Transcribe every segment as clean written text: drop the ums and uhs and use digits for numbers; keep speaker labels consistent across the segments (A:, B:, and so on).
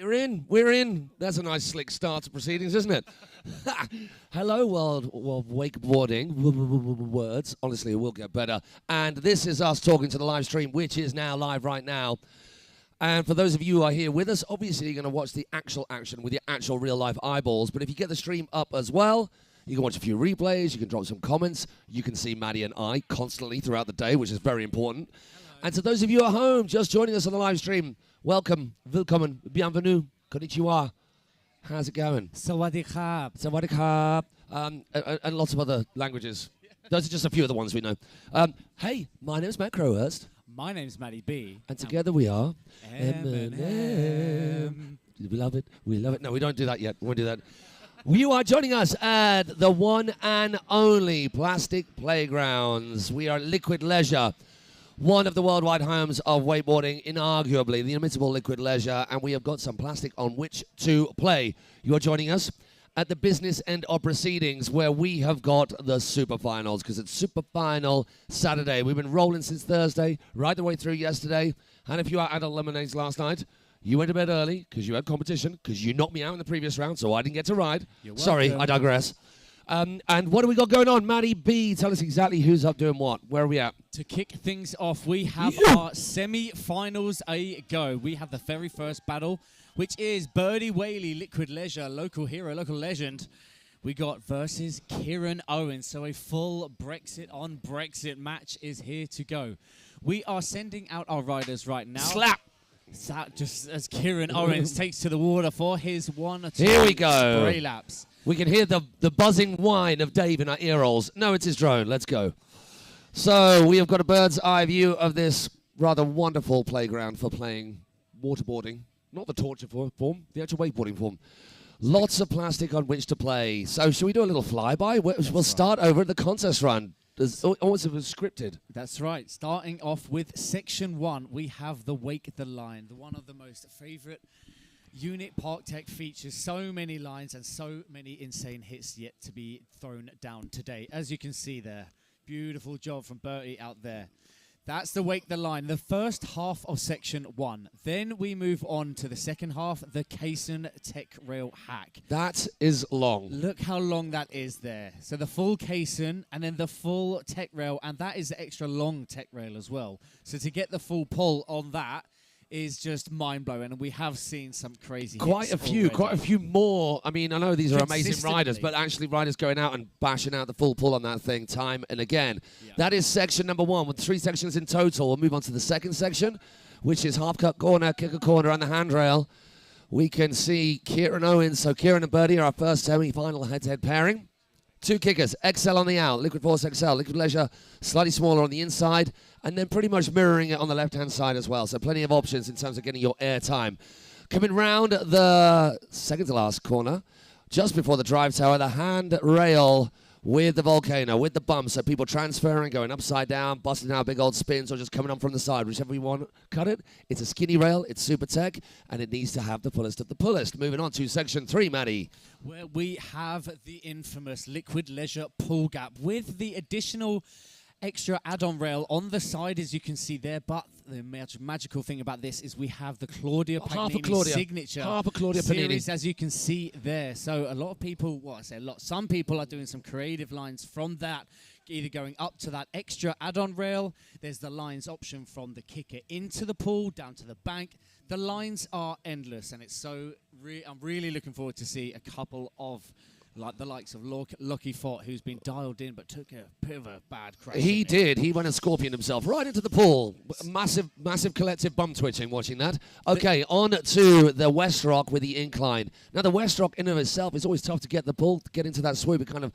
A: We're in. We're in. That's a nice slick start to proceedings, isn't it? Hello, world of wakeboarding. Words. Honestly, it will get better. And this is us talking to the live stream, which is now live right now. And for those of you who are here with us, obviously you're going to watch the actual action with your actual real-life eyeballs. But if you get the stream up as well, you can watch a few replays, you can drop some comments, you can see Maddie and I constantly throughout the day, which is very important. Hello. And to those of you at home just joining us on the live stream, welcome, willkommen, bienvenue, konnichiwa. How's it going?
B: Sawadee krap.
A: Sawadee krap. And lots of other languages. Those are just a few of the ones we know. Hey, my name's Matt Crowhurst.
B: My name's Maddie B.
A: And together we are
B: M&M.
A: We love it. We love it. No, we don't do that yet. We won't do that. You are joining us at the one and only Plastic Playgrounds. We are at Liquid Leisure, one of the worldwide homes of wakeboarding, inarguably the inimitable Liquid Leisure, and we have got some plastic on which to play. You are joining us at the business end of proceedings where we have got the Super Finals, because it's Super Final Saturday. We've been rolling since Thursday, right the way through yesterday. And if you are adult lemonades last night, you went to bed early because you had competition, because you knocked me out in the previous round, so I didn't get to ride. Sorry, I digress. And what do we got going on? Maddie B, tell us exactly who's up doing what. Where are we at?
B: To kick things off, we have our semi-finals a go. We have the very first battle, which is Birdie Whaley, Liquid Leisure, local hero, local legend. We got versus Kieran Owens. So a full Brexit on Brexit match is here to go. We are sending out our riders right now.
A: Slap!
B: Just as Kieran Owens takes to the water for his 1 or 2
A: Here we go.
B: spray laps.
A: We can hear the buzzing whine of Dave in our ear rolls. No, it's his drone. Let's go. So we have got a bird's eye view of this rather wonderful playground for playing waterboarding. Not the torture form, the actual wakeboarding form. Lots of plastic on which to play. So should we do a little flyby? We'll start over at the contest run. Almost it was scripted.
B: That's right. Starting off with Section 1, we have the Wake the Line, one of the most favourite Unit Park Tech features. So many lines and so many insane hits yet to be thrown down today. As you can see there, beautiful job from Bertie out there. That's the Wake the Line, the first half of Section 1. Then we move on to the second half, the Kaysen Tech Rail Hack.
A: That is long.
B: Look how long that is there. So the full Kaysen and then the full Tech Rail, and that is the extra long Tech Rail as well. So to get the full pull on that is just mind-blowing, and we have seen some crazy
A: quite
B: hits
A: a few more. I mean, I know these are amazing riders, but actually riders going out and bashing out the full pull on that thing time and again. Yeah. That is section number 1 with 3 sections in total. We'll move on to the second section, which is half-cut corner, kicker corner, and the handrail. We can see Kieran Owens. So Kieran and Birdie are our first semi-final head-to-head pairing. 2 kickers, XL on the out, Liquid Force XL, Liquid Leisure slightly smaller on the inside, and then pretty much mirroring it on the left-hand side as well. So plenty of options in terms of getting your air time. Coming round the second-to-last corner, just before the drive tower, the handrail with the volcano, with the bump, so people transferring, going upside down, busting out big old spins, or just coming on from the side, whichever you want. Cut it. It's a skinny rail, it's super tech, and it needs to have the fullest of the pullest. Moving on to section 3, Maddie.
B: Where we have the infamous Liquid Leisure pull gap with the additional extra add-on rail on the side, as you can see there. But the magical thing about this is we have the Claudia Pagnini signature series, as you can see there. So a lot of people, well, I say a lot, some people are doing some creative lines from that, either going up to that extra add-on rail. There's the lines option from the kicker into the pool, down to the bank. The lines are endless, and it's so I'm really looking forward to see a couple of the likes of Lucky Fott, who's been dialed in but took a bit of a bad crash.
A: He did. He went and scorpioned himself right into the pool. Massive collective bum twitching watching that. Okay, on to the West Rock with the incline. Now, the West Rock in and of itself is always tough to get the pull, to get into that swoop. It kind of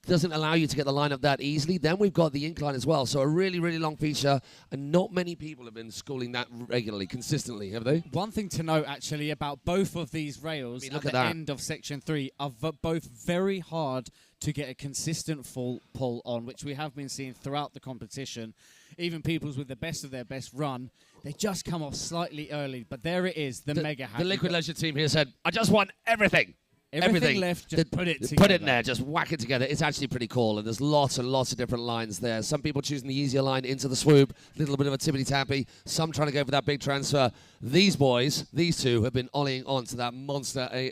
A: doesn't allow you to get the line up that easily. Then we've got the incline as well. So a really, really long feature, and not many people have been schooling that regularly, consistently, have they?
B: One thing to note, actually, about both of these rails at the end of Section 3 are both very hard to get a consistent full pull on, which we have been seeing throughout the competition. Even peoples with the best of their best run, they just come off slightly early. But there it is, the mega hack.
A: The Liquid Leisure team here said, I just want everything.
B: Everything left, just put it together.
A: Put it in there, just whack it together. It's actually pretty cool, and there's lots and lots of different lines there. Some people choosing the easier line into the swoop, a little bit of a tippity-tappy. Some trying to go for that big transfer. These boys, these two, have been ollieing onto that monster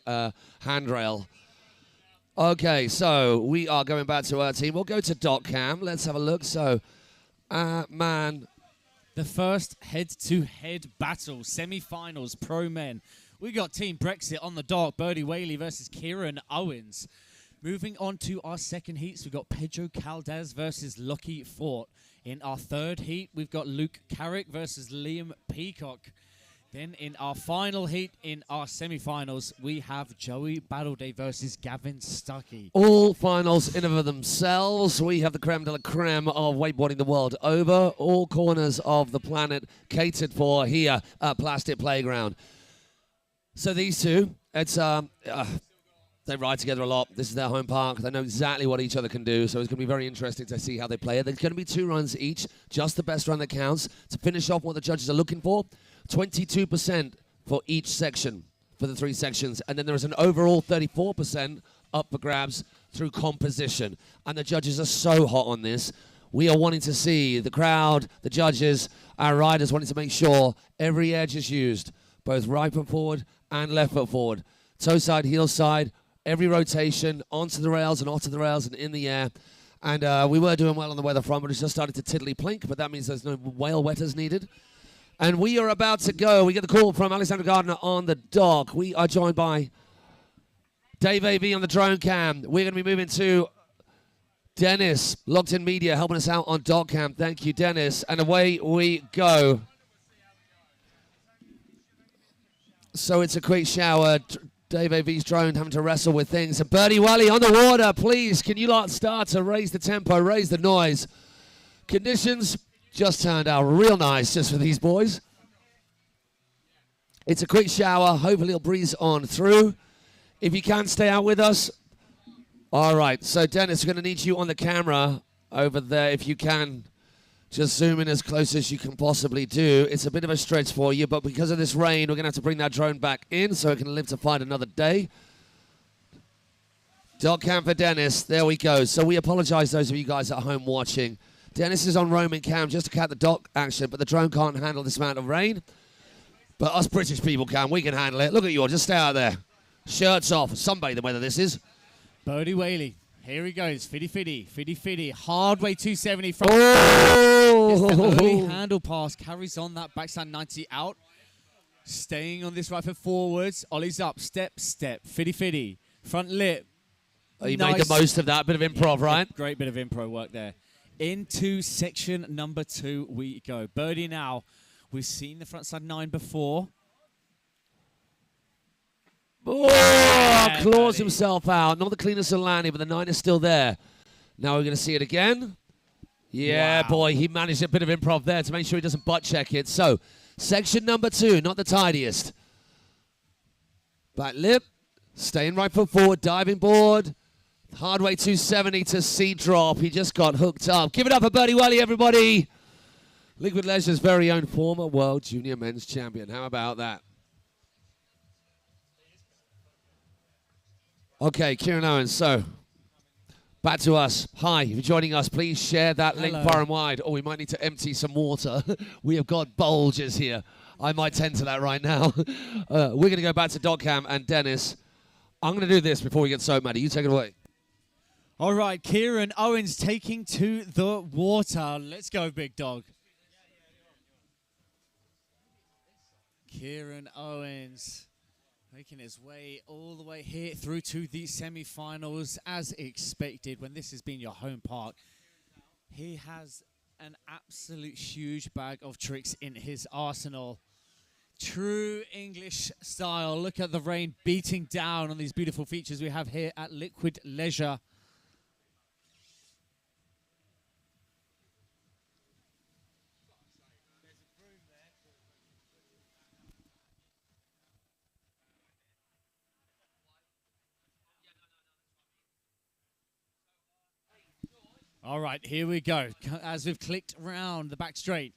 A: handrail. Okay, so we are going back to our team. We'll go to DotCam. Let's have a look. So, man.
B: The first head-to-head battle, semi-finals, pro men. We got Team Brexit on the dock, Birdie Whaley versus Kieran Owens. Moving on to our second heats, we've got Pedro Caldas versus Lucky Fort. In our third heat, we've got Luke Carrick versus Liam Peacock. Then in our final heat, in our semi-finals, we have Joey Battleday versus Gavin Stuckey.
A: All finals in and of themselves. We have the creme de la creme of wakeboarding the world over. All corners of the planet catered for here at Plastic Playground. So these two, it's they ride together a lot. This is their home park. They know exactly what each other can do, so it's going to be very interesting to see how they play it. There's going to be 2 runs each, just the best run that counts. To finish off what the judges are looking for, 22% for each section, for the 3 sections. And then there is an overall 34% up for grabs through composition. And the judges are so hot on this. We are wanting to see the crowd, the judges, our riders wanting to make sure every edge is used, both right foot forward and left foot forward. Toe side, heel side, every rotation, onto the rails and onto the rails and in the air. And we were doing well on the weather front, but it's just started to tiddly plink, but that means there's no whale wetters needed. And we are about to go. We get the call from Alexander Gardner on the dock. We are joined by Dave AV on the drone cam. We're going to be moving to Dennis, Locked In Media, helping us out on dock cam. Thank you, Dennis. And away we go. So it's a quick shower. Dave AV's drone having to wrestle with things. And Birdie Wally on the water, please. Can you lot start to raise the tempo, raise the noise? Conditions just turned out real nice just for these boys. It's a quick shower. Hopefully it'll breeze on through. If you can, stay out with us. All right. So, Dennis, we're going to need you on the camera over there if you can. Just zoom in as close as you can possibly do. It's a bit of a stretch for you, but because of this rain, we're going to have to bring that drone back in so it can live to fight another day. Dog cam for Dennis. There we go. So we apologize those of you guys at home watching. Dennis is on roaming cam just to cat the dock action, but the drone can't handle this amount of rain. But us British people can. We can handle it. Look at you. Just stay out there. Shirts off. Sunbathe the weather this is.
B: Birdie Whaley. Here he goes, fiddy, hard way 270 from
A: the
B: early handle pass, carries on that backstand 90 out, staying on this right foot forwards, ollies up, step, fiddy, front lip.
A: Oh, you made the most of that, bit of improv, right?
B: Great bit of improv work there. Into section number 2 we go. Birdie now, we've seen the front side 9 before.
A: Oh, claws himself out. Not the cleanest of landing, but the 9 is still there. Now we're going to see it again. Yeah, wow. Boy, he managed a bit of improv there to make sure he doesn't butt check it. So, section number 2, not the tidiest. Back lip, staying right foot forward, diving board. Hard way 270 to C drop. He just got hooked up. Give it up for Birdie Wally, everybody. Liquid Leisure's very own former world junior men's champion. How about that? Okay, Kieran Owens, so back to us. Hi, if you're joining us, please share that link far and wide. Oh, we might need to empty some water. We have got bulges here. I might tend to that right now. We're going to go back to DotCam and Dennis. I'm going to do this before we get so mad. You take it away.
B: All right, Kieran Owens taking to the water. Let's go, big dog. Kieran Owens making his way all the way here through to the semi-finals as expected when this has been your home park. He has an absolute huge bag of tricks in his arsenal. True English style. Look at the rain beating down on these beautiful features we have here at Liquid Leisure. All right, here we go. As we've clicked round the back straight,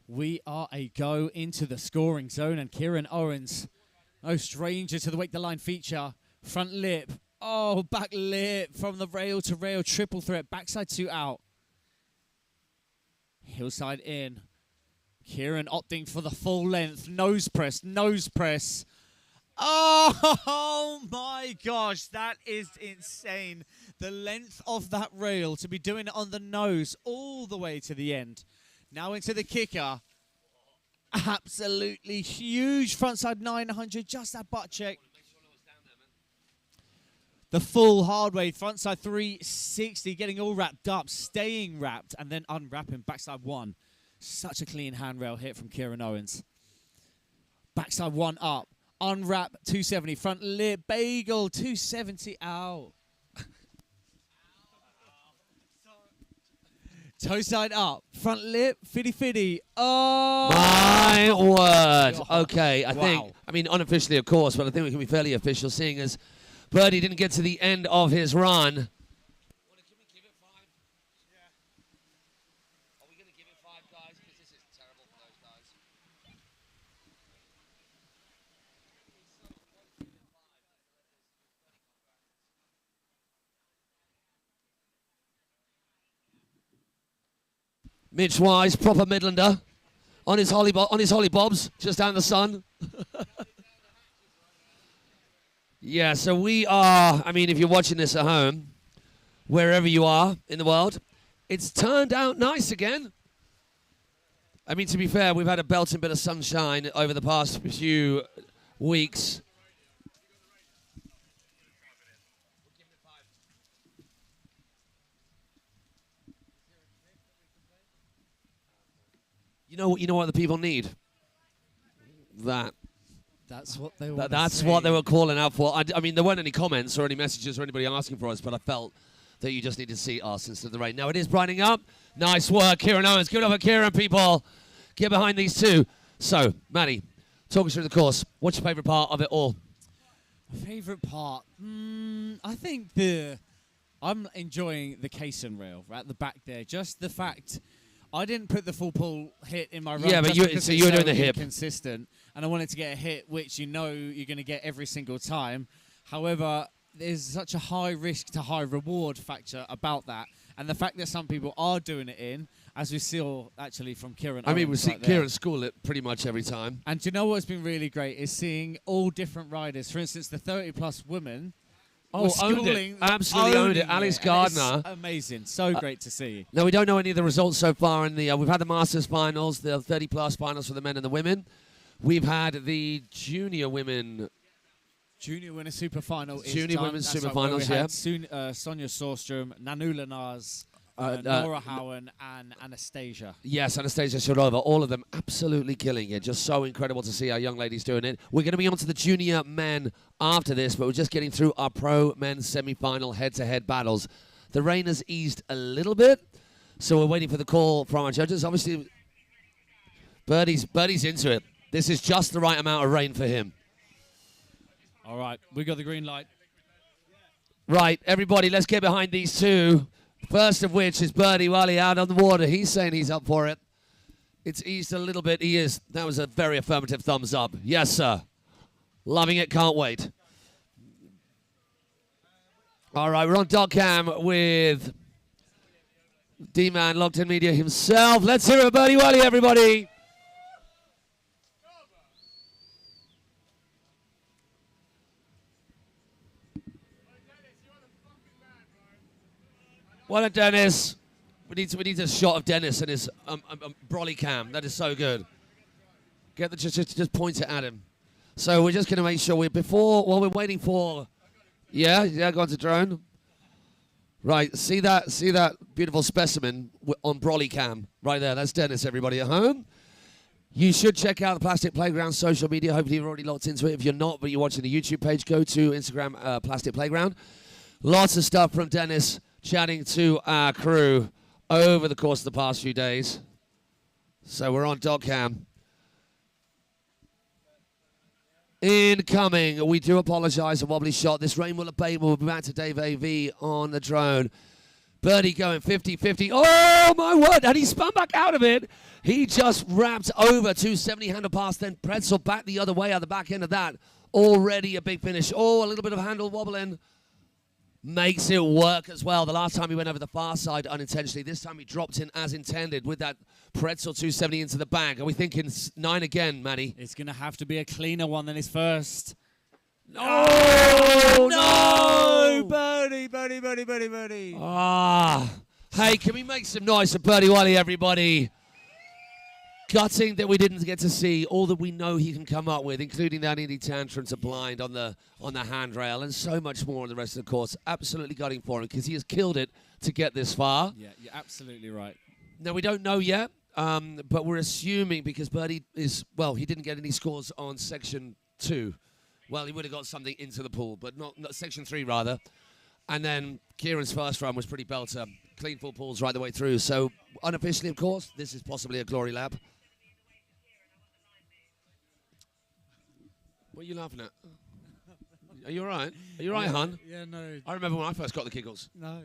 B: we are a go into the scoring zone, and Kieran Owens, no stranger to the Wake the Line feature, Front lip. Oh, back lip from the rail to rail. Triple threat. Backside 2 out. Hillside in. Kieran opting for the full length. Nose press. Nose press. Oh my gosh, that is insane. The length of that rail to be doing it on the nose all the way to the end. Now into the kicker. Absolutely huge frontside 900, just that butt check. The full hard way, frontside 360, getting all wrapped up, staying wrapped, and then unwrapping backside 1. Such a clean handrail hit from Kieran Owens. Backside 1 up. Unwrap 270, front lip, bagel 270 out. Toe side up, front lip, fitty. Oh!
A: My word.
B: God.
A: Okay, I think, I mean, unofficially, of course, but I think we can be fairly official, seeing as Birdie didn't get to the end of his run. Mitch Wise, proper Midlander, on his holly bobs, just out in the sun. Yeah, so we are, I mean, if you're watching this at home, wherever you are in the world, it's turned out nice again. I mean, to be fair, we've had a belting bit of sunshine over the past few weeks. You know what the people need? That.
B: That's what they were.
A: That's what they were calling out for. I mean, there weren't any comments or any messages or anybody asking for us, but I felt that you just need to see us instead of the rain. Now it is brightening up. Nice work, Kieran Owens. Good over Kieran, people. Get behind these two. So, Maddie, talk us through the course. What's your favourite part of it all?
B: Favourite part? I think I'm enjoying the caisson rail right at the back there. Just the fact I didn't put the full pull hit in my run.
A: Yeah, but you were doing the hip.
B: Consistent, and I wanted to get a hit, which you know you're going to get every single time. However, there's such a high risk to high reward factor about that, and the fact that some people are doing it in, as we saw actually from Kieran.
A: I mean, we see Kieran school it pretty much every time.
B: And do you know what's been really great is seeing all different riders. For instance, the 30-plus women.
A: Oh, owned it. Absolutely owned it. Alex Gardner.
B: Amazing. So great to see.
A: Now, we don't know any of the results so far. We've had the Masters finals, the 30-plus finals for the men and the women. We've had the junior women.
B: Junior women's super final.
A: Junior women's super finals, yeah.
B: Sonia Sorstrom, Nanu Lenars, Nora Howen, and Anastasia.
A: Yes, Anastasia Sharova. All of them absolutely killing it. Just so incredible to see our young ladies doing it. We're going to be on to the junior men after this, but we're just getting through our pro men's semi-final head-to-head battles. The rain has eased a little bit, so we're waiting for the call from our judges. Obviously, Birdie's into it. This is just the right amount of rain for him.
B: All right, we got the green light.
A: Right, everybody, let's get behind these two. First of which is Birdie Wally out on the water. He's saying he's up for it. It's eased a little bit. He is. That was a very affirmative thumbs up. Yes, sir. Loving it. Can't wait. All right, we're on dot cam with D-Man, Locked In Media himself. Let's hear it, Birdie Wally, everybody. Well done, Dennis. We need a shot of Dennis and his brolly cam. That is so good. Just point it at him. So we're just going to make sure while we're waiting for, yeah, go on to drone. Right, see that beautiful specimen on brolly cam right there. That's Dennis. Everybody at home. You should check out the Plastic Playground social media. Hopefully you're already locked into it. If you're not, but you're watching the YouTube page, go to Instagram Plastic Playground. Lots of stuff from Dennis chatting to our crew over the course of the past few days. So we're on dot cam. Incoming. We do apologise, a wobbly shot. This rain will abate. We'll be back to Dave AV on the drone. Birdie going 50-50. Oh, my word. And he spun back out of it. He just wrapped over 270 handle pass, then pretzel back the other way out the back end of that. Already a big finish. Oh, a little bit of handle wobbling. Makes it work as well. The last time he went over the far side unintentionally. This time he dropped in as intended with that pretzel 270 into the bag. Are we thinking 9 again, Manny?
B: It's going to have to be a cleaner one than his first.
A: Oh,
B: no! Birdie, birdie, birdie, birdie, birdie.
A: Ah. Hey, can we make some noise for Birdie Wally, everybody? Gutting that we didn't get to see all that we know he can come up with, including that Indy tantrum to blind on the handrail and so much more on the rest of the course. Absolutely gutting for him because he has killed it to get this far.
B: Yeah, you're absolutely right.
A: Now, we don't know yet, but we're assuming because Birdie is, well, he didn't get any scores on Section 2. Well, he would have got something into the pool, but not Section 3, rather. And then Kieran's first run was pretty belter. Clean full pools right the way through. So, unofficially, of course, this is possibly a glory lap. What are you laughing at? Are you all right? Are you all right, hon?
B: Yeah, no.
A: I remember when I first got the giggles.
B: No.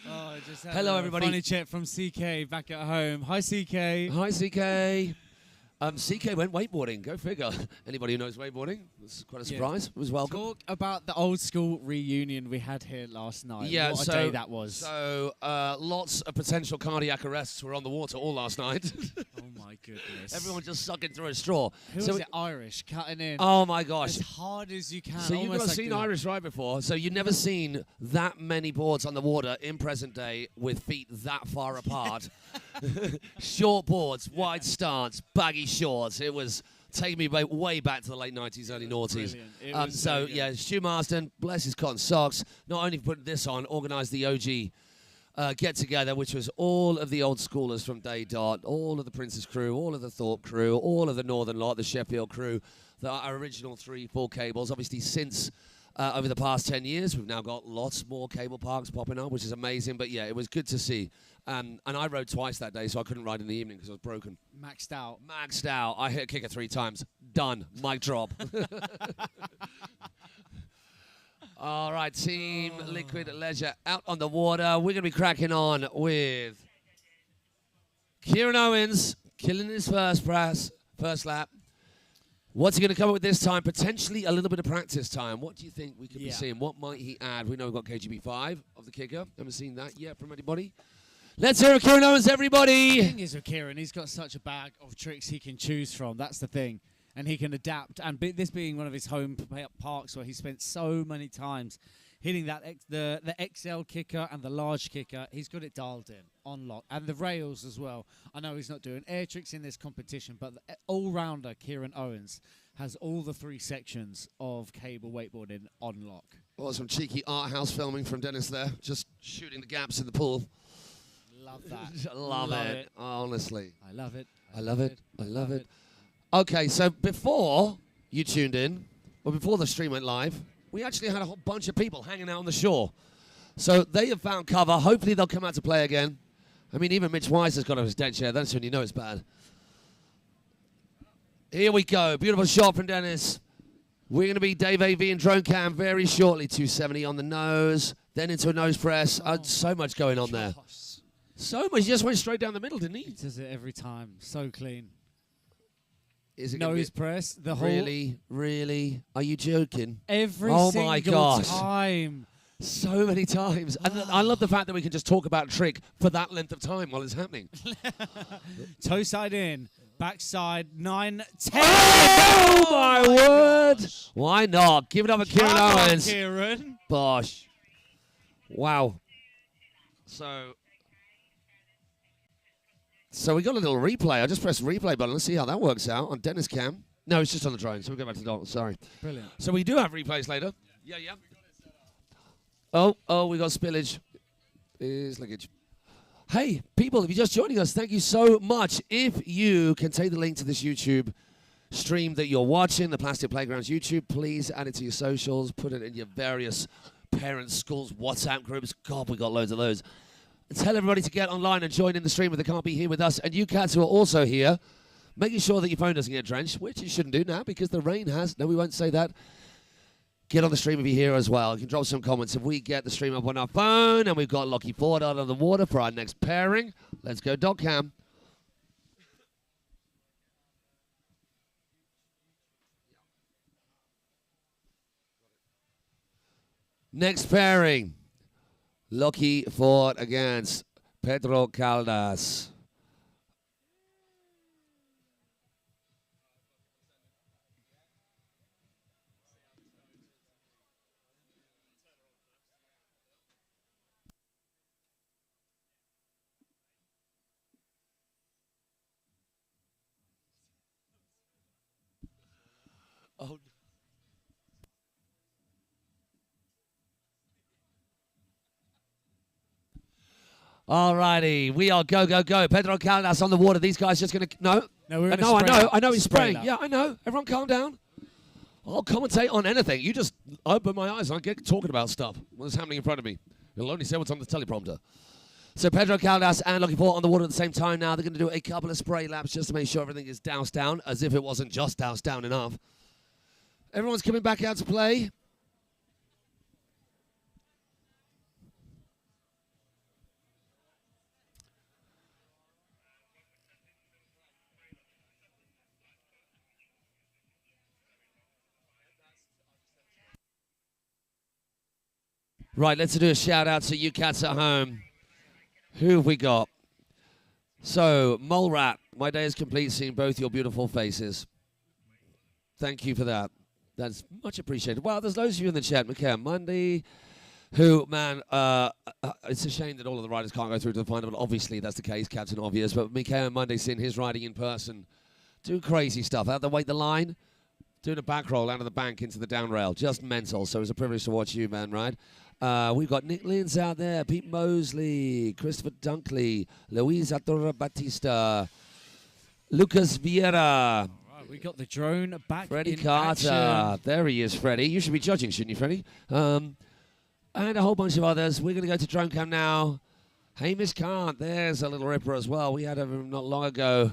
B: I just had
A: Hello, everybody.
B: Funny chat from CK back at home. Hi, CK.
A: Hi, CK. CK went wakeboarding. Go figure. Anybody who knows wakeboarding? It's quite a surprise. It was welcome.
B: Talk about the old school reunion we had here last night.
A: Yeah,
B: what a day that was.
A: So lots of potential cardiac arrests were on the water all last night.
B: Oh my goodness.
A: Everyone just sucking through a straw.
B: Who was it? Irish cutting in.
A: Oh my gosh.
B: As hard as you can.
A: So you've never seen Irish ride before. So you've never seen that many boards on the water in present day with feet that far apart. Short boards, wide stance, baggy shorts. It was taking me way back to the late 90s, early noughties. So, yeah, Stu Marsden, bless his cotton socks, not only put this on, organised the OG get-together, which was all of the old schoolers from day dot, all of the Princess crew, all of the Thorpe crew, all of the Northern lot, the Sheffield crew, our original 3-4 cables. Obviously, since over the past 10 years, we've now got lots more cable parks popping up, which is amazing. But, yeah, it was good to see. And I rode twice that day, so I couldn't ride in the evening because I was broken.
B: Maxed out.
A: Maxed out. I hit a kicker 3 times. Done. Mic drop. All right, Team Liquid Leisure out on the water. We're going to be cracking on with Kieran Owens killing his first lap. What's he going to come up with this time? Potentially a little bit of practice time. What do you think we could be seeing? What might he add? We know we've got KGB 5 of the kicker. Haven't seen that yet from anybody. Let's hear it, Kieran Owens, everybody.
B: The thing is with Kieran, he's got such a bag of tricks he can choose from. That's the thing. And he can adapt. And this being one of his home parks where he spent so many times hitting that the XL kicker and the large kicker, he's got it dialed in, on lock. And the rails as well. I know he's not doing air tricks in this competition, but the all-rounder Kieran Owens has all the 3 sections of cable wakeboarding on lock.
A: Well, some cheeky art house filming from Dennis there, just shooting the gaps in the pool.
B: Love that.
A: love it. Honestly.
B: I love it.
A: I love it. I love it. Okay, so before you tuned in, or before the stream went live, we actually had a whole bunch of people hanging out on the shore. So they have found cover. Hopefully they'll come out to play again. I mean, even Mitch Weiss has got off his deck chair. That's when you know it's bad. Here we go. Beautiful shot from Dennis. We're going to be Dave AV and drone cam very shortly. 270 on the nose, then into a nose press. So much going on there. So much. He just went straight down the middle, didn't he?
B: He does it every time. So clean.
A: Is it
B: nose press? The whole.
A: Really? Are you joking?
B: Every
A: oh
B: single
A: my gosh.
B: time.
A: So many times. And I love the fact that we can just talk about a trick for that length of time while it's happening.
B: Toe side in. Backside 9, 10.
A: Oh my word. Gosh. Why not? Give it up for Kieran Owens.
B: Kieran.
A: Bosh. Wow. So we got a little replay. I just pressed the replay button. Let's see how that works out on Dennis Cam. No, it's just on the drone, so we'll go back to the dot. Sorry.
B: Brilliant.
A: So we do have replays later. Yeah. Oh, we got spillage. Is leakage. Hey, people, if you're just joining us, thank you so much. If you can take the link to this YouTube stream that you're watching, the Plastic Playgrounds YouTube, please add it to your socials, put it in your various parents, schools, WhatsApp groups. God, we got loads of those. Tell everybody to get online and join in the stream if they can't be here with us. And you cats who are also here, making sure that your phone doesn't get drenched, which you shouldn't do now because the rain has. No, we won't say that. Get on the stream if you're here as well. You can drop some comments. If we get the stream up on our phone and we've got Lockie Ford out of the water for our next pairing, let's go dot cam. Next pairing. Lucky Ford against Pedro Caldas. Oh. Alrighty, we are go, go, go. Pedro Caldas on the water. These guys just going to... No,
B: we're
A: no, I know he's
B: spray
A: spraying. Yeah, I know. Everyone calm down. I'll commentate on anything. You just open my eyes and I get talking about stuff. What's happening in front of me? You'll only say what's on the teleprompter. So Pedro Caldas and Lucky Ford on the water at the same time now. They're going to do a couple of spray laps just to make sure everything is doused down, as if it wasn't just doused down enough. Everyone's coming back out to play. Right, let's do a shout out to you cats at home. Who have we got? So, Mole Rat, my day is complete seeing both your beautiful faces. Thank you for that. That's much appreciated. Wow, there's loads of you in the chat. McCann Monday, who, man, it's a shame that all of the riders can't go through to the final, but obviously that's the case, Captain Obvious. But Mikhail Monday, seeing his riding in person, do crazy stuff. Out the wait the line, doing a back roll out of the bank into the down rail. Just mental. So it's a privilege to watch you, man, ride. We've got Nick Lins out there, Pete Mosley, Christopher Dunkley, Luis Arturo Batista, Lucas Vieira.
B: We got the drone back
A: Freddie
B: in
A: Carter.
B: action.
A: There he is, Freddie. You should be judging, shouldn't you, Freddie? And a whole bunch of others. We're going to go to Drone Cam now. Hamish Kant. There's a little ripper as well. We had him not long ago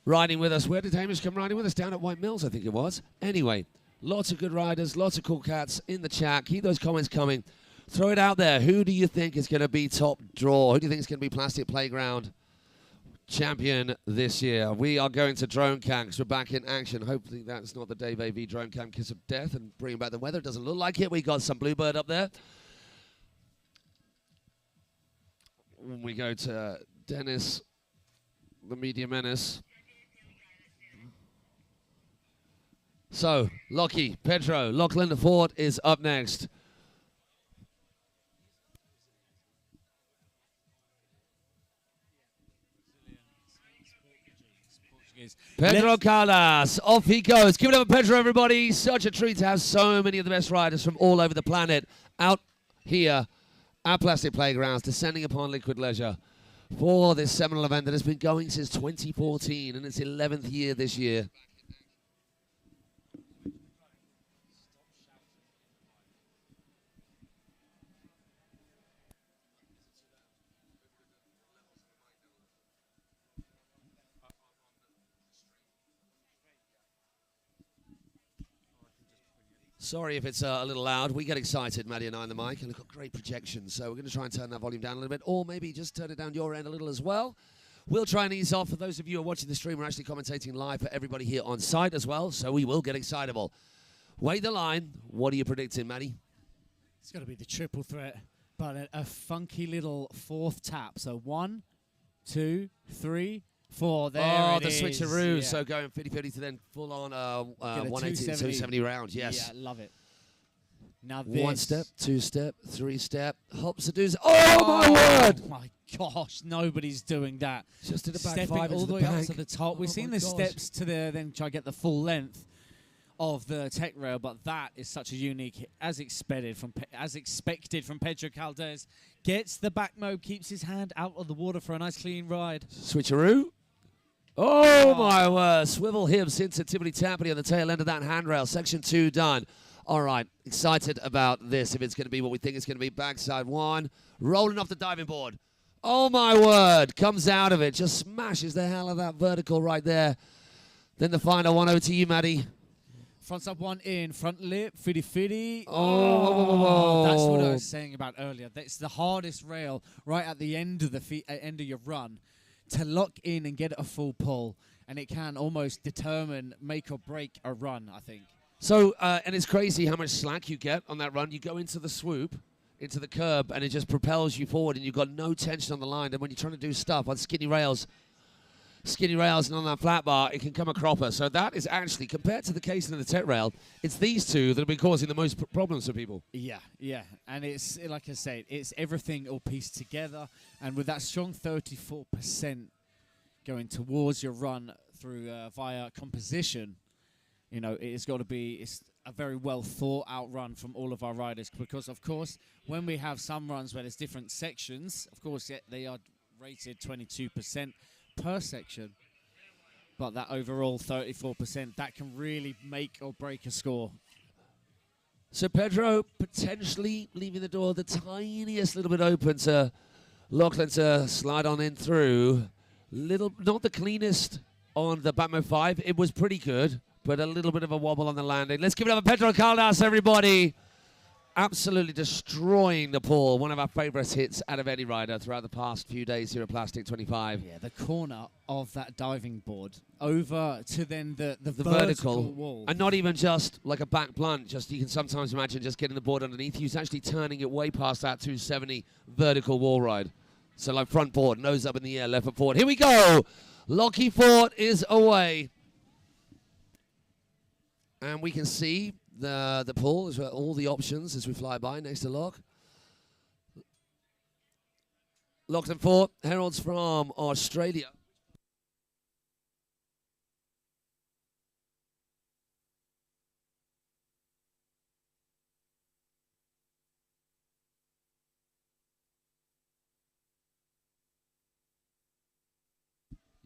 A: riding with us. Where did Hamish come riding with us? Down at White Mills, I think it was. Anyway, lots of good riders, lots of cool cats in the chat. Keep those comments coming. Throw it out there. Who do you think is going to be top draw? Who do you think is going to be Plastic Playground champion this year? We are going to Drone Cam because we're back in action. Hopefully that's not the Dave AV Drone Cam kiss of death and bringing back the weather. It doesn't look like it. We got some Bluebird up there. We go to Dennis, the Media Menace. So, Lockie, Pedro, Lachlan Ford is up next. Pedro Caldas, off he goes. Give it up for Pedro, everybody. Such a treat to have so many of the best riders from all over the planet out here at Plastic Playgrounds, descending upon Liquid Leisure for this seminal event that has been going since 2014 and its 11th year this year. Sorry if it's a little loud. We get excited, Maddie and I, on the mic, and we've got great projections. So we're going to try and turn that volume down a little bit, or maybe just turn it down your end a little as well. We'll try and ease off. For those of you who are watching the stream, we're actually commentating live for everybody here on site as well, so we will get excitable. Wait the line. What are you predicting, Maddie?
B: It's got to be the triple threat, but a funky little fourth tap. So 1, 2, 3, 4. There it is.
A: Oh, the switcheroo.
B: Yeah.
A: So going 50-50 to then full on 180 to 270 round. Yes.
B: Yeah, love it. Now this.
A: 1 step, 2 step, 3 step. Hops a doos. Oh, my word!
B: Oh my gosh, nobody's doing that.
A: Just to the back,
B: Stepping
A: 5
B: all
A: into
B: the
A: the
B: way up
A: bank.
B: to the top. We've seen the steps to the then try to get the full length of the tech rail, but that is such a unique, as expected from Pedro Caldas. Gets the back mode, keeps his hand out of the water for a nice clean ride.
A: Switcheroo. Oh, my word. Swivel hips into Tippity Tappity on the tail end of that handrail. Section 2 done. All right. Excited about this. If it's going to be what we think it's going to be. Backside 1. Rolling off the diving board. Oh, my word. Comes out of it. Just smashes the hell out of that vertical right there. Then the final one over to you, Maddie.
B: Front sub 1 in. Front lip. Fitty.
A: Oh.
B: That's what I was saying about earlier. That's the hardest rail right at the end of the end of your run, to lock in and get a full pull, and it can almost determine, make or break a run, I think.
A: So, and it's crazy how much slack you get on that run. You go into the swoop, into the curb, and it just propels you forward, and you've got no tension on the line. And when you're trying to do stuff on skinny rails and on that flat bar, it can come a cropper. So that is actually, compared to the case and the Tet Rail, it's these two that have been causing the most problems for people.
B: Yeah. And it's, like I said, it's everything all pieced together. And with that strong 34% going towards your run through via composition, you know, it's a very well thought out run from all of our riders, because of course when we have some runs where there's different sections, of course they are rated 22% per section, but that overall 34%, that can really make or break a score.
A: So Pedro potentially leaving the door the tiniest little bit open to Lachlan to slide on in through. Not the cleanest on the Batmo 5. It was pretty good, but a little bit of a wobble on the landing. Let's give it up for Pedro Caldas, everybody. Absolutely destroying the pool. One of our favourite hits out of any rider throughout the past few days here at Plastic 25.
B: Yeah, the corner of that diving board over to then the vertical wall.
A: And not even just like a back blunt, just you can sometimes imagine just getting the board underneath. He's actually turning it way past that 270 vertical wall ride. So like front board, nose up in the air, left foot forward. Here we go. Lockie Fort is away. And we can see the pool as well, all the options as we fly by next to Locke. Lachlan Fort, heralds from Australia.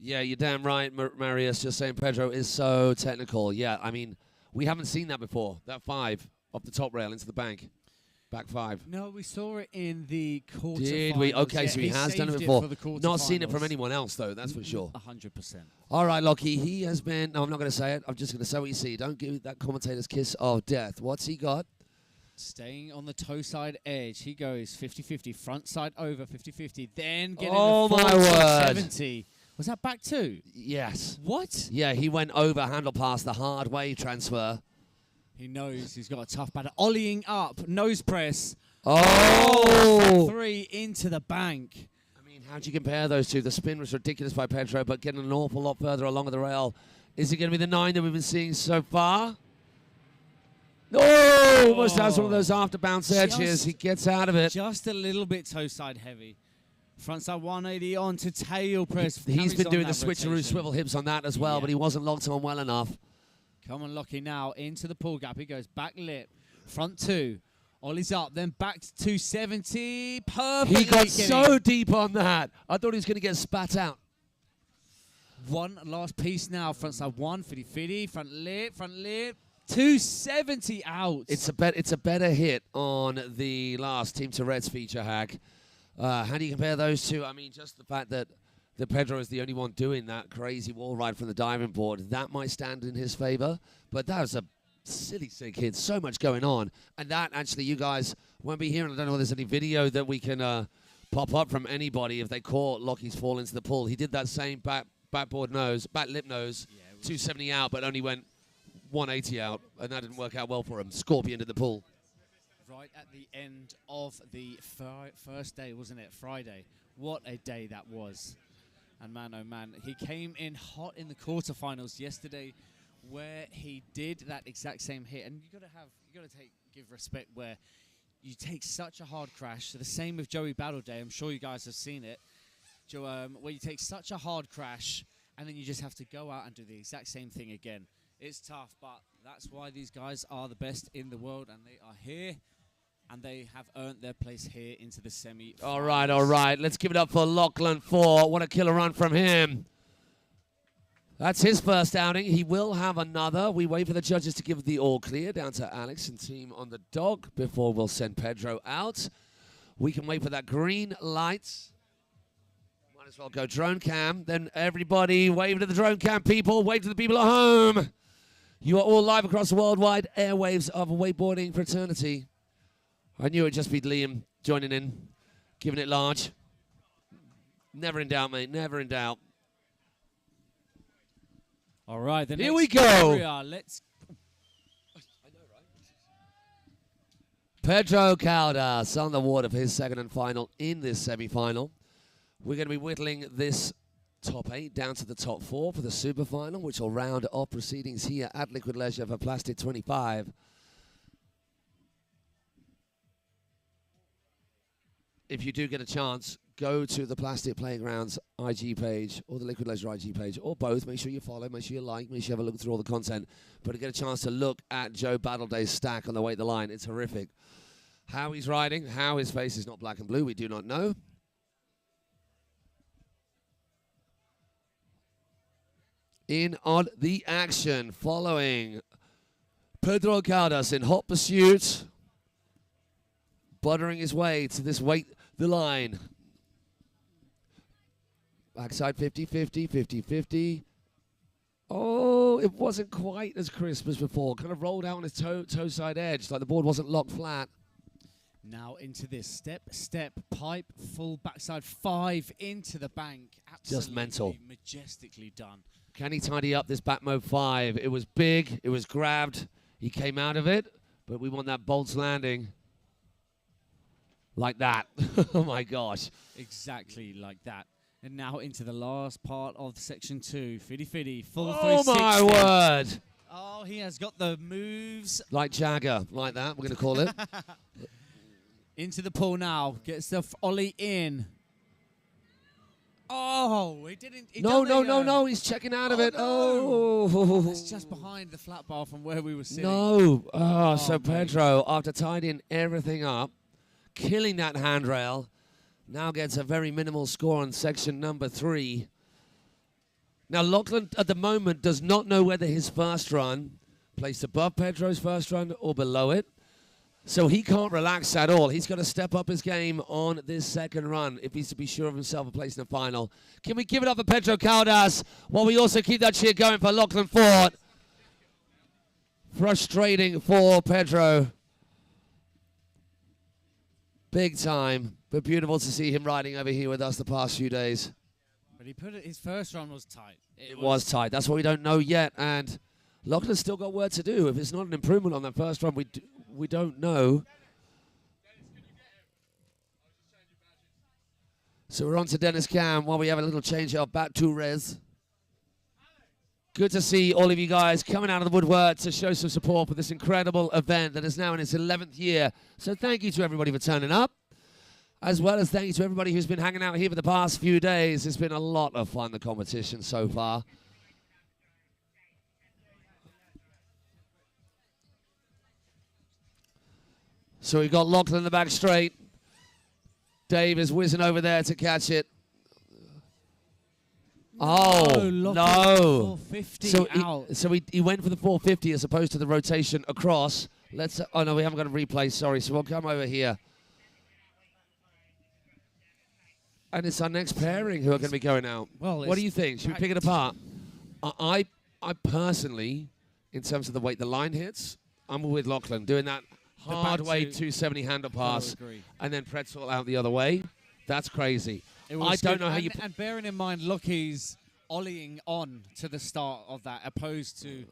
A: Yeah, you're damn right, Marius. Just saying Pedro is so technical. Yeah, I mean, we haven't seen that before. That 5 off the top rail into the bank. Back 5.
B: No, we saw it in the quarterfinals.
A: Did we? Okay, so he has done it before.
B: For
A: not seen it from anyone else, though, that's for sure.
B: 100%.
A: All right, Lockie, he has been... No, I'm not going to say it. I'm just going to say what you see. Don't give that commentator's kiss of death. What's he got?
B: Staying on the toe side edge. He goes 50-50, front side over 50-50, then getting
A: the
B: my
A: word.
B: 70. Was that back 2?
A: Yes.
B: What?
A: Yeah, he went over, handle past the hard wave transfer.
B: He knows he's got a tough batter. Ollieing up, nose press.
A: Oh!
B: 3 into the bank.
A: I mean, how do you compare those two? The spin was ridiculous by Pedro, but getting an awful lot further along the rail. Is it going to be the 9 that we've been seeing so far? Oh! Almost has one of those after bounce edges. He gets out of it.
B: Just a little bit toe side heavy. Front side 180 on to tail press.
A: He's been doing the switcheroo swivel hips on that as well, but he wasn't locked on well enough.
B: Come on, Lockie now into the pull gap. He goes back lip, front 2. Ollie's up, then back to 270. Perfect.
A: He got so deep on that. I thought he was going to get spat out.
B: One last piece now. Front side 1, 50-50. Front lip, 270 out.
A: It's a better hit on the last Team Tourette's feature hack. How do you compare those two? I mean, just the fact that Pedro is the only one doing that crazy wall ride from the diving board, that might stand in his favor. But that was a silly sick hit. So much going on. And that, actually, you guys won't be hearing. I don't know if there's any video that we can pop up from anybody if they caught Lockie's fall into the pool. He did that same back lip nose, 270 out, but only went 180 out. And that didn't work out well for him. Scorpion to the pool.
B: Right at the end of the first day, wasn't it? Friday. What a day that was. And man, oh man, he came in hot in the quarterfinals yesterday, where he did that exact same hit. And you gotta give respect where you take such a hard crash. So the same with Joey Battleday. I'm sure you guys have seen it. Where you take such a hard crash and then you just have to go out and do the exact same thing again. It's tough, but that's why these guys are the best in the world, and they are here. And they have earned their place here into the semi.
A: All right. Let's give it up for Lachlan Fort. What a killer run from him. That's his first outing. He will have another. We wait for the judges to give the all clear down to Alex and team on the dog before we'll send Pedro out. We can wait for that green light. Might as well go drone cam. Then everybody wave to the drone cam people. Wave to the people at home. You are all live across the worldwide airwaves of wakeboarding fraternity. I knew it would just be Liam joining in, giving it large. Never in doubt, mate. Never in doubt.
B: All right.
A: Here we go.
B: Area. Let's
A: Pedro Caldas on the ward of his second and final in this semi-final. We're going to be whittling this top 8 down to the top 4 for the super final, which will round off proceedings here at Liquid Leisure for Plastic 25. If you do get a chance, go to the Plastic Playgrounds IG page or the Liquid Leisure IG page, or both. Make sure you follow, make sure you like, make sure you have a look through all the content. But to get a chance to look at Joe Battleday's stack on the way to the line, it's horrific. How he's riding, how his face is not black and blue, we do not know. In on the action, following Pedro Caldas in hot pursuit, buttering his way to this the line. Backside 50-50, 50-50. Oh, it wasn't quite as crisp as before. Kind of rolled out on his toe side edge, like the board wasn't locked flat.
B: Now into this step, pipe, full backside 5 into the bank. Absolutely
A: just mental.
B: Majestically done.
A: Can he tidy up this back mode 5? It was big, it was grabbed, he came out of it, but we want that bolts landing like that. Oh my gosh.
B: Exactly like that. And now into the last part of section 2. Fiddy Fiddy, full 360.
A: Oh my word.
B: Oh, he has got the moves.
A: Like Jagger, like that, we're going to call it.
B: Into the pool now. Gets the ollie in. Oh, he didn't.
A: No, he's checking out of it.
B: No.
A: Oh.
B: That's just behind the flat bar from where we were sitting.
A: No. Oh, so
B: mate.
A: Pedro, after tidying everything up, killing that handrail, now gets a very minimal score on section number 3. Now, Lachlan, at the moment, does not know whether his first run placed above Pedro's first run or below it. So he can't relax at all. He's got to step up his game on this second run if he's to be sure of himself a place in the final. Can we give it up for Pedro Caldas while we also keep that cheer going for Lachlan Ford? Frustrating for Pedro. Big time, but beautiful to see him riding over here with us the past few days.
B: But he put it, his first run was tight.
A: It was tight. That's what we don't know yet. And Lachlan's still got work to do. If it's not an improvement on that first run, we don't know. So we're on to Dennis Cam while we have a little change up back to Rez. Good to see all of you guys coming out of the woodwork to show some support for this incredible event that is now in its 11th year. So thank you to everybody for turning up, as well as thank you to everybody who's been hanging out here for the past few days. It's been a lot of fun, the competition so far. So we've got Lachlan in the back straight. Dave is whizzing over there to catch it. Oh, no.
B: 450
A: so he went for the 450 as opposed to the rotation across. Oh, no, we haven't got a replay. Sorry. So we'll come over here. And it's our next pairing who are going to be going out.
B: Well,
A: what do you think? Should we pick it apart? I personally, in terms of the weight the line hits, I'm with Lachlan doing that hard weight 270 handle pass and then pretzel out the other way. That's crazy. I don't know how you...
B: And bearing in mind, Lockie's ollieing on to the start of that, opposed to...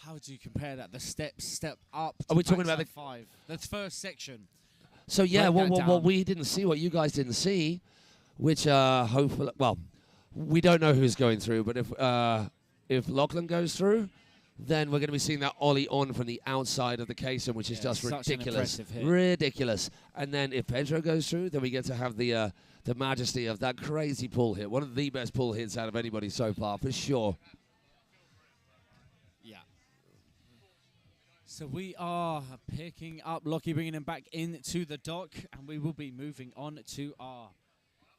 B: How do you compare that? The step up.
A: Are we talking about the
B: 5? The first section.
A: So yeah, what we didn't see, what you guys didn't see, which hopefully, well, we don't know who's going through, but if Lachlan goes through, then we're going to be seeing that ollie on from the outside of the caisson, which is just ridiculous, ridiculous. And then if Pedro goes through, then we get to have the majesty of that crazy pull hit, one of the best pull hits out of anybody so far, for sure.
B: Yeah. So we are picking up Lockie, bringing him back into the dock, and we will be moving on to our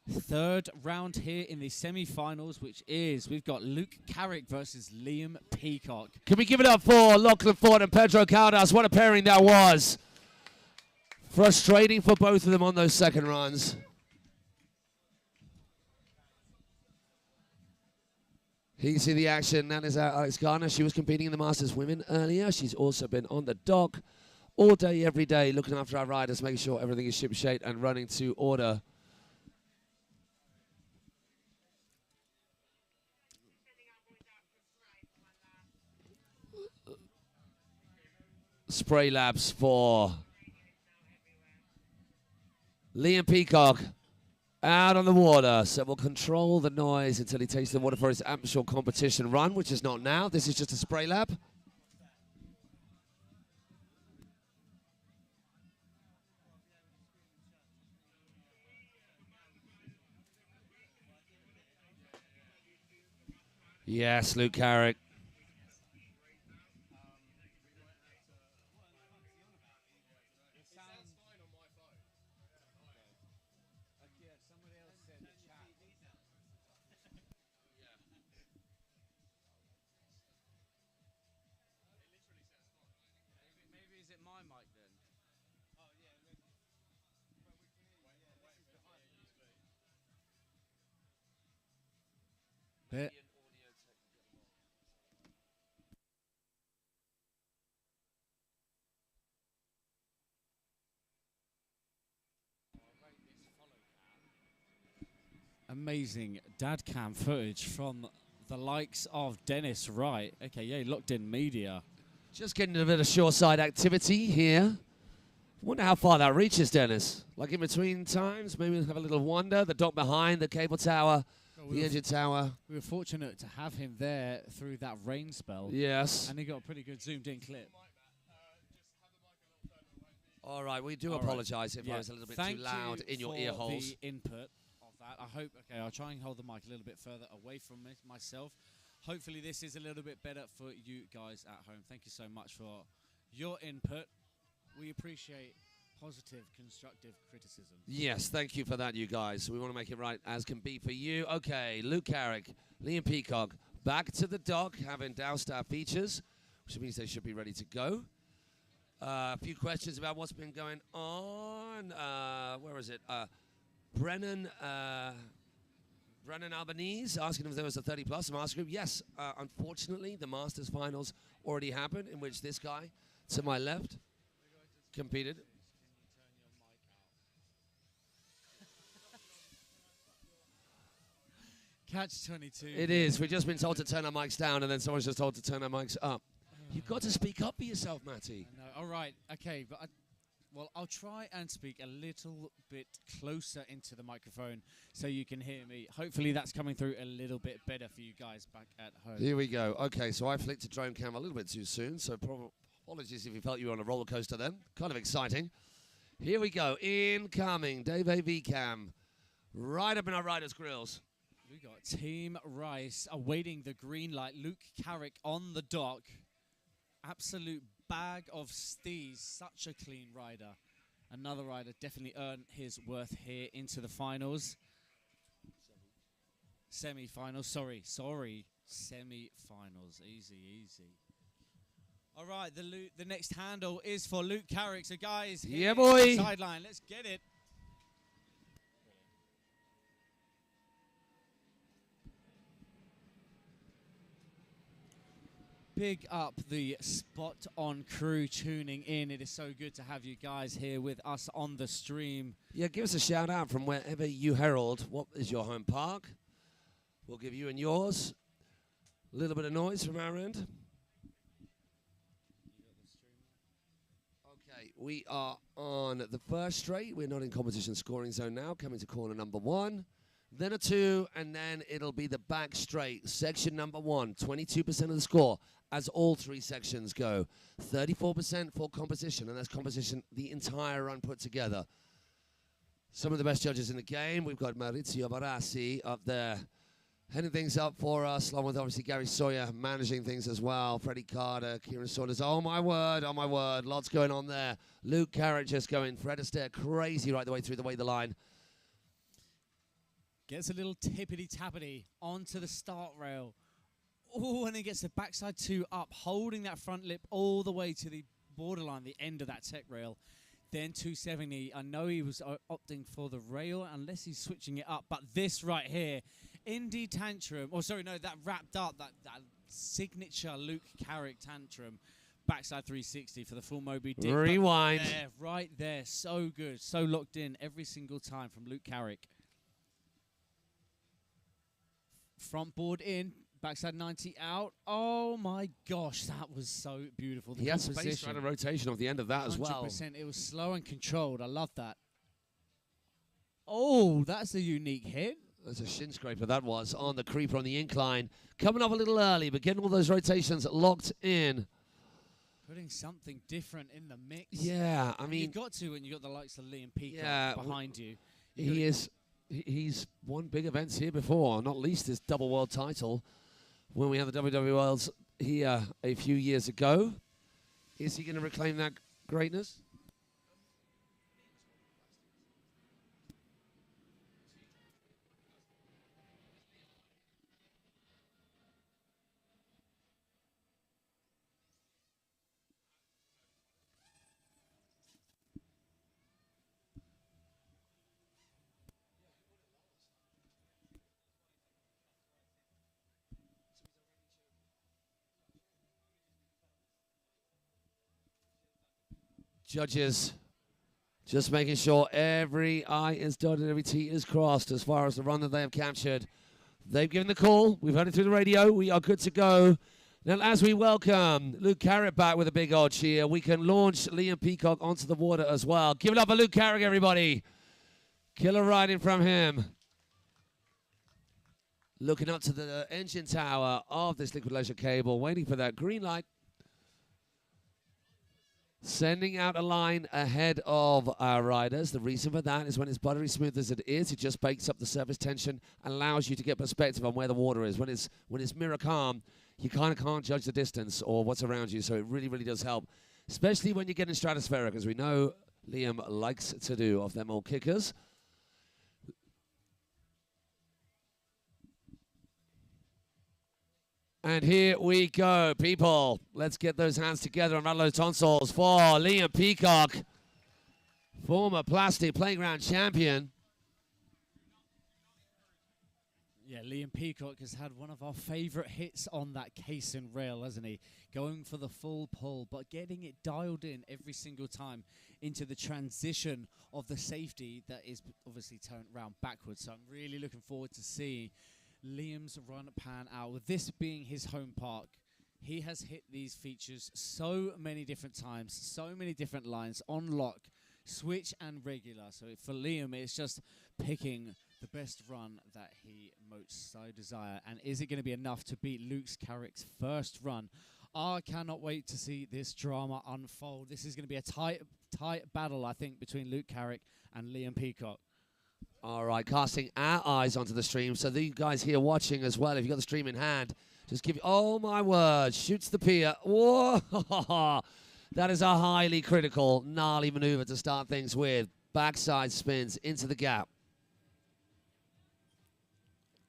B: third round here in the semi-finals, which is, we've got Luke Carrick versus Liam Peacock.
A: Can we give it up for Lachlan Ford and Pedro Caldas? What a pairing that was. Frustrating for both of them on those second runs. Here you see the action. That is Alex Gardner. She was competing in the Masters Women earlier. She's also been on the dock all day, every day, looking after our riders, making sure everything is ship-shape and running to order. Spray labs for Liam Peacock out on the water, so we'll control the noise until he takes the water for his actual competition run, which is not now. This is just a spray lap. Yes, Luke Carrick.
B: Bit. Amazing dad cam footage from the likes of Dennis Wright, aka Locked In Media.
A: Just getting a bit of shoreside activity here. Wonder how far that reaches, Dennis. Like in between times, maybe have a little wander. The dock behind, the cable tower, the engine tower.
B: We were fortunate to have him there through that rain spell.
A: Yes.
B: And he got a pretty good zoomed-in clip.
A: All right, we do apologise if I was a little bit too loud in your ear holes.
B: Thank you for the input of that. I hope, okay, I'll try and hold the mic a little bit further away from myself. Hopefully this is a little bit better for you guys at home. Thank you so much for your input. We appreciate positive, constructive criticism.
A: Yes, thank you for that, you guys. We want to make it right as can be for you. Okay, Luke Carrick, Liam Peacock, back to the dock, having doused our features, which means they should be ready to go. A few questions about what's been going on. Where is it? Brennan Albanese asking if there was a 30-plus master group. Yes, unfortunately, the Masters finals already happened, in which this guy to my left competed.
B: Catch 22.
A: It is. We've just been told to turn our mics down, and then someone's just told to turn our mics up. You've got to speak up for yourself, Matty.
B: All right. Okay. But well, I'll try and speak a little bit closer into the microphone so you can hear me. Hopefully that's coming through a little bit better for you guys back at home.
A: Here we go. Okay, so I flicked a drone cam a little bit too soon, so apologies if you felt you were on a roller coaster then. Kind of exciting. Here we go. Incoming Dave AV cam. Right up in our riders' grills.
B: We got Team Rice awaiting the green light. Luke Carrick on the dock. Absolute bag of steez. Such a clean rider. Another rider definitely earned his worth here into the finals. Semi-finals. Sorry. Semi-finals. Easy. All right. The next handle is for Luke Carrick. So, guys,
A: yeah, boy.
B: Sideline. Let's get it. Big up the Spot On crew tuning in. It is so good to have you guys here with us on the stream.
A: Yeah, give us a shout out from wherever you herald. What is your home park? We'll give you and yours a little bit of noise from our end. Okay, we are on the first straight. We're not in competition scoring zone now. Coming to corner number 1. Then a 2, and then it'll be the back straight. Section number 1, 22% of the score, as all 3 sections go. 34% for composition, and that's composition the entire run put together. Some of the best judges in the game. We've got Maurizio Barassi up there, heading things up for us, along with obviously Gary Sawyer managing things as well. Freddie Carter, Kieran Saunders. Oh my word, lots going on there. Luke Carrick just going Fred Astaire crazy right the way through the line.
B: Gets a little tippity-tappity onto the start rail. Oh, and then gets the backside 2 up, holding that front lip all the way to the borderline, the end of that tech rail. Then 270. I know he was opting for the rail unless he's switching it up. But this right here, Indie Tantrum. Oh, sorry, no, that wrapped up, that signature Luke Carrick Tantrum. Backside 360 for the full Moby Dick.
A: Rewind.
B: Right there. So good. So locked in every single time from Luke Carrick. Front board in, backside 90 out. Oh my gosh, that was so beautiful.
A: He had space around a rotation off the end of that as well.
B: 100%. It was slow and controlled. I love that. Oh, that's a unique hit.
A: There's a shin scraper that was on the creeper on the incline. Coming up a little early, but getting all those rotations locked in.
B: Putting something different in the mix.
A: Yeah, I mean,
B: you've got to when you've got the likes of Liam Peacock behind you.
A: He's won big events here before, not least his double world title when we had the WWE Worlds here a few years ago. Is he going to reclaim that greatness? Judges just making sure every I is dotted, every T is crossed as far as the run that they have captured. They've given the call. We've heard it through the radio. We are good to go. Now, as we welcome Luke Carrick back with a big old cheer, we can launch Liam Peacock onto the water as well. Give it up for Luke Carrick, everybody. Killer riding from him. Looking up to the engine tower of this Liquid Leisure cable, waiting for that green light. Sending out a line ahead of our riders. The reason for that is when it's buttery smooth as it is, it just bakes up the surface tension, allows you to get perspective on where the water is. When it's mirror calm, you kind of can't judge the distance or what's around you, so it really, really does help, especially when you're getting stratospheric, as we know Liam likes to do off them old kickers. And here we go, people. Let's get those hands together and rattle those tonsils for Liam Peacock, former plastic playground champion.
B: Yeah, Liam Peacock has had one of our favourite hits on that case and rail, hasn't he? Going for the full pull, but getting it dialed in every single time into the transition of the safety that is obviously turned round backwards. So I'm really looking forward to seeing Liam's run pan out. With this being his home park, he has hit these features so many different times, so many different lines, on lock, switch and regular. So for Liam, it's just picking the best run that he most so desire. And is it going to be enough to beat Luke Carrick's first run? I cannot wait to see this drama unfold. This is going to be a tight battle, I think, between Luke Carrick and Liam Peacock.
A: All right, casting our eyes onto the stream. So the guys here watching as well, if you've got the stream in hand, just give you, oh my word, shoots the pier. Whoa, that is a highly critical, gnarly maneuver to start things with. Backside spins into the gap.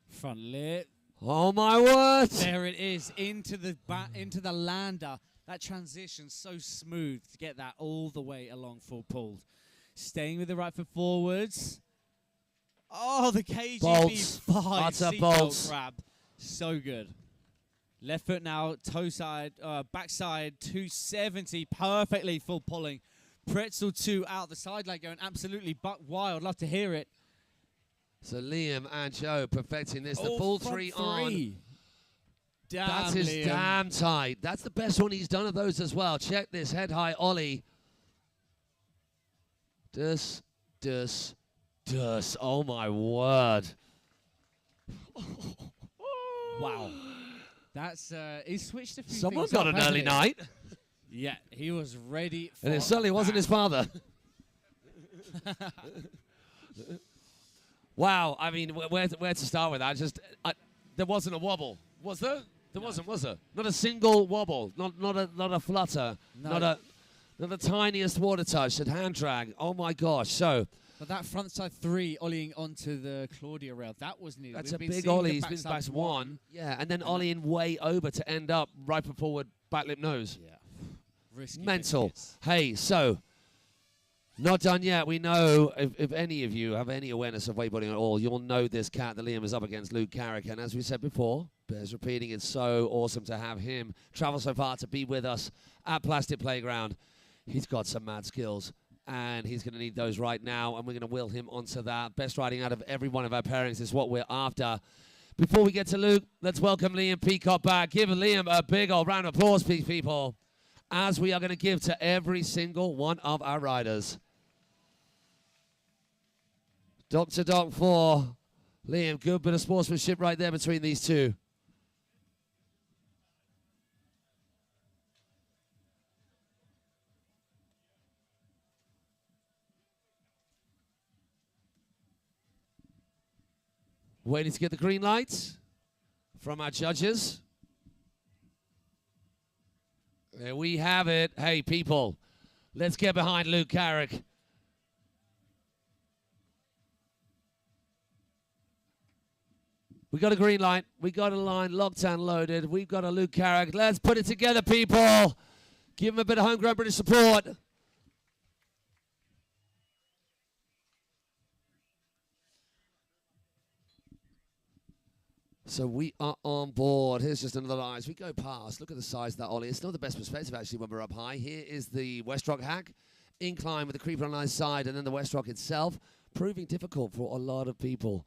B: Front lip.
A: Oh my word.
B: There it is, into the lander. That transition so smooth to get that all the way along full pulled. Staying with the right foot forwards. Oh, the KGB
A: bolts.
B: 5
A: bolts.
B: grab. So good. Left foot now, toe side, backside 270, perfectly full pulling. Pretzel 2 out the side leg going absolutely buck wild. Love to hear it.
A: So Liam and Joe perfecting this. The full three on.
B: Damn,
A: that's his
B: Liam.
A: damn tight. That's the best one he's done of those as well. Check this head high ollie. Dus. Oh my word.
B: Wow. That's he switched a few
A: Someone
B: things
A: got
B: up,
A: an early
B: hasn't
A: night.
B: he? Yeah, he was ready for
A: And it certainly wasn't his father. Wow, I mean, where to start with that? There wasn't a wobble, was there? There wasn't, was there? Not a single wobble, not a flutter,
B: No.
A: not the tiniest water touch, and hand drag. Oh my gosh! So
B: But that frontside 3 ollieing onto the Claudia rail, that was needed.
A: that's
B: We've
A: a
B: been
A: big
B: seeing the
A: ollie. He's been back
B: backside
A: 1, yeah, and then ollieing way over to end up right foot forward, back lip nose.
B: Yeah. Risky
A: Mental.
B: biscuits.
A: Hey, so not done yet. We know if any of you have any awareness of wakeboarding at all, you'll know this cat that Liam is up against, Luke Carrick. And as we said before, bears repeating, it's so awesome to have him travel so far to be with us at Plastic Playground. He's got some mad skills, and he's going to need those right now, and we're going to will him onto that. Best riding out of every one of our pairings is what we're after. Before we get to Luke, let's welcome Liam Peacock back. Give Liam a big old round of applause, please, people, as we are going to give to every single one of our riders. Dock to dock for Liam. Good bit of sportsmanship right there between these two. Waiting to get the green light from our judges. There we have it. Hey, people, let's get behind Luke Carrick. We got a green light. We got a line locked and loaded. We've got a Luke Carrick. Let's put it together, people. Give him a bit of homegrown British support. So we are on board. Here's just another line. As we go past, look at the size of that ollie. It's not the best perspective, actually, when we're up high. Here is the West Rock hack. Incline with the creeper on either side, and then the West Rock itself. Proving difficult for a lot of people.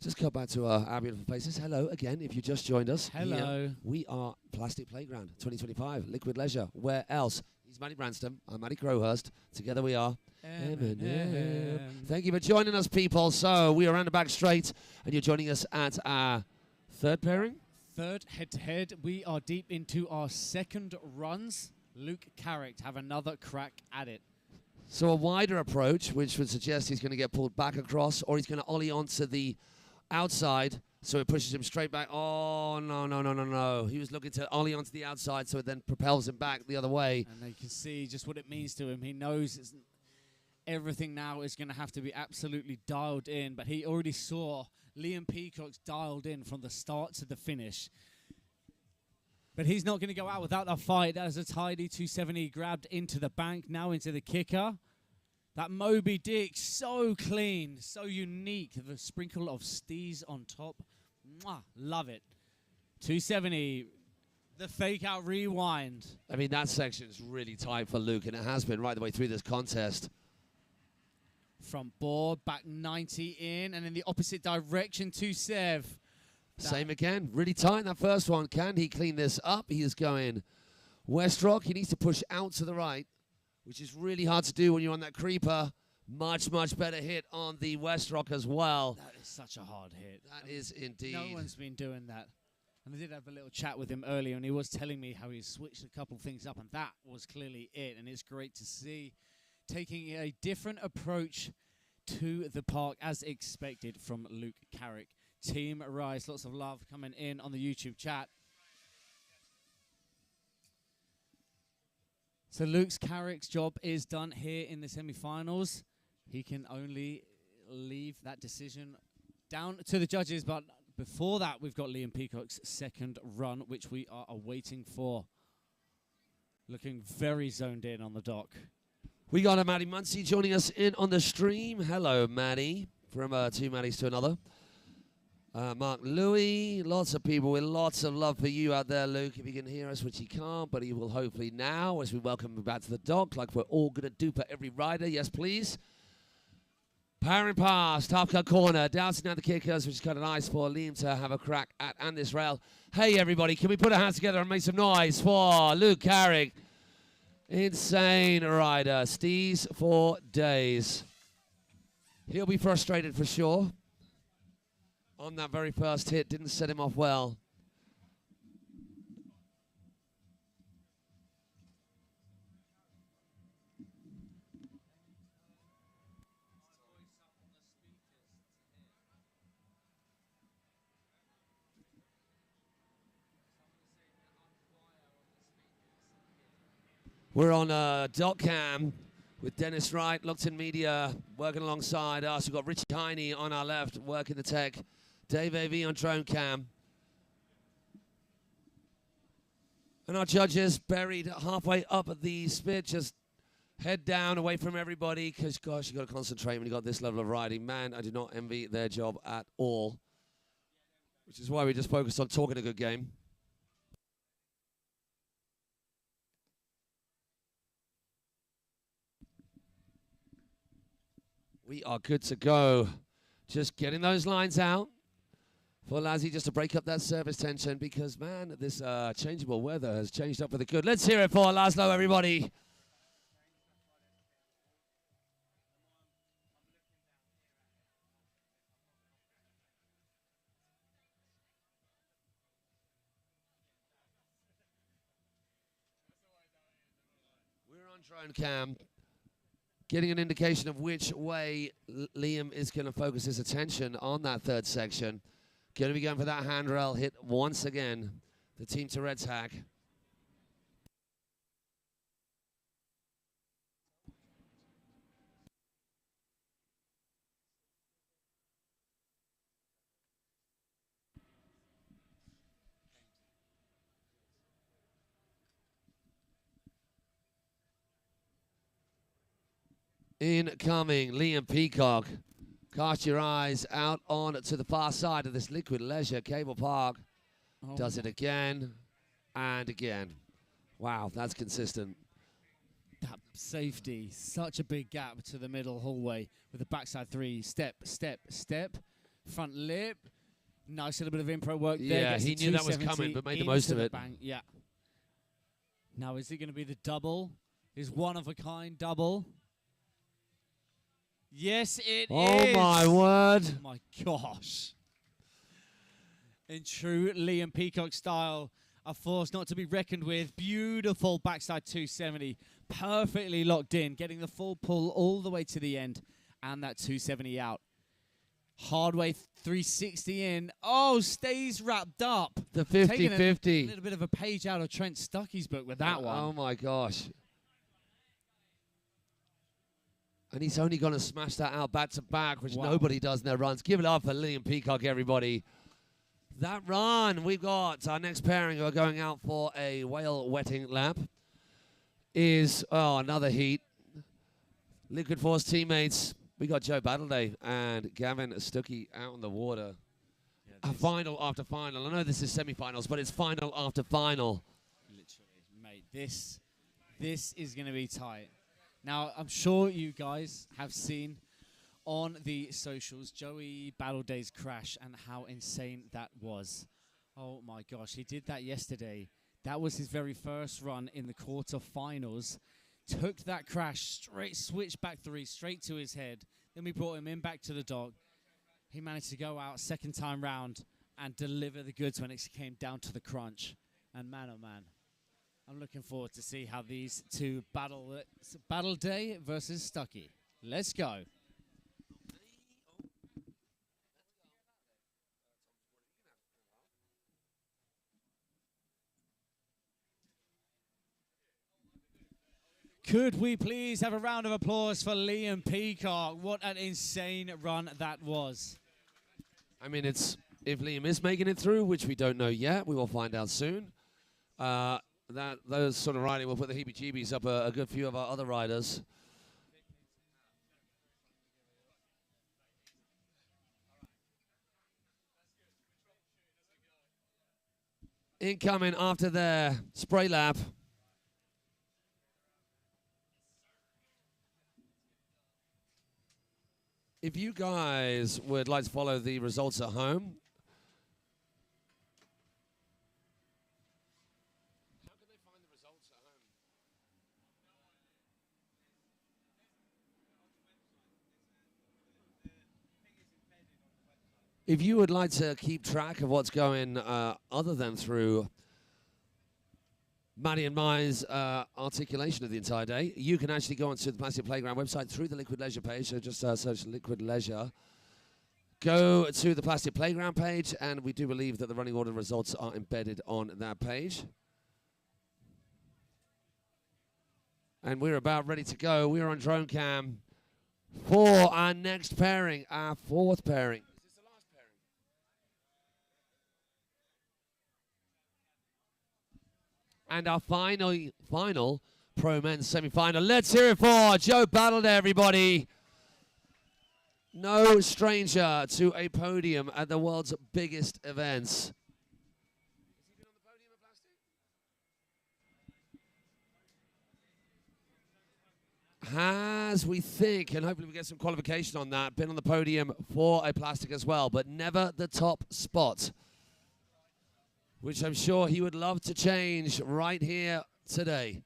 A: Just come back to our beautiful faces. Hello again, if you just joined us.
B: Hello.
A: Here we are Plastic Playground 2025, Liquid Leisure. Where else? He's Matty Branston. I'm Matty Crowhurst. Together we are M&M. Thank you for joining us, people. So we are around the back straight, and you're joining us at our third pairing?
B: Third head-to-head. We are deep into our second runs. Luke Carrick to have another crack at it.
A: So a wider approach, which would suggest he's going to get pulled back across, or he's going to ollie onto the outside, so it pushes him straight back. Oh, no. He was looking to ollie onto the outside, so it then propels him back the other way.
B: And you can see just what it means to him. He knows everything now is going to have to be absolutely dialed in, but he already saw Liam Peacock's dialed in from the start to the finish. But he's not going to go out without a fight. That is a tidy 270 grabbed into the bank, now into the kicker. That Moby Dick, so clean, so unique. The sprinkle of steez on top. Mwah, love it. 270, the fake out rewind.
A: I mean, that section is really tight for Luke, and it has been right the way through this contest.
B: From board, back 90 in, and in the opposite direction to Sev.
A: Same again, really tight in that first one. Can he clean this up? He is going West Rock. He needs to push out to the right, which is really hard to do when you're on that creeper. Much better hit on the West Rock as well.
B: That is such a hard hit.
A: That is indeed.
B: No one's been doing that. And I did have a little chat with him earlier, and he was telling me how he switched a couple things up, and that was clearly it. And it's great to see taking a different approach to the park as expected from Luke Carrick. Team Rise, lots of love coming in on the YouTube chat. So Luke Carrick's job is done here in the semi-finals. He can only leave that decision down to the judges, but before that, we've got Liam Peacock's second run, which we are awaiting for. Looking very zoned in on the dock.
A: We got a Maddie Muncie joining us in on the stream. Hello, Maddie. From two Maddies to another. Mark Louis, lots of people with lots of love for you out there, Luke. If you can hear us, which he can't, but he will hopefully now, as we welcome him back to the dock, like we're all going to do for every rider. Yes, please. Powering past, half cut corner, dancing down the kickers, which is kind of nice for Liam to have a crack at and this rail. Hey, everybody, can we put our hands together and make some noise for Luke Carrick? Insane rider. Steez for days. He'll be frustrated for sure. On that very first hit, didn't set him off well. We're on dot cam with Dennis Wright, Locked In Media, working alongside us. We've got Richie Heine on our left, working the tech. Dave AV on drone cam. And our judges buried halfway up at the spit, just head down, away from everybody, because, gosh, you've got to concentrate when you've got this level of riding. Man, I do not envy their job at all, which is why we just focused on talking a good game. We are good to go. Just getting those lines out for Lazzy just to break up that service tension because, man, this changeable weather has changed up for the good. Let's hear it for Laszlo, everybody. on drone cam, getting an indication of which way Liam is going to focus his attention on that third section. Going to be going for that handrail hit once again. The Team Tourette's hack. Incoming, Liam Peacock. Cast your eyes out on to the far side of this Liquid Leisure cable park.
B: Oh.
A: Does it again and again. Wow, that's consistent.
B: That safety, such a big gap to the middle hallway with the backside three. Step, step, step. Front lip. Nice little bit of improv work there.
A: Yeah, he knew that was coming, but made the most of it.
B: Yeah. Now, is it going to be the double? His one-of-a-kind double? Yes, it is.
A: Oh, my word.
B: Oh, my gosh. In true Liam Peacock style, a force not to be reckoned with. Beautiful backside 270. Perfectly locked in, getting the full pull all the way to the end. And that 270 out. Hard way 360 in. Oh, stays wrapped up.
A: The 50-50.
B: A little bit of a page out of Trent Stuckey's book with that one.
A: Oh, my gosh. And he's only going to smash that out back to back, which nobody does in their runs. Give it up for Liam Peacock, everybody. That run, we've got our next pairing who are going out for a whale wetting lap is, another heat. Liquid Force teammates, we got Joe Battleday and Gavin Stuckey out on the water. Yeah, final after final. I know this is semi-finals, but it's final after final.
B: Literally, mate, this is going to be tight. Now, I'm sure you guys have seen on the socials Joey Battleday's crash and how insane that was. Oh my gosh, he did that yesterday. That was his very first run in the quarterfinals. Took that crash, straight switched back three, straight to his head. Then we brought him in back to the dock. He managed to go out second time round and deliver the goods when it came down to the crunch. And man, oh man, I'm looking forward to see how these two battle. Battleday versus Stuckey. Let's go. Could we please have a round of applause for Liam Peacock? What an insane run that was.
A: I mean, if Liam is making it through, which we don't know yet, we will find out soon. Those sort of riding will put the heebie-jeebies up a good few of our other riders. Incoming after their spray lap. If you guys would like to follow the results at home, how can they find the results at home? If you would like to keep track of what's going other than through Maddie and Mai's articulation of the entire day, you can actually go onto the Plastic Playground website through the Liquid Leisure page. So just search Liquid Leisure. Go to the Plastic Playground page, and we do believe that the running order results are embedded on that page. And we're about ready to go. We're on drone cam for our next pairing, our fourth pairing. And our final Pro Men's semi-final. Let's hear it for Joe Battleday, everybody. No stranger to a podium at the world's biggest events. Has, we think, and hopefully we get some qualification on that, been on the podium for a plastic as well, but never the top spot, which I'm sure he would love to change right here today.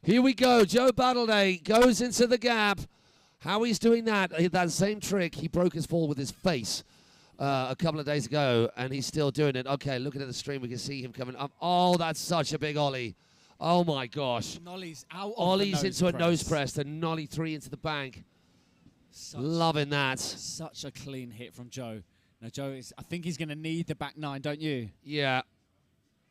A: Here we go. Joe Battleday goes into the gap. How he's doing that same trick, he broke his fall with his face a couple of days ago, and he's still doing it. Okay, looking at the stream, we can see him coming up. Oh, that's such a big ollie. Oh, my gosh.
B: Nolly's out of
A: Ollie's
B: the
A: into a nose press, and Nolly 3 into the bank. Loving that.
B: Such a clean hit from Joe. Now, Joe, I think he's going to need the back 9, don't you?
A: Yeah.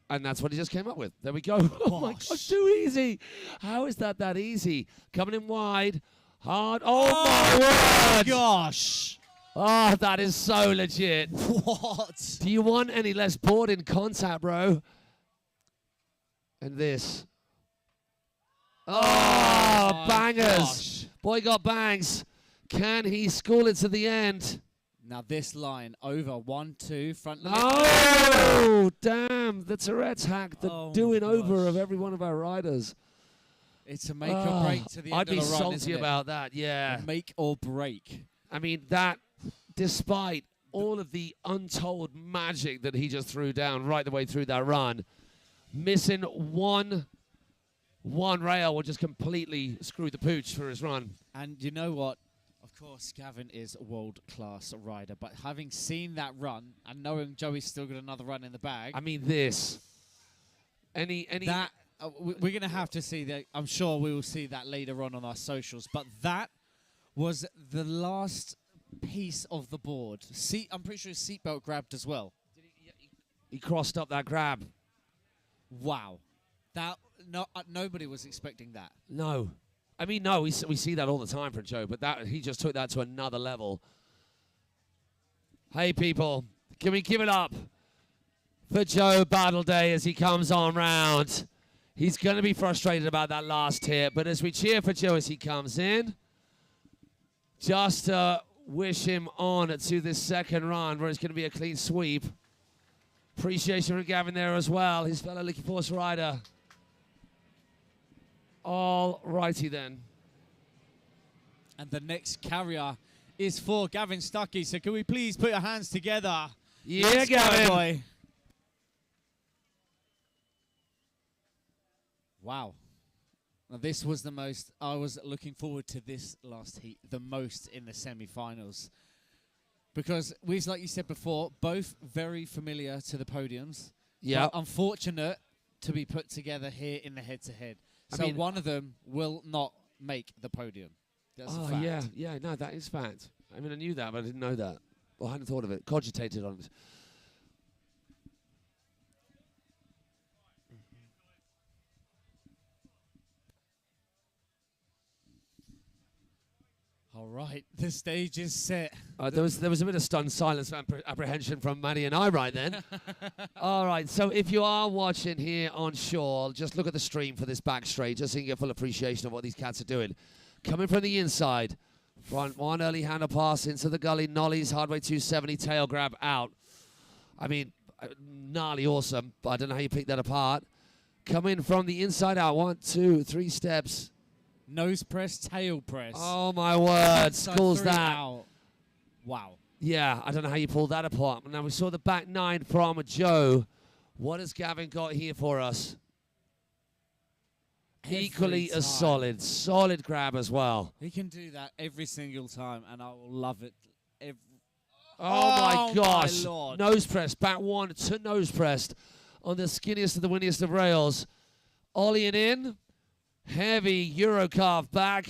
A: And that's what he just came up with. There we go. Oh, my gosh, too easy. How is that easy? Coming in wide. Hard. Oh, my word.
B: Gosh.
A: Oh, that is so legit.
B: What?
A: Do you want any less board in contact, bro? And this. Oh, bangers.
B: Gosh.
A: Boy got bangs. Can he school it to the end?
B: Now this line over 1, 2 front.
A: Oh, damn. The Tourette's hack, the
B: Oh
A: doing over
B: gosh.
A: of every one of our riders.
B: It's a make or break to the end
A: I'd
B: of
A: be
B: the run,
A: salty
B: isn't it?
A: about that, yeah.
B: A make or break.
A: I mean, that, despite all of the untold magic that he just threw down right the way through that run, missing one rail will just completely screw the pooch for his run.
B: And you know what? Of course, Gavin is a world-class rider, but having seen that run and knowing Joey's still got another run in the bag,
A: I mean, this. Any
B: that we're going to have to see that. I'm sure we will see that later on our socials. But that was the last piece of the board. I'm pretty sure his seatbelt grabbed as well.
A: He crossed up that grab.
B: Wow, nobody was expecting that.
A: No. I mean, no, we see that all the time for Joe, but he just took that to another level. Hey, people, can we give it up for Joe Battleday as he comes on round? He's going to be frustrated about that last hit, but as we cheer for Joe as he comes in, just to wish him on to this second run where it's going to be a clean sweep. Appreciation from Gavin there as well, his fellow Licky Force rider. All righty then.
B: And the next carrier is for Gavin Stuckey. So can we please put your hands together?
A: Yeah,
B: Let's go,
A: Gavin.
B: boy. Wow. Now this was the most, I was looking forward to this last heat the most in the semi-finals. Because we, like you said before, both very familiar to the podiums.
A: Yeah.
B: Unfortunate to be put together here in the head-to-head. So one of them will not make the podium. That's a fact.
A: Yeah, no, that is fact. I mean, I knew that, but I didn't know that. Well, I hadn't thought of it, cogitated on it.
B: All right, the stage is set.
A: There was a bit of stunned silence and apprehension from Maddie and I right then. All right, so if you are watching here on shore, just look at the stream for this back straight, just so you can get full appreciation of what these cats are doing. Coming from the inside, front one early handle pass into the gully, Nolly's hardway 270, tail grab out. I mean, gnarly awesome, but I don't know how you pick that apart. Coming from the inside out, 1, 2, 3 steps.
B: Nose press, tail press.
A: Oh, my word. Schools that.
B: Out. Wow.
A: Yeah, I don't know how you pull that apart. Now, we saw the back 9 from Joe. What has Gavin got here for us? Equally as solid. Solid grab as well.
B: He can do that every single time, and I will love it.
A: Oh, my gosh.
B: My Lord.
A: Nose press. Back 1 to nose pressed on the skinniest of the windiest of rails. Ollieing in. Heavy Euro carve back.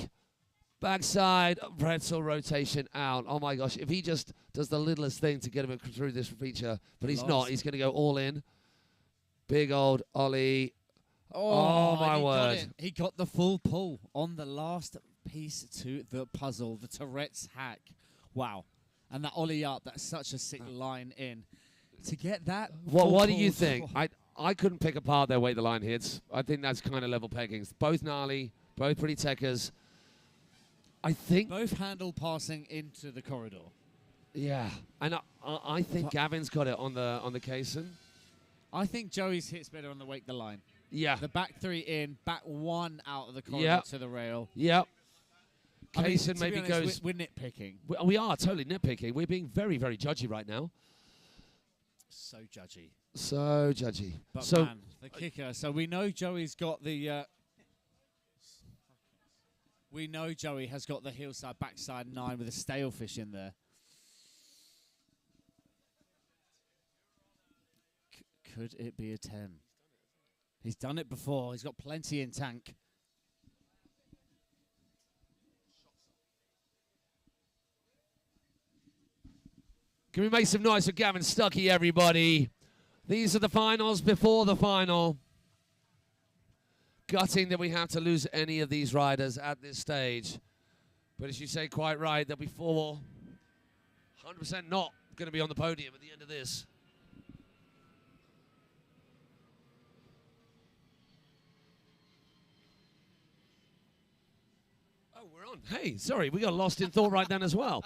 A: Backside pretzel rotation out. Oh, my gosh. If he just does the littlest thing to get him through this feature, but he's not. He's going to go all in. Big old Ollie. Oh, my word.
B: He got the full pull on the last piece to the puzzle, the Tourette's hack. Wow. And that Ollie up, that's such a sick line in. To get that.
A: What do you think? I couldn't pick apart their way the line hits. I think that's kind of level peggings. Both gnarly, both pretty techers. I think
B: both handle passing into the corridor.
A: Yeah, and I think Gavin's got it on the Kaysen.
B: I think Joey's hits better on the wake the line.
A: Yeah.
B: The back 3 in, back 1 out of the corridor to the rail.
A: Yep.
B: Kaysen
A: maybe goes.
B: We're nitpicking.
A: We are totally nitpicking. We're being very, very judgy right now.
B: So judgy.
A: So judgy.
B: But
A: so
B: man, the kicker. So we know Joey's got the We know Joey has got the hillside, backside 9 with a stale fish in there. Could it be a 10? He's done it before. He's got plenty in tank.
A: Can we make some noise for Gavin Stuckey, everybody? These are the finals before the final. Gutting that we have to lose any of these riders at this stage. But as you say quite right, there'll be 4 100% not going to be on the podium at the end of this. Oh, we're on. Hey, sorry, we got lost in thought right then as well.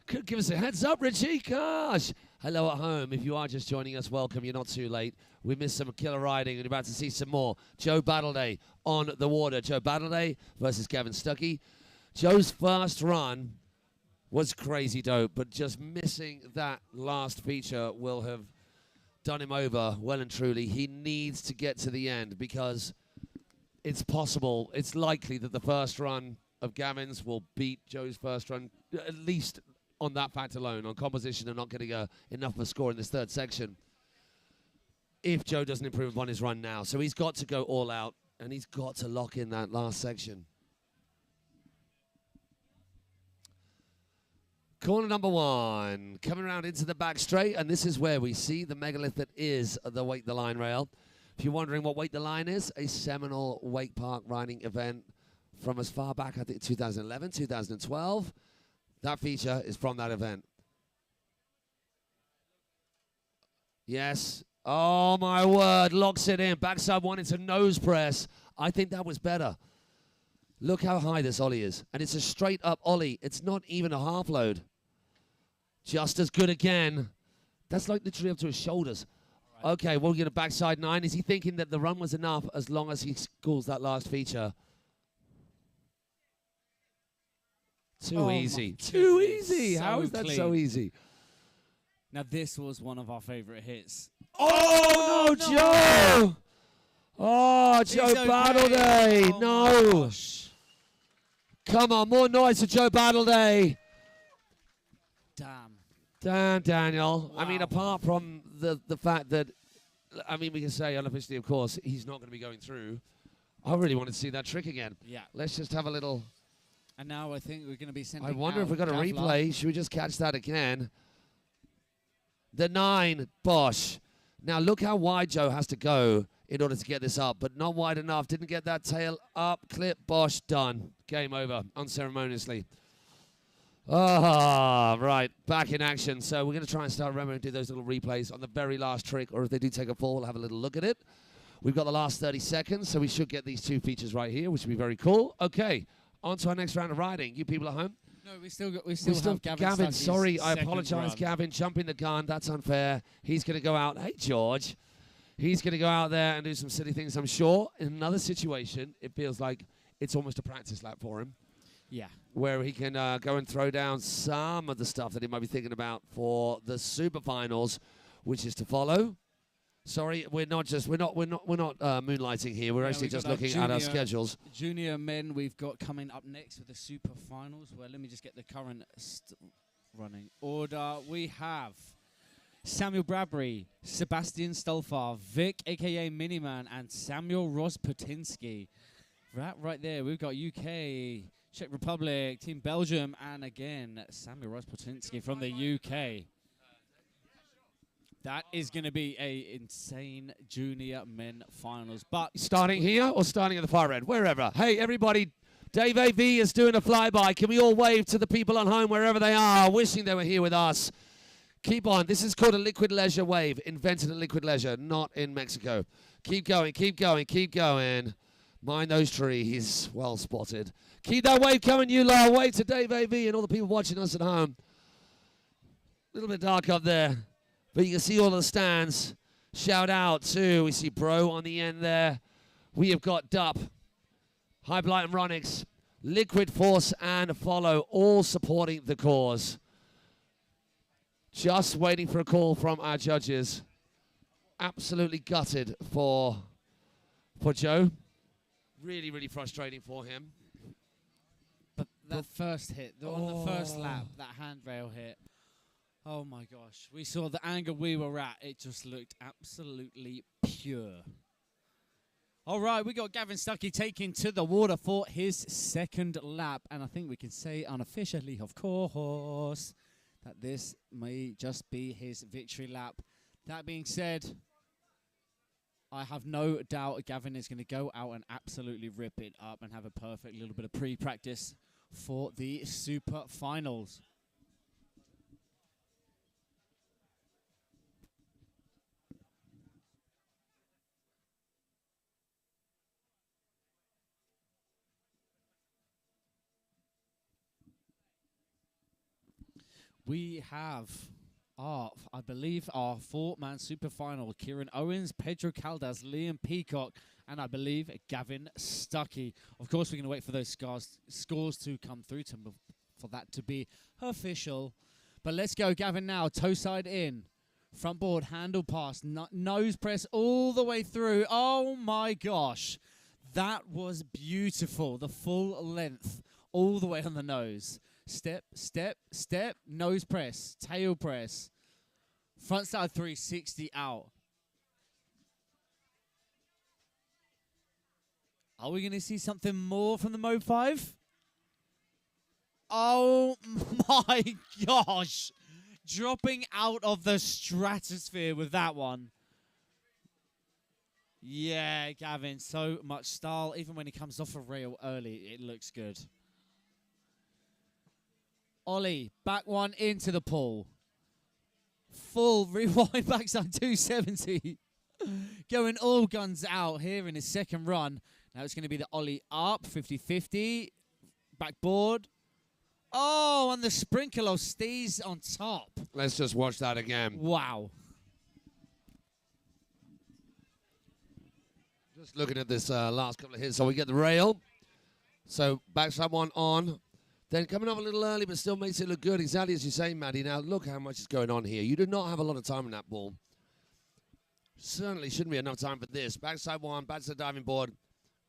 A: Could give us a heads up, Richie. Gosh. Hello at home. If you are just joining us, welcome. You're not too late. We missed some killer riding, and you're about to see some more. Joe Battleday on the water. Joe Battleday versus Gavin Stuckey. Joe's first run was crazy dope, but just missing that last feature will have done him over well and truly. He needs to get to the end because it's possible, it's likely that the first run of Gavin's will beat Joe's first run, at least on that fact alone, on composition and not getting enough of a score in this third section, if Joe doesn't improve upon his run now. So he's got to go all out, and he's got to lock in that last section. Corner number 1, coming around into the back straight, and this is where we see the megalith that is the Wake the Line rail. If you're wondering what Wake the Line is, a seminal wake park riding event from as far back, I think, 2011, 2012. That feature is from that event. Yes. Oh, my word. Locks it in. Backside 1 into nose press. I think that was better. Look how high this ollie is. And it's a straight up ollie. It's not even a half load. Just as good again. That's like literally up to his shoulders. Right. Okay, we'll get a backside 9. Is he thinking that the run was enough as long as he scores that last feature? Too easy. Too easy. So how is that so easy?
B: Now, this was one of our favorite hits.
A: Oh, no, Joe! Oh, Joe Battleday. Oh, no. Gosh. Come on, more noise for Joe Battleday.
B: Damn.
A: Damn, Daniel.
B: Wow.
A: I mean, apart from the fact that, I mean, we can say unofficially, of course, he's not going to be going through. I really wanted to see that trick again.
B: Yeah.
A: Let's just have a little...
B: And now I think we're going to be sending
A: I wonder if we've got a replay. Should we just catch that again? The 9, Bosch. Now, look how wide Joe has to go in order to get this up, but not wide enough. Didn't get that tail up. Clip, Bosch, done. Game over, unceremoniously. Ah, right. Back in action. So we're going to try and start remembering to do those little replays on the very last trick, or if they do take a fall, we'll have a little look at it. We've got the last 30 seconds, so we should get these 2 features right here, which would be very cool. Okay. On to our next round of riding. You people at home?
B: No, we still have
A: Gavin. Sorry, I apologise, Gavin. Jumping the gun. That's unfair. He's going to go out. Hey, George. He's going to go out there and do some silly things, I'm sure. In another situation, it feels like it's almost a practice lap for him.
B: Yeah.
A: Where he can go and throw down some of the stuff that he might be thinking about for the super finals, which is to follow. Sorry, we're not moonlighting here. We're actually just looking at our schedules.
B: Junior men we've got coming up next with the super finals. Well, let me just get the current running order. We have Samuel Bradbury, Sebastian Stolfar, Vic, a.k.a. Miniman, and Samuel Rosputinsky. Right there, we've got UK, Czech Republic, Team Belgium, and again, Samuel Rosputinsky from the UK. That is going to be a insane junior men finals. But
A: starting here or starting at the far end? Wherever. Hey, everybody, Dave AV is doing a flyby. Can we all wave to the people at home wherever they are, wishing they were here with us? Keep on. This is called a Liquid Leisure wave, invented at Liquid Leisure, not in Mexico. Keep going, keep going, keep going. Mind those trees. Well spotted. Keep that wave coming, you lot. Wave to Dave AV and all the people watching us at home. A little bit dark up there. But you can see all of the stands. Shout out to, we see Bro on the end there. We have got Dup, High Blight and Ronix, Liquid Force and Follow, all supporting the cause. Just waiting for a call from our judges. Absolutely gutted for Joe. Really, really frustrating for him.
B: that first hit, on the first lap, that handrail hit. Oh my gosh. We saw the angle we were at. It just looked absolutely pure. All right, we got Gavin Stuckey taking to the water for his second lap. And I think we can say unofficially, of course, that this may just be his victory lap. That being said, I have no doubt Gavin is going to go out and absolutely rip it up and have a perfect little bit of pre-practice for the Super Finals. We have I believe our four-man super final. Kieran Owens, Pedro Caldas, Liam Peacock, and I believe Gavin Stuckey. Of course, we're going to wait for those scores to come through for that to be official. But let's go, Gavin, now. Toe side in. Front board, handle pass, nose press all the way through. Oh, my gosh. That was beautiful. The full length all the way on the nose. Step, step, step, nose press, tail press, front side 360 out. Are we going to see something more from the Mode 5? Oh my gosh. Dropping out of the stratosphere with that one. Yeah, Gavin, so much style. Even when he comes off a rail early, it looks good. Ollie, back one into the pool. Full rewind backside 270. Going all guns out here in his second run. Now it's going to be the Ollie up, 50-50. Backboard. Oh, and the sprinkler stays on top.
A: Let's just watch that again.
B: Wow.
A: Just looking at this last couple of hits. So we get the rail. So backside one on. Then coming off a little early, but still makes it look good. Exactly as you say, Maddie. Now, look how much is going on here. You do not have a lot of time in that ball. Certainly shouldn't be enough time for this. Backside one, back to the diving board.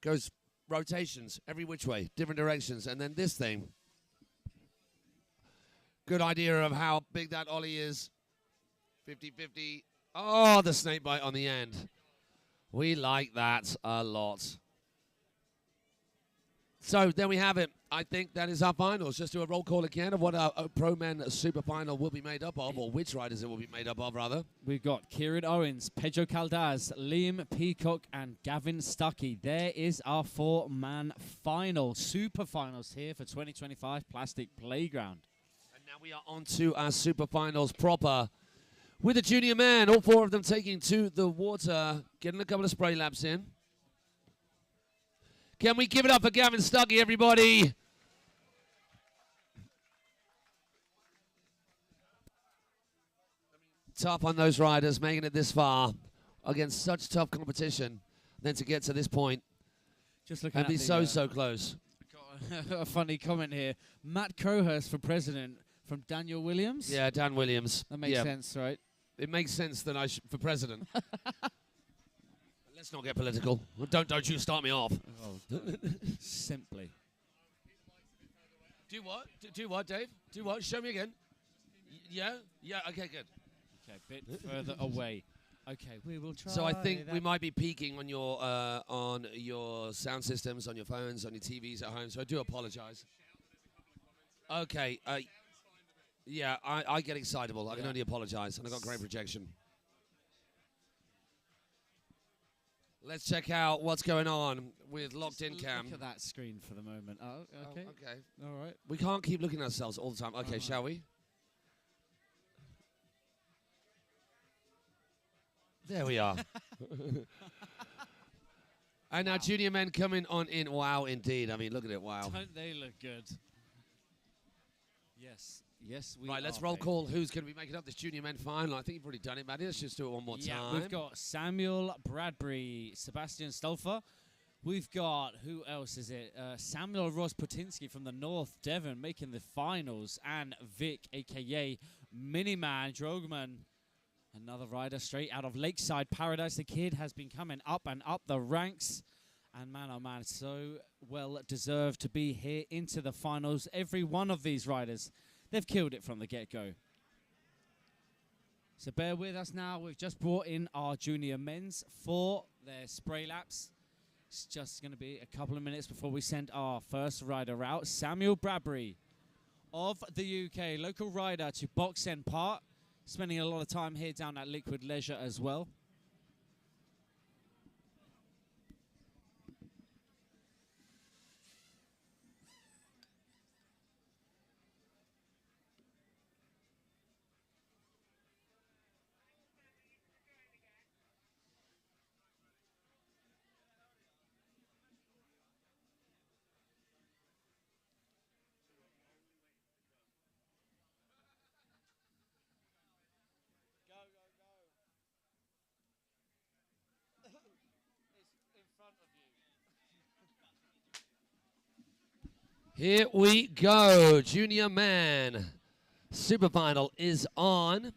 A: Goes rotations every which way, different directions. And then this thing. Good idea of how big that ollie is. 50-50. Oh, the snake bite on the end. We like that a lot. So there we have it. I think that is our finals. Just do a roll call again of what our Pro Men Super Final will be made up of, or which riders it will be made up of, rather.
B: We've got Kieran Owens, Pedro Caldas, Liam Peacock, and Gavin Stuckey. There is our four-man final. Super Finals here for 2025 Plastic Playground.
A: And now we are on to our Super Finals proper with the junior men. All four of them taking to the water, getting a couple of spray laps in. Can we give it up for Gavin Stuckey, everybody? Tough on those riders, making it this far against such tough competition. Then to get to this point
B: Just looking
A: and be so close.
B: Got a funny comment here. Matt Crowhurst for president from Daniel Williams.
A: Yeah, Dan Williams.
B: That makes sense, right?
A: It makes sense that I for president. Let's not get political. Don't you start me off.
B: Oh, simply.
A: Do what? Do what, Dave? Do what? Show me again. Yeah? Yeah, okay, good.
B: Okay, a bit further away. Okay, we will try.
A: So I think we might be peaking on your sound systems, on your phones, on your TVs at home, so I do apologize. Okay, yeah, I get excitable. I can only apologize, and I got great projection. Let's check out what's going on with locked in cam.
B: Look at that screen for the moment. Oh, okay.
A: Oh, okay.
B: All right.
A: We can't keep looking at ourselves all the time. Okay, shall we? There we are. And now junior men coming on in. Wow, indeed. I mean, look at it. Wow.
B: Don't they look good? Yes. Yes, we
A: Right, let's roll call. Who's going to be making up this junior men final? I think you've already done it, Maddie. Let's just do it one more time.
B: We've got Samuel Bradbury, Sebastian Stolfer. We've got, who else is it? Samuel Ross Putinsky from the North Devon making the finals. And Vic, a.k.a. Miniman Drogman. Another rider straight out of Lakeside Paradise. The kid has been coming up and up the ranks. And man, oh man, so well deserved to be here into the finals. Every one of these riders, they've killed it from the get-go. So bear with us now. We've just brought in our junior men's for their spray laps. It's just going to be a couple of minutes before we send our first rider out. Samuel Bradbury of the UK, local rider to Box End Park, spending a lot of time here down at Liquid Leisure as well.
A: Here we go. Junior man. Super final is on.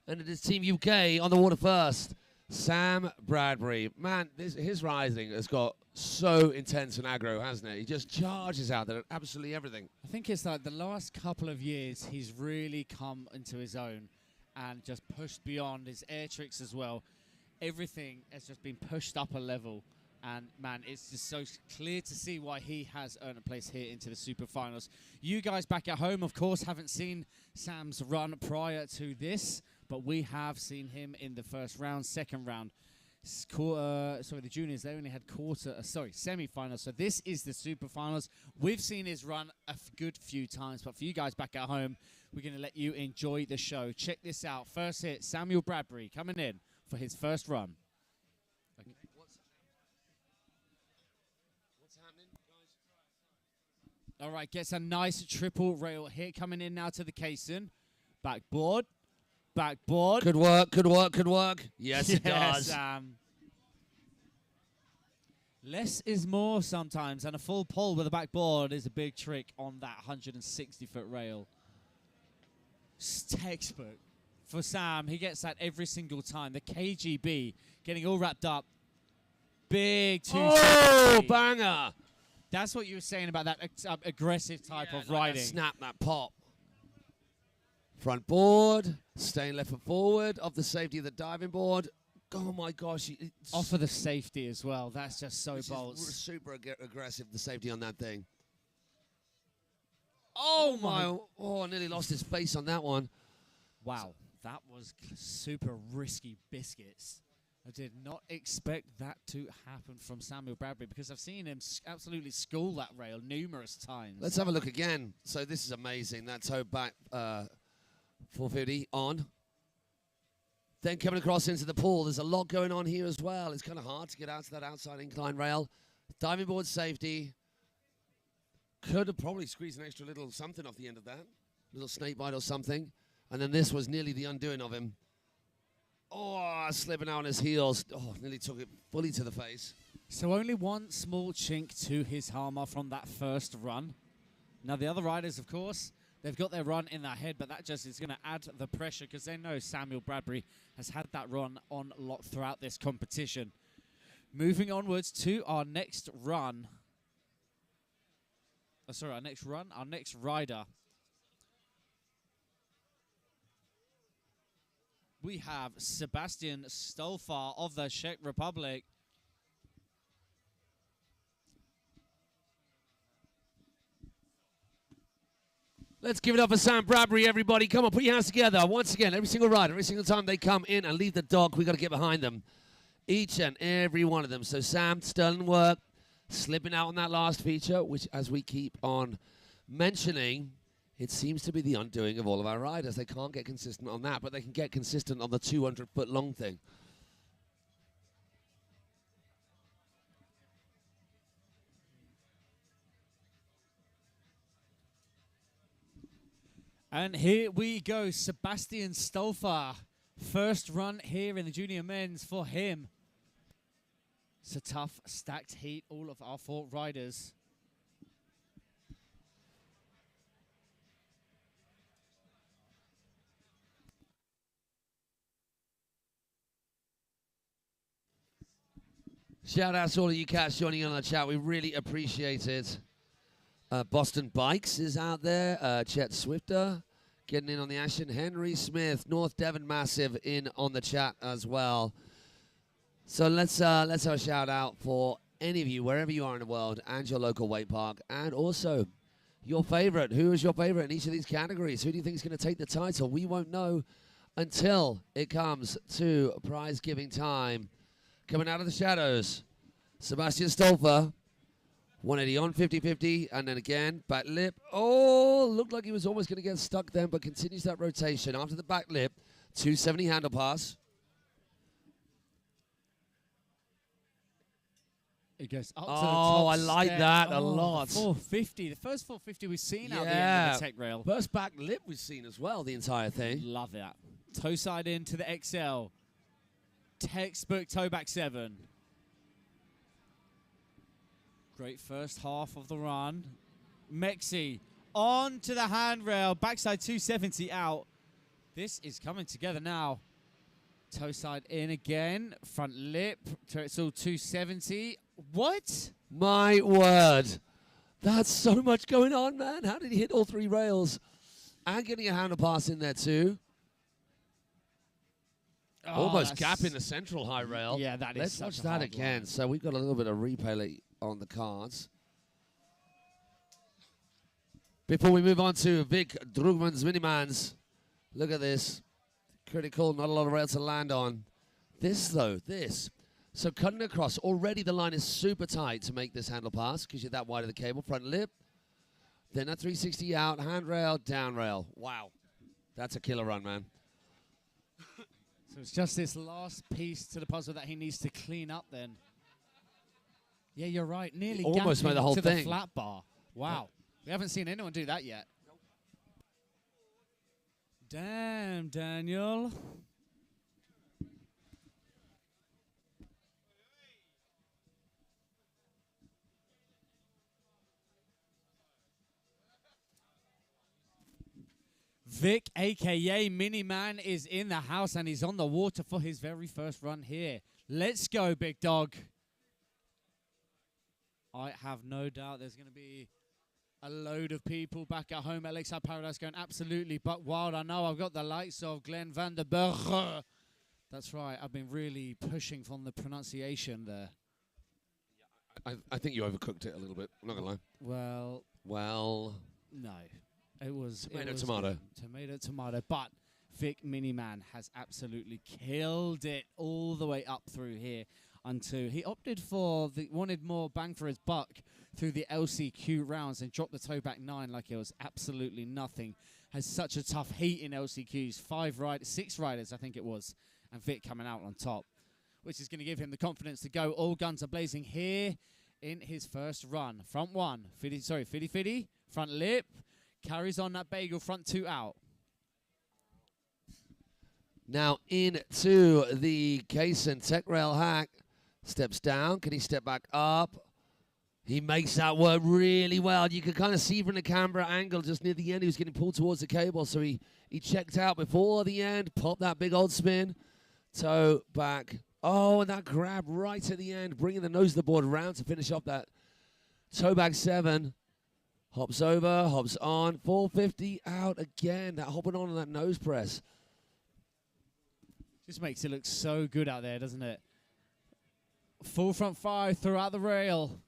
A: And it is Team UK on the water first. Sam Bradbury. Man, his riding has got so intense and aggro, hasn't it? He just charges out there at absolutely everything.
B: I think it's like the last couple of years he's really come into his own and just pushed beyond his air tricks as well. Everything has just been pushed up a level. And, man, it's just so clear to see why he has earned a place here into the Super Finals. You guys back at home, of course, haven't seen Sam's run prior to this, but we have seen him in the first round, second round. The juniors, they only had semi-finals. So this is the Super Finals. We've seen his run a good few times, but for you guys back at home, we're going to let you enjoy the show. Check this out. First hit, Samuel Bradbury coming in for his first run. Okay. All right, gets a nice triple rail hit coming in now to the caisson. Backboard. Backboard.
A: Good work, good work, good work. Yes, it does.
B: Less is more sometimes, and a full pull with a backboard is a big trick on that 160-foot rail. Textbook for Sam. He gets that every single time. The KGB getting all wrapped up. Big 260.
A: Oh, banger.
B: That's what you were saying about that aggressive type of riding.
A: Snap, that pop. Front board, staying left foot forward, off the safety of the diving board. Oh my gosh.
B: Off of the safety as well. That's just so bold.
A: Super aggressive, the safety on that thing. Oh my. Oh, I nearly lost his face on that one.
B: Wow. That was super risky biscuits. I did not expect that to happen from Samuel Bradbury because I've seen him absolutely school that rail numerous times.
A: Let's have a look again. So this is amazing. That toe back 450 on. Then coming across into the pool. There's a lot going on here as well. It's kind of hard to get out to that outside incline rail. Diving board safety. Could have probably squeezed an extra little something off the end of that. Little snake bite or something. And then this was nearly the undoing of him. Oh, slipping out on his heels. Oh, nearly took it fully to the face.
B: So only one small chink to his armor from that first run. Now the other riders, of course, they've got their run in their head, but that just is going to add the pressure because they know Samuel Bradbury has had that run on lock throughout this competition. Moving onwards to our next run. Our next rider. We have Sebastian Stolfar of the Czech Republic.
A: Let's give it up for Sam Bradbury, everybody. Come on, put your hands together. Once again, every single rider, every single time they come in and leave the dock, we've got to get behind them. Each and every one of them. So Sam, sterling work, slipping out on that last feature, which, as we keep on mentioning, it seems to be the undoing of all of our riders. They can't get consistent on that, but they can get consistent on the 200-foot long thing.
B: And here we go, Sebastian Stolfar. First run here in the junior men's for him. It's a tough, stacked heat, all of our 4 riders.
A: Shout out to all of you cats joining in on the chat. We really appreciate it. Boston Bikes is out there. Chet Swifter getting in on the action. Henry Smith, North Devon Massive in on the chat as well. So let's have a shout out for any of you, wherever you are in the world, and your local weight park, and also your favorite. Who is your favorite in each of these categories? Who do you think is going to take the title? We won't know until it comes to prize giving time. Coming out of the shadows, Sebastian Stolfer, 180 on 50-50, and then again, back lip. Oh, looked like he was almost going to get stuck then, but continues that rotation. After the back lip, 270 handle pass.
B: It goes up to the
A: top I like
B: step.
A: that a lot.
B: 450. The first 450 we've seen out the end of the tech rail.
A: First back lip we've seen as well, the entire thing.
B: Love that. Toe side into the XL. Textbook toe back 7. Great first half of the run. Mexi on to the handrail. Backside 270 out. This is coming together now. Toe side in again. Front lip. It's all 270. What?
A: My word. That's so much going on, man. How did he hit all 3 rails? And getting a handle pass in there too.
B: Oh,
A: almost gap in the central high rail.
B: Yeah, that is
A: Let's
B: such
A: watch
B: a
A: that
B: hard
A: again.
B: line.
A: So we've got a little bit of replay on the cards. Before we move on to Vic Drugman's Minimans, look at this. Critical, not a lot of rail to land on. This, though, this. So cutting across, already the line is super tight to make this handle pass because you're that wide of the cable. Front lip. Then a 360 out, handrail, down rail. Wow. That's a killer run, man.
B: So it's just this last piece to the puzzle that he needs to clean up then. Yeah, you're right. Nearly
A: Almost made the whole
B: to
A: thing.
B: the flat bar. Wow. We haven't seen anyone do that yet. Damn, Daniel. Vic, a.k.a. Miniman, is in the house, and he's on the water for his very first run here. Let's go, big dog. I have no doubt there's going to be a load of people back at home at Lakeside Paradise going absolutely buck wild. I know I've got the likes of Glenn van der Berg. That's right. I've been really pushing from the pronunciation there.
A: I think you overcooked it a little bit. I'm not going to lie. Well,
B: no. It was
A: tomato.
B: Tomato. But Vic Miniman has absolutely killed it all the way up through here until he opted for wanted more bang for his buck through the LCQ rounds and dropped the toe back 9 like it was absolutely nothing. Has such a tough heat in LCQs. 6 riders, I think it was, and Vic coming out on top, which is going to give him the confidence to go. All guns are blazing here in his first run. Front 1, Fiddy, front lip. Carries on that bagel, front 2 out.
A: Now into the Kaysen Tech Rail hack. Steps down. Can he step back up? He makes that work really well. You can kind of see from the camera angle just near the end he was getting pulled towards the cable. So he checked out before the end, popped that big old spin. Toe back. Oh, and that grab right at the end, bringing the nose of the board around to finish off that toe back 7. Hops over, hops on, 450 out again. That hopping on that nose press.
B: Just makes it look so good out there, doesn't it? Full front 5 throughout the rail.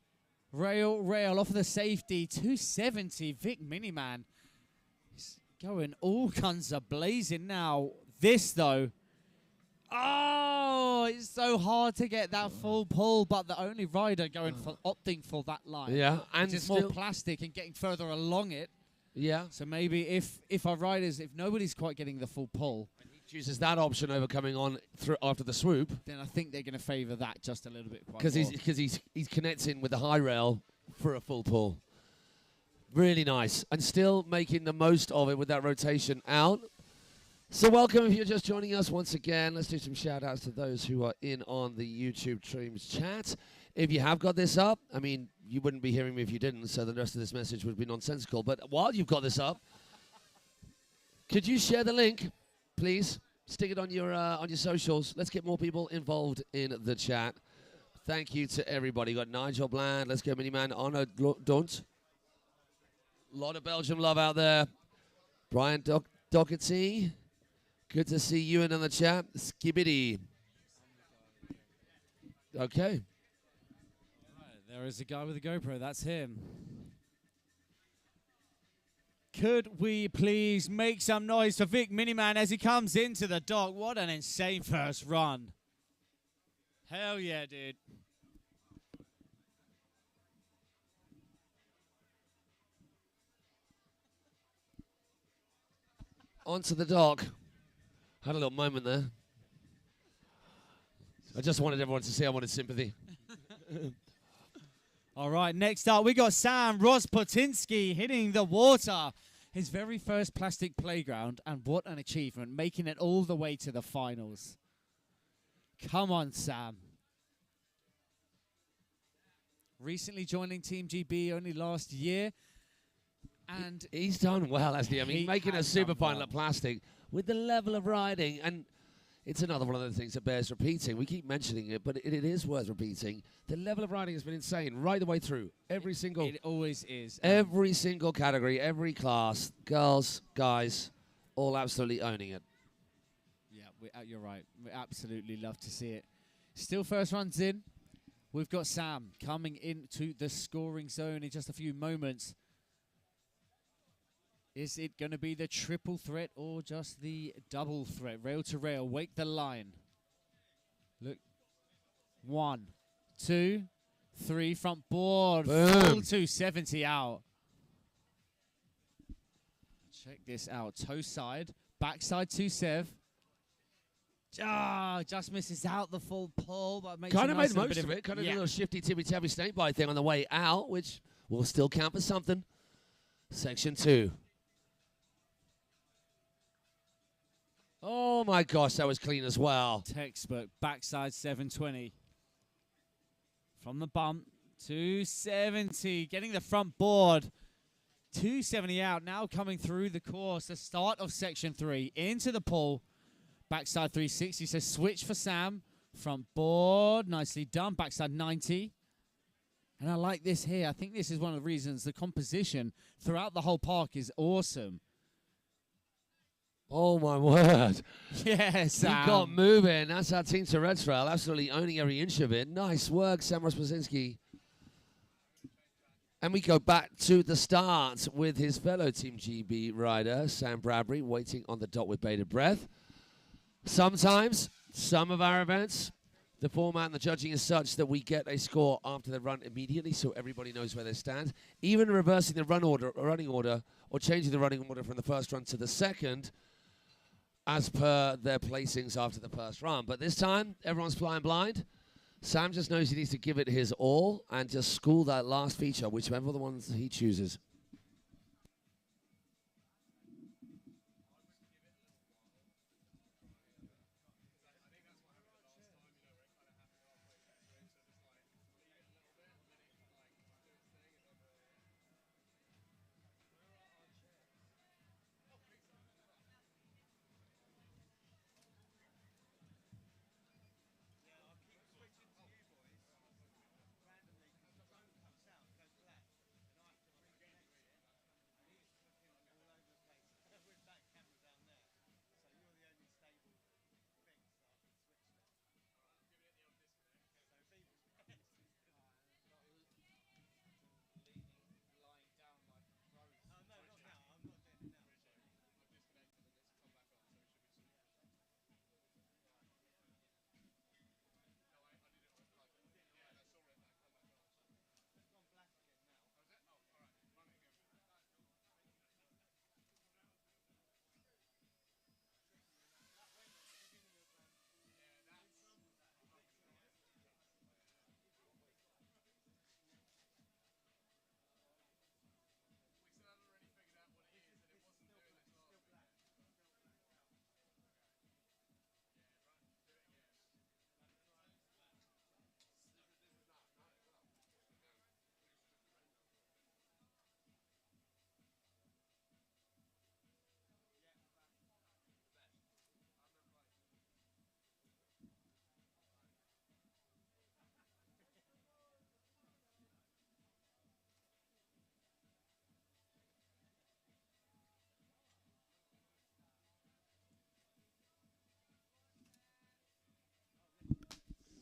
B: Rail off of the safety. 270, Vic Miniman. He's going all guns are blazing now. This, though. Oh, it's so hard to get that full pull, but the only rider opting for that line.
A: Yeah, and
B: it's more plastic and getting further along it.
A: Yeah.
B: So maybe if our riders, if nobody's quite getting the full pull,
A: and he chooses that option over coming on through after the swoop,
B: then I think they're going to favour that just a little bit.
A: Because he's connecting with the high rail for a full pull. Really nice, and still making the most of it with that rotation out. So welcome if you're just joining us once again. Let's do some shout outs to those who are in on the YouTube streams chat. If you have got this up, I mean, you wouldn't be hearing me if you didn't, so the rest of this message would be nonsensical. But while you've got this up, could you share the link, please? Stick it on your socials. Let's get more people involved in the chat. Thank you to everybody. Got Nigel Bland. Let's go, Miniman. Arno Dunt. A lot of Belgium love out there. Brian Doherty. Good to see you in on the chat. Skibidi. Okay.
B: There is a guy with a GoPro. That's him. Could we please make some noise for Vic Miniman as he comes into the dock? What an insane first run. Hell yeah, dude.
A: Onto the dock. Had a little moment there. I just wanted everyone to see I wanted sympathy.
B: All right, next up, we got Sam Rozpotinsky hitting the water. His very first plastic playground, and what an achievement, making it all the way to the finals. Come on, Sam. Recently joining Team GB only last year. And
A: he's done well, hasn't he? I mean, making a super final at plastic with the level of riding, and it's another one of the things that bears repeating. We keep mentioning it, but it is worth repeating. The level of riding has been insane right the way through. Every single...
B: It always is.
A: Every single category, every class, girls, guys, all absolutely owning it.
B: Yeah, you're right. We absolutely love to see it. Still first runs in. We've got Sam coming into the scoring zone in just a few moments. Is it going to be the triple threat or just the double threat? Rail to rail, wake the line. Look. 1, 2, 3, front board.
A: Boom.
B: Full 270 out. Check this out. Toe side, backside 2-7. Just misses out the full pull, but makes
A: kind of made
B: nice
A: most of it. Kind of a little shifty, tippy-tappy snakebite thing on the way out, which will still count for something. Section 2. Oh my gosh, that was clean as well.
B: Textbook, backside 720. From the bump, 270, getting the front board. 270 out, now coming through the course. The start of section 3, into the pull. Backside 360, so switch for Sam. Front board, nicely done. Backside 90. And I like this here. I think this is one of the reasons the composition throughout the whole park is awesome.
A: Oh, my word.
B: Yes,
A: He got moving. That's our Team to Red Trail, absolutely owning every inch of it. Nice work, Sam Rozpotinsky. And we go back to the start with his fellow Team GB rider, Sam Bradbury, waiting on the dot with bated breath. Sometimes, some of our events, the format and the judging is such that we get a score after the run immediately so everybody knows where they stand. Even reversing the running order or changing the running order from the first run to the second as per their placings after the first run. But this time, everyone's flying blind. Sam just knows he needs to give it his all and just school that last feature, whichever the ones he chooses.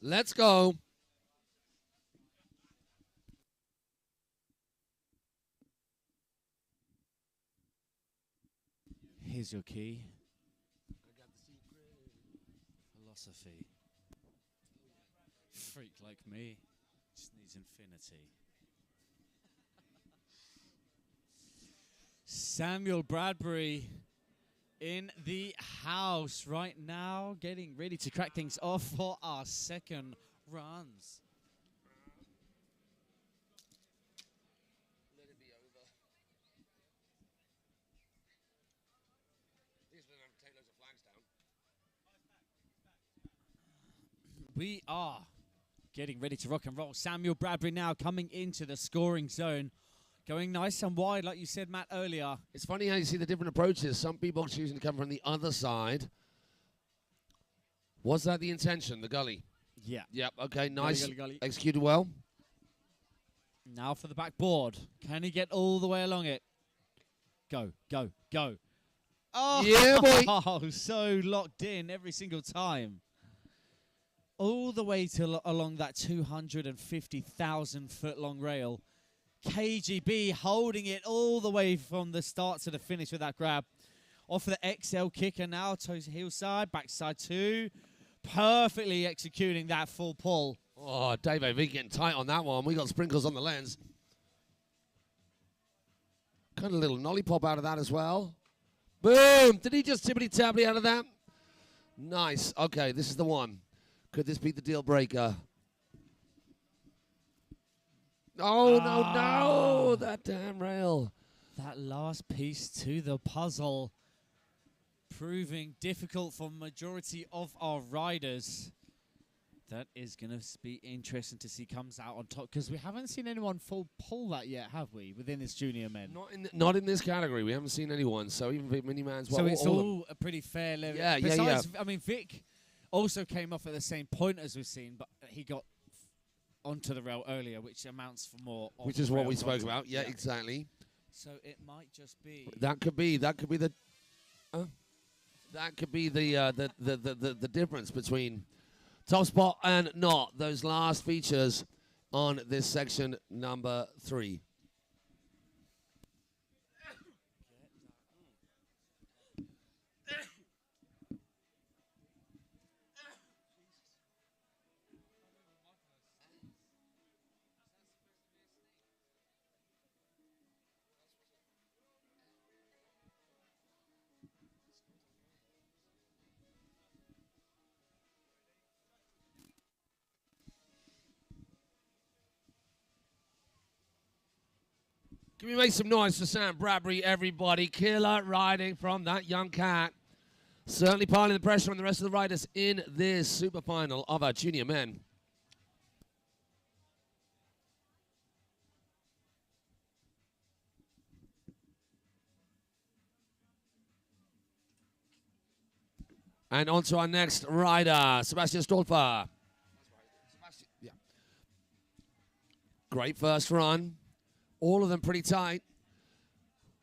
A: Let's go.
B: Here's your key. I got the secret. Philosophy. Freak like me just needs infinity. Samuel Bradbury in the house right now, getting ready to crack things off for our second runs.
A: Let it be over. These are going to take loads of flags down.
B: We are getting ready to rock and roll. Samuel Bradbury now coming into the scoring zone. Going nice and wide, like you said, Matt, earlier.
A: It's funny how you see the different approaches. Some people choosing to come from the other side. Was that the intention, the gully?
B: Yeah.
A: Yep, okay, nice.
B: Gully.
A: Executed well.
B: Now for the backboard. Can he get all the way along it? Go, go, go. Oh,
A: yeah, boy.
B: So locked in every single time. All the way to along that 250,000 foot long rail. KGB holding it all the way from the start to the finish with that grab. Off the XL kicker now, toes heel side, backside two. Perfectly executing that full pull.
A: Oh, Dave AV getting tight on that one. We got sprinkles on the lens. Kind of little nolly pop out of that as well. Boom! Did he just tippity-tappity out of that? Nice. Okay, this is the one. Could this be the deal breaker? Oh, no. That damn rail.
B: That last piece to the puzzle proving difficult for majority of our riders. That is going to be interesting to see comes out on top because we haven't seen anyone full pull that yet, have we, within this junior men?
A: Not in this category. We haven't seen anyone. So even Vic Miniman's...
B: So it's all a pretty fair level.
A: Yeah,
B: Besides, I mean, Vic also came off at the same point as we've seen, but he got onto the rail earlier, which amounts for more.
A: Which is what we spoke about. Yeah, exactly.
B: So it might just be.
A: That could be the difference between top spot and not. Those last features on this section number 3. Can we make some noise for Sam Bradbury, everybody? Killer riding from that young cat. Certainly piling the pressure on the rest of the riders in this super final of our junior men. And on to our next rider, Sebastian Stolfer. Yeah. Great first run. All of them pretty tight.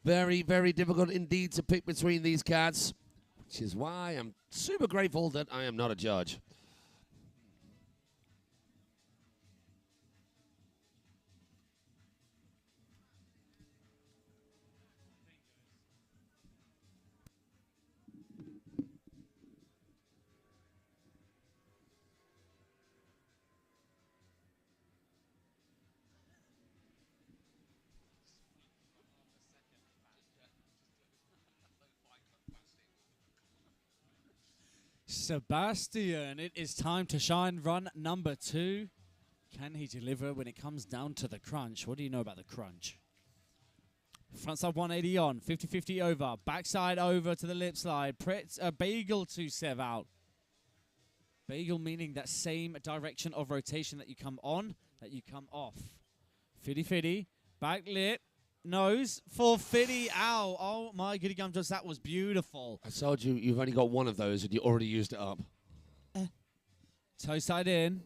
A: Very, very difficult indeed to pick between these cats, which is why I'm super grateful that I am not a judge.
B: Sebastian, it is time to shine. Run number 2. Can he deliver when it comes down to the crunch? What do you know about the crunch? Frontside 180 on, 50-50 over, backside over to the lip slide. Bagel to Sev out. Bagel meaning that same direction of rotation that you come on, that you come off. 50-50, back lip. Nose for Fiddy. Ow. Oh, my goody gumdrops. That was beautiful.
A: I told you, you've only got one of those and you already used it up.
B: Toe side in.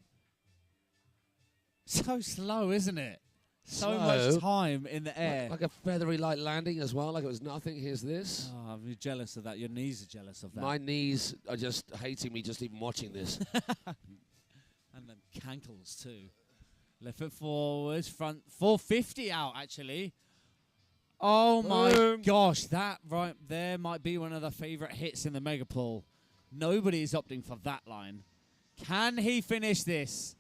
B: So slow, isn't it? So
A: Slow.
B: much time in the air.
A: Like a feathery light landing as well, like it was nothing. Here's this.
B: Oh, I'm jealous of that. Your knees are jealous of that.
A: My knees are just hating me just even watching this.
B: And cankles too. Left foot forwards, front 450 out actually. Oh my gosh, that right there might be one of the favorite hits in the Megapole. Nobody is opting for that line. Can he finish this?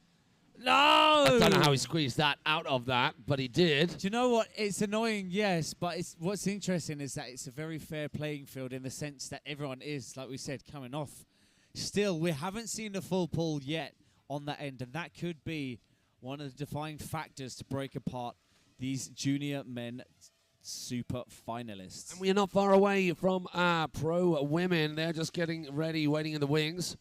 B: No!
A: I don't know how he squeezed that out of that, but he did.
B: Do you know what? It's annoying, yes, but what's interesting is that it's a very fair playing field in the sense that everyone is, like we said, coming off. Still, we haven't seen the full pull yet on that end, and that could be one of the defining factors to break apart these junior men super finalists.
A: And we are not far away from our pro women. They're just getting ready, waiting in the wings.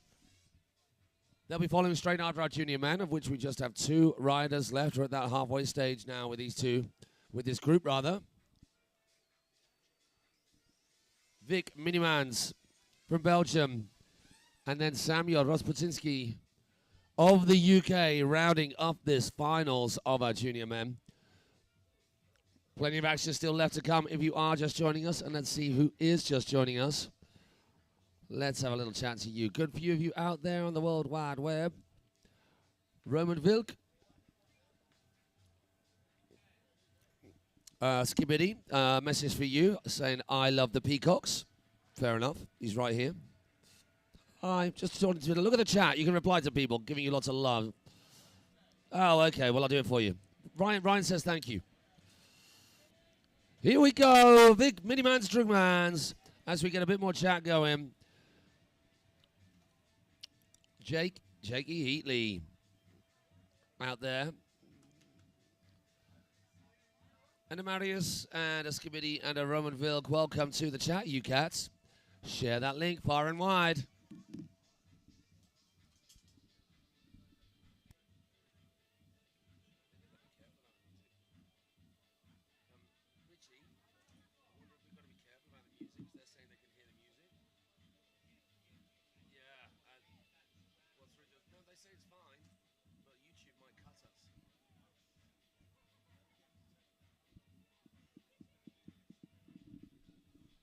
A: They'll be following straight after our junior men, of which we just have 2 riders left. We're at that halfway stage now with these two, with this group rather. Vic Minimans from Belgium, and then Samuel Rozputinski of the UK rounding up this finals of our junior men. Plenty of action still left to come if you are just joining us, and let's see who is just joining us. Let's have a little chat to you. Good few of you out there on the World Wide Web. Roman Vilk. Skibidi, message for you saying, I love the peacocks. Fair enough. He's right here. I just wanted to look at the chat. You can reply to people, giving you lots of love. Oh, okay. Well, I'll do it for you. Ryan says thank you. Here we go. Vic Minimans Drugmans. As we get a bit more chat going. Jakey Heatley out there. And a Marius and a Skibidi and a Roman Vilk. Welcome to the chat, you cats. Share that link far and wide.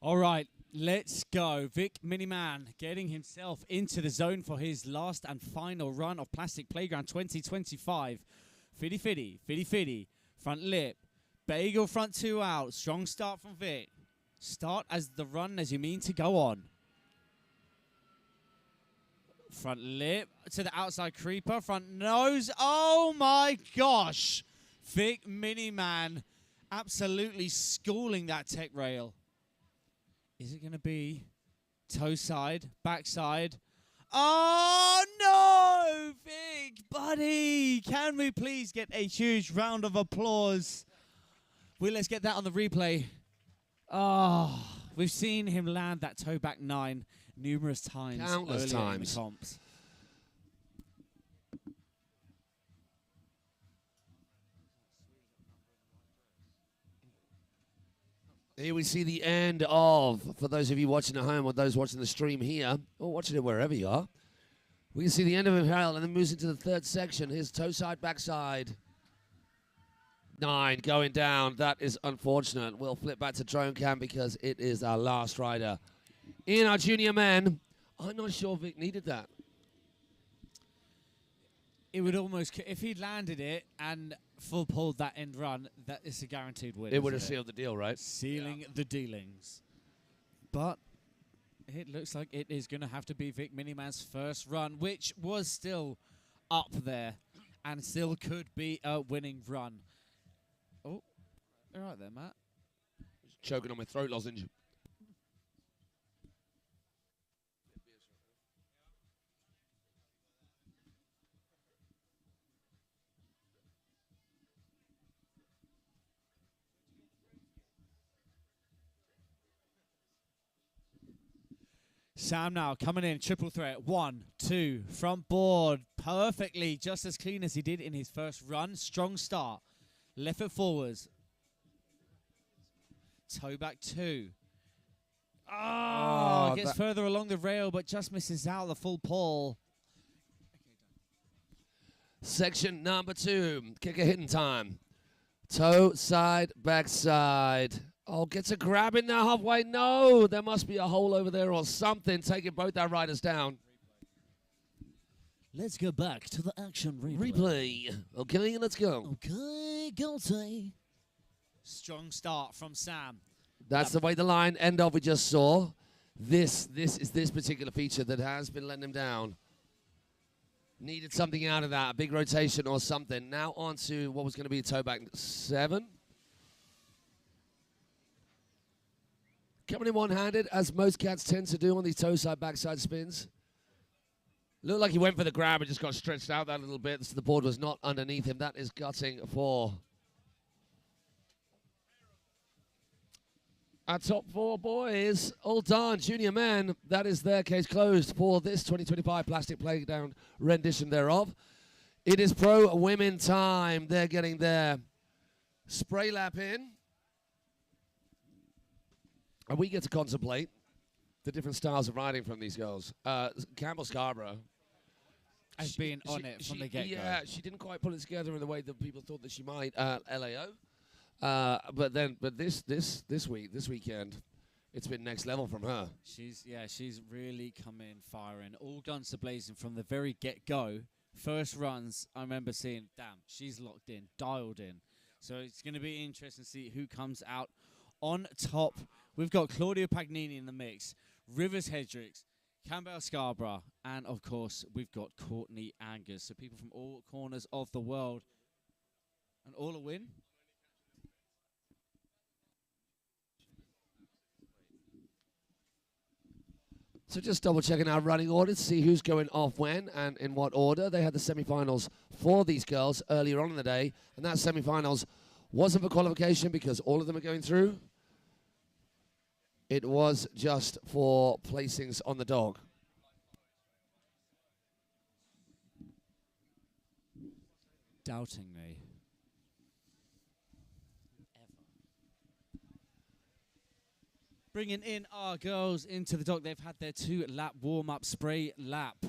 B: All right, let's go. Vic Miniman getting himself into the zone for his last and final run of Plastic Playground 2025. Fiddy Fiddy, Fiddy Fiddy, front lip, bagel front 2 out, strong start from Vic. Start as the run as you mean to go on. Front lip to the outside creeper, front nose. Oh my gosh! Vic Miniman absolutely schooling that tech rail. Is it going to be toe side, backside? Oh, no, Vic, buddy. Can we please get a huge round of applause? Well, let's get that on the replay. Oh, we've seen him land that toe back 9 numerous times.
A: Countless times.
B: In the comps.
A: Here we see the end of, for those of you watching at home or those watching the stream here, or watching it wherever you are, we can see the end of Imperial and then moves into the 3rd section. Here's toe side, backside. 9 going down. That is unfortunate. We'll flip back to drone cam because it is our last rider. In our junior men, I'm not sure Vic needed that.
B: It would almost, if he'd landed it and full pulled that end run, that is a guaranteed win.
A: It would have sealed the deal, right?
B: Sealing the dealings. But it looks like it is going to have to be Vic Miniman's first run, which was still up there and still could be a winning run. Oh, all right there, Matt.
A: Choking on my throat lozenge.
B: Sam now coming in, triple threat. 1, 2, front board. Perfectly, just as clean as he did in his first run. Strong start. Left foot forwards. Toe back 2. Oh, gets further along the rail, but just misses out the full pull.
A: Section number 2, kicker hitting time. Toe side, backside. Oh, gets a grab in there halfway. No, there must be a hole over there or something taking both our riders down.
B: Let's go back to the action replay.
A: Replay. Okay, let's go.
B: Okay, guilty. Strong start from Sam.
A: That's the way the line end of we just saw. This is this particular feature that has been letting him down. Needed something out of that, a big rotation or something. Now on to what was going to be a toe back 7. Coming in one-handed, as most cats tend to do on these toe side backside spins. Looked like he went for the grab and just got stretched out that little bit, so the board was not underneath him. That is gutting for our top 4 boys. All done, junior men. That is their case closed for this 2025 Plastic Playground rendition thereof. It is pro women time. They're getting their spray lap in. And we get to contemplate the different styles of riding from these girls. Campbell Scarborough
B: has been on it from the get-go.
A: Yeah, she didn't quite pull it together in the way that people thought that she might. LAO. But this weekend, it's been next level from her.
B: She's really come in firing. All guns are blazing from the very get-go. First runs, I remember seeing, damn, she's locked in, dialed in. So it's going to be interesting to see who comes out on top. We've got Claudia Pagnini in the mix, Rivers Hedricks, Campbell Scarborough, and of course we've got Courtney Angus. So people from all corners of the world, and all a win.
A: So just double checking our running order to see who's going off when and in what order. They had the semi-finals for these girls earlier on in the day, and that semi-finals wasn't for qualification because all of them are going through. It was just for placings on the dog.
B: Doubting me. Bringing in our girls into the dog. They've had their 2-lap warm-up spray lap.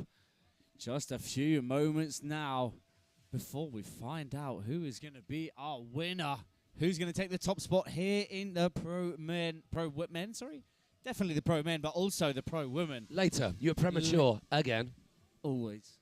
B: Just a few moments now before we find out who is going to be our winner. Who's going to take the top spot here in the pro men, sorry? Definitely the pro men, but also the pro women.
A: Later, you're premature again.
B: Always.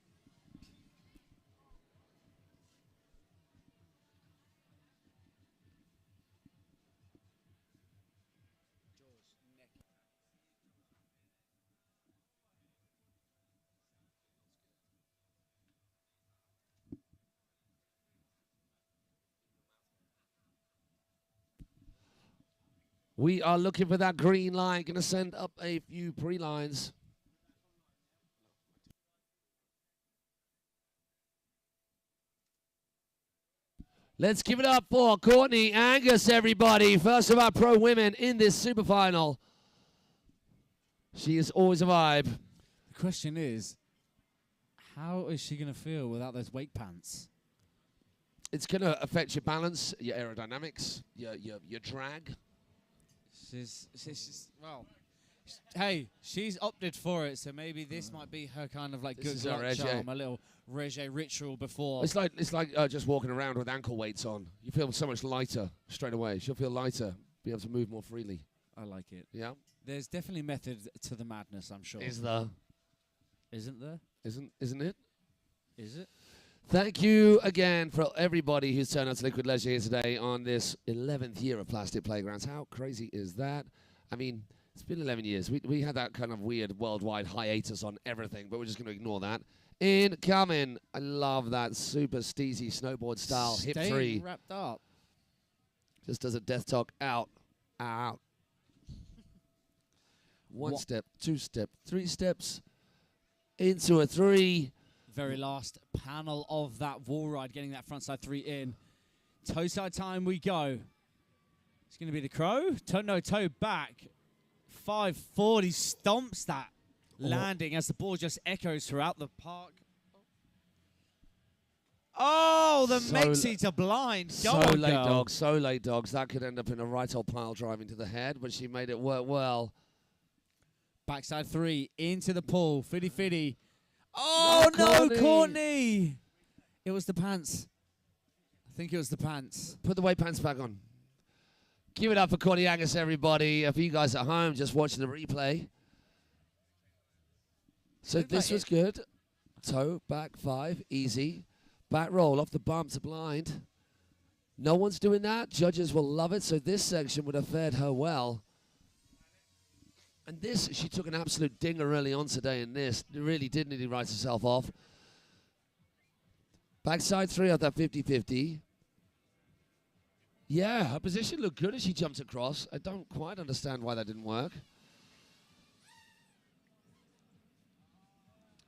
A: We are looking for that green line. Going to send up a few pre-lines. Let's give it up for Courtney Angus, everybody. First of our pro women in this super final. She is always a vibe.
B: The question is, how is she going to feel without those weight pants?
A: It's going to affect your balance, your aerodynamics, your drag.
B: Well, hey, she's opted for it, so maybe this might be her kind of like good luck charm, a little Regé ritual before.
A: It's like just walking around with ankle weights on. You feel so much lighter straight away. She'll feel lighter, be able to move more freely.
B: I like it.
A: Yeah.
B: There's definitely method to the madness, I'm sure.
A: Is there?
B: Isn't there?
A: Isn't it?
B: Is it?
A: Thank you again for everybody who's turned out to Liquid Leisure here today on this 11th year of Plastic Playgrounds. How crazy is that? I mean, it's been 11 years. We had that kind of weird worldwide hiatus on everything, but we're just going to ignore that. Incoming. I love that super steezy snowboard style. Hip 3.
B: Wrapped up.
A: Just does a death talk out. Out. One step, 2 step, 3 steps. Into a 3.
B: Very last panel of that wall ride, getting that frontside 3 in. Toe side time we go. It's going to be the crow. Toe back. 540 stomps that landing as the ball just echoes throughout the park. Oh, the Mexi to blind.
A: So late, dogs. That could end up in a right old pile driving to the head, but she made it work well.
B: Backside 3 into the pool. Fiddy. Oh, no, Courtney. It was the pants. I think it was the pants.
A: Put the weight pants back on. Give it up for Courtney Angus, everybody. For you guys at home just watching the replay. So this was good. Toe, back 5, easy. Back roll off the bump to blind. No one's doing that. Judges will love it, so this section would have fared her well. And this, she took an absolute dinger early on today in this. Really did nearly write herself off. Backside 3 off that 50-50. Yeah, her position looked good as she jumped across. I don't quite understand why that didn't work.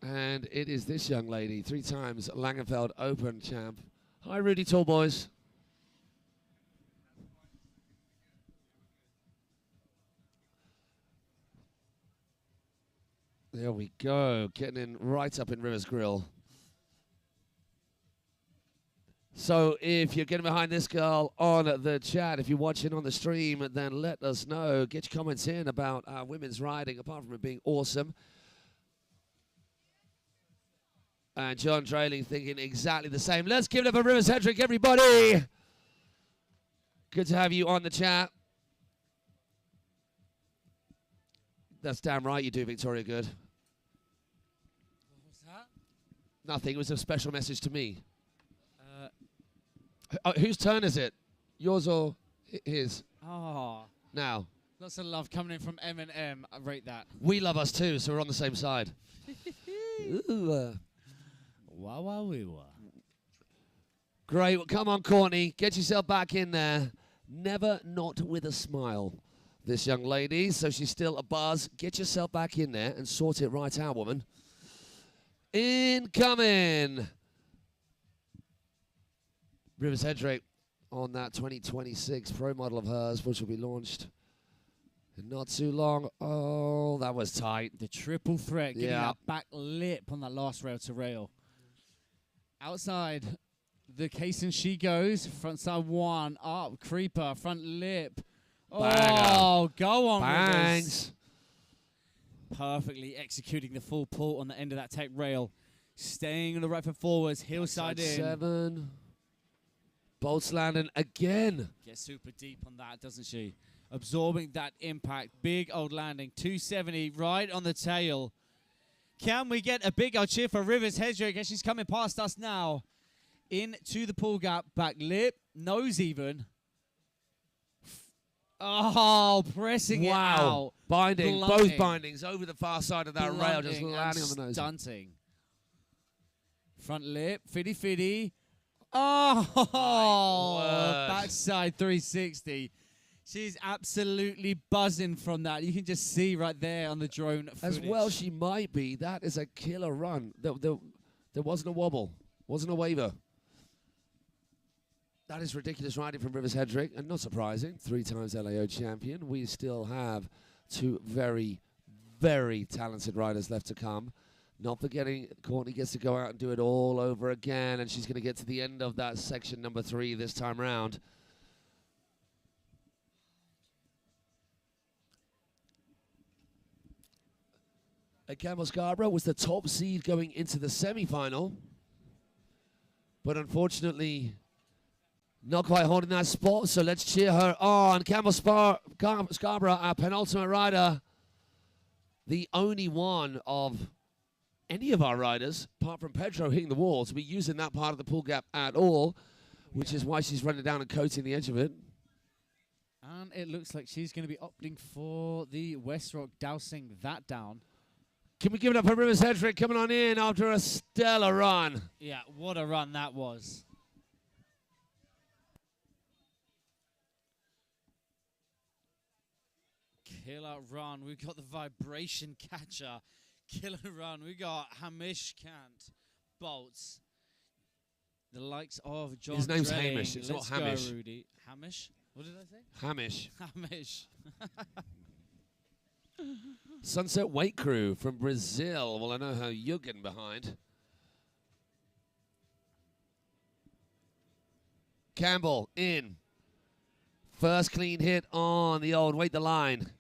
A: And it is this young lady, 3 times Langenfeld Open champ. Hi, Rudy Tall Boys. There we go, getting in right up in Rivers Grill. So if you're getting behind this girl on the chat, if you're watching on the stream, then let us know. Get your comments in about women's riding, apart from it being awesome. And John Drayling thinking exactly the same. Let's give it up for Rivers Hedrick, everybody. Good to have you on the chat. That's damn right you do, Victoria Good.
B: What was that?
A: Nothing. It was a special message to me. Whose turn is it? Yours or his?
B: Oh.
A: Now.
B: Lots of love coming in from M&M. I rate that.
A: We love us too, so we're on the same side. Ooh,
B: Wow, wow, wee, wow.
A: Great. Well, come on, Courtney. Get yourself back in there. Never not with a smile, this young lady. So she's still a buzz. Get yourself back in there and sort it right out, woman. Incoming. Rivers Hedrick on that 2026 pro model of hers, which will be launched in not too long. Oh, that was tight.
B: The triple threat, getting that back lip on that last rail to rail. Outside, the case and she goes. Front side 1, up, creeper, front lip.
A: Banger.
B: Oh, go on,
A: Bangs.
B: Rivers. Perfectly executing the full pull on the end of that tech rail. Staying on the right foot forwards, hillside in.
A: 7. Bolts landing again.
B: Gets super deep on that, doesn't she? Absorbing that impact. Big old landing. 270 right on the tail. Can we get a big old cheer for Rivers Hedrick as she's coming past us now? Into the pull gap. Back lip. Nose even. Oh, pressing it out.
A: Binding.
B: Blunting.
A: Both bindings over the far side of that rail. Just landing on the nose.
B: Stunting. Front lip. Fitty fitty. Oh, backside 360. She's absolutely buzzing from that. You can just see right there on the drone footage.
A: As well she might be. That is a killer run. There wasn't a wobble. Wasn't a waver. That is ridiculous riding from Rivers Hedrick. And not surprising. 3 times LAO champion. We still have 2 very, very talented riders left to come. Not forgetting, Courtney gets to go out and do it all over again. And she's going to get to the end of that section number 3 this time round. Campbell Scarborough was the top seed going into the semi-final. But unfortunately, not quite holding that spot. So let's cheer her on. Campbell Scarborough, our penultimate rider. The only one of any of our riders, apart from Pedro hitting the wall, to be using that part of the pull gap at all, which is why she's running down and coating the edge of it.
B: And it looks like she's going to be opting for the West Rock, dousing that down.
A: Can we give it up for Rivers Hedrick coming on in after a stellar run?
B: Yeah, what a run that was. Killer run. We got the vibration catcher. Killer run. We got Hamish Kant. Bolts. The likes of John
A: His name's
B: Drelling.
A: Hamish. It's
B: Let's
A: not Hamish.
B: Go, Rudy. Hamish? What did I say?
A: Hamish.
B: Hamish.
A: Sunset Weight Crew from Brazil. Well, I know how you're getting behind. Campbell in. First clean hit on the old wait the line.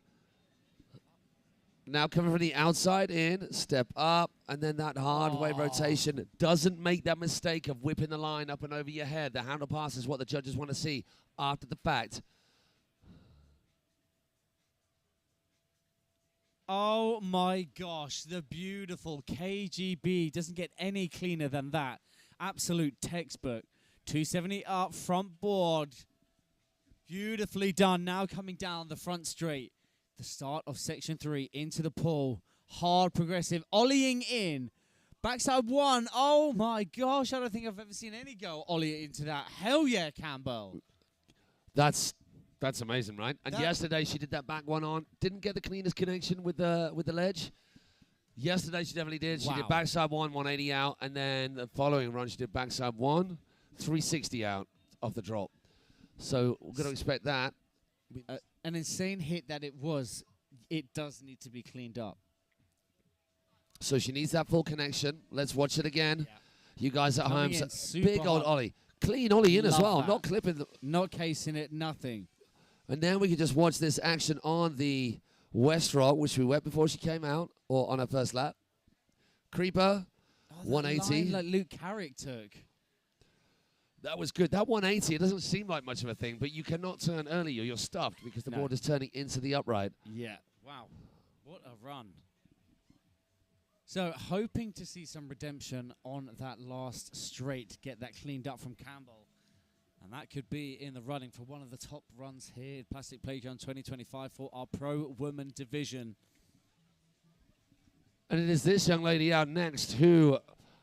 A: Now coming from the outside in, step up, and then that hard wave rotation. Doesn't make that mistake of whipping the line up and over your head. The handle pass is what the judges want to see after the fact.
B: Oh my gosh, the beautiful KGB doesn't get any cleaner than that. Absolute textbook. 270 up, front board. Beautifully done. Now coming down the front straight. The start of section 3 into the pull. Hard progressive, ollieing in. Backside 1. Oh my gosh, I don't think I've ever seen any girl ollie into that. Hell yeah, Campbell.
A: That's amazing, right? And yesterday she did that back one on. Didn't get the cleanest connection with the ledge. Yesterday she definitely did. She did backside 1, 180 out, and then the following run she did backside 1, 360 out off the drop. So we're going to expect that.
B: An insane hit that it was. It does need to be cleaned up.
A: So she needs that full connection. Let's watch it again.
B: Yeah.
A: You guys at home,
B: big
A: old ollie. Clean ollie in as well,
B: that.
A: not clipping.
B: Not casing it, nothing.
A: And then we can just watch this action on the West Rock, which we wet before she came out, or on her first lap. Creeper, 180.
B: Line like Luke Carrick took.
A: That was good. That 180, it doesn't seem like much of a thing, but you cannot turn early or you're stuffed because the board is turning into the upright.
B: Yeah. Wow. What a run. So hoping to see some redemption on that last straight, get that cleaned up from Campbell. And that could be in the running for one of the top runs here at Plastic Playground 2025 for our Pro Women division.
A: And it is this young lady out next who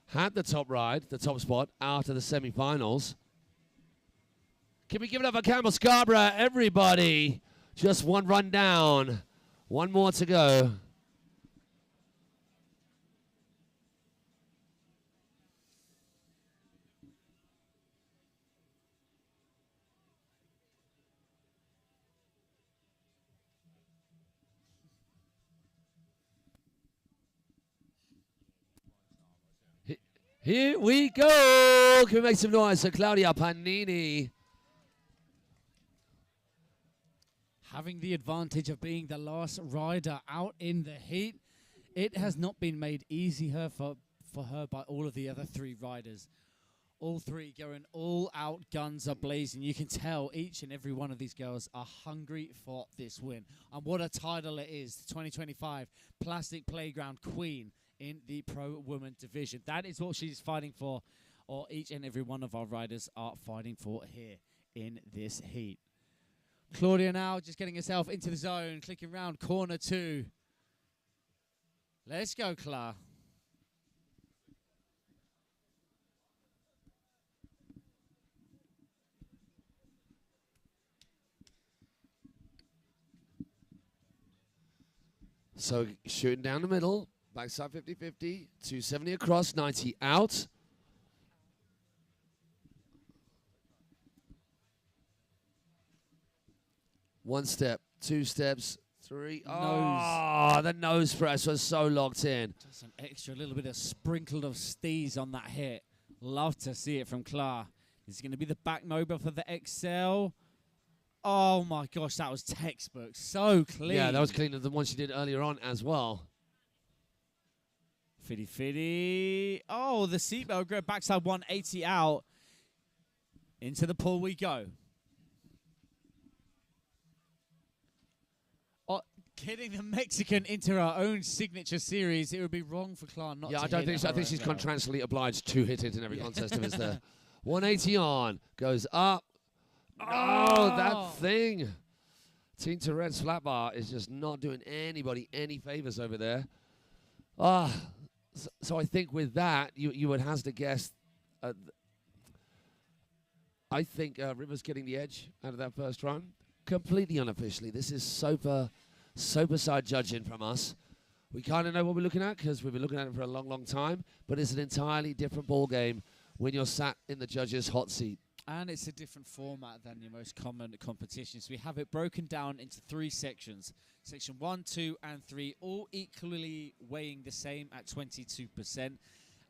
A: had the top ride, the top spot, out of the semi-finals. Can we give it up for Campbell Scarborough, everybody? Just one run down. One more to go. Here we go. Can we make some noise for Claudia Panini?
B: Having the advantage of being the last rider out in the heat, it has not been made easy for her by all of the other 3 riders. All 3 going all out, guns are blazing. You can tell each and every one of these girls are hungry for this win. And what a title it is, 2025 Plastic Playground Queen in the Pro Women division. That is what she's fighting for, or each and every one of our riders are fighting for here in this heat. Claudia now just getting herself into the zone, clicking round corner 2. Let's go, Cla.
A: So shooting down the middle. Backside 50-50, 270 across, 90 out. One step, 2 steps, 3. Oh, the nose press was so locked in.
B: Just an extra little bit of sprinkled of steez on that hit. Love to see it from Cla. This is going to be the back mobile for the XL. Oh my gosh, that was textbook. So clean.
A: Yeah, that was cleaner than the one she did earlier on as well.
B: Fitty. Oh, the seatbelt grab backside 180 out. Into the pull we go. Oh, getting the Mexican into her own signature series. It would be wrong for Cla not to
A: I don't think so. I think she's contractually obliged to hit it in every contest if it's there. 180 on. Goes up. Oh, that thing. Team Tourette's flat bar is just not doing anybody any favors over there. So I think with that, you would have to guess. I think Rivers getting the edge out of that first run. Completely unofficially. This is sober side judging from us. We kind of know what we're looking at because we've been looking at it for a long, long time. But it's an entirely different ball game when you're sat in the judges' hot seat.
B: And it's a different format than your most common competitions. We have it broken down into 3 sections. Section 1, 2, and 3, all equally weighing the same at 22%.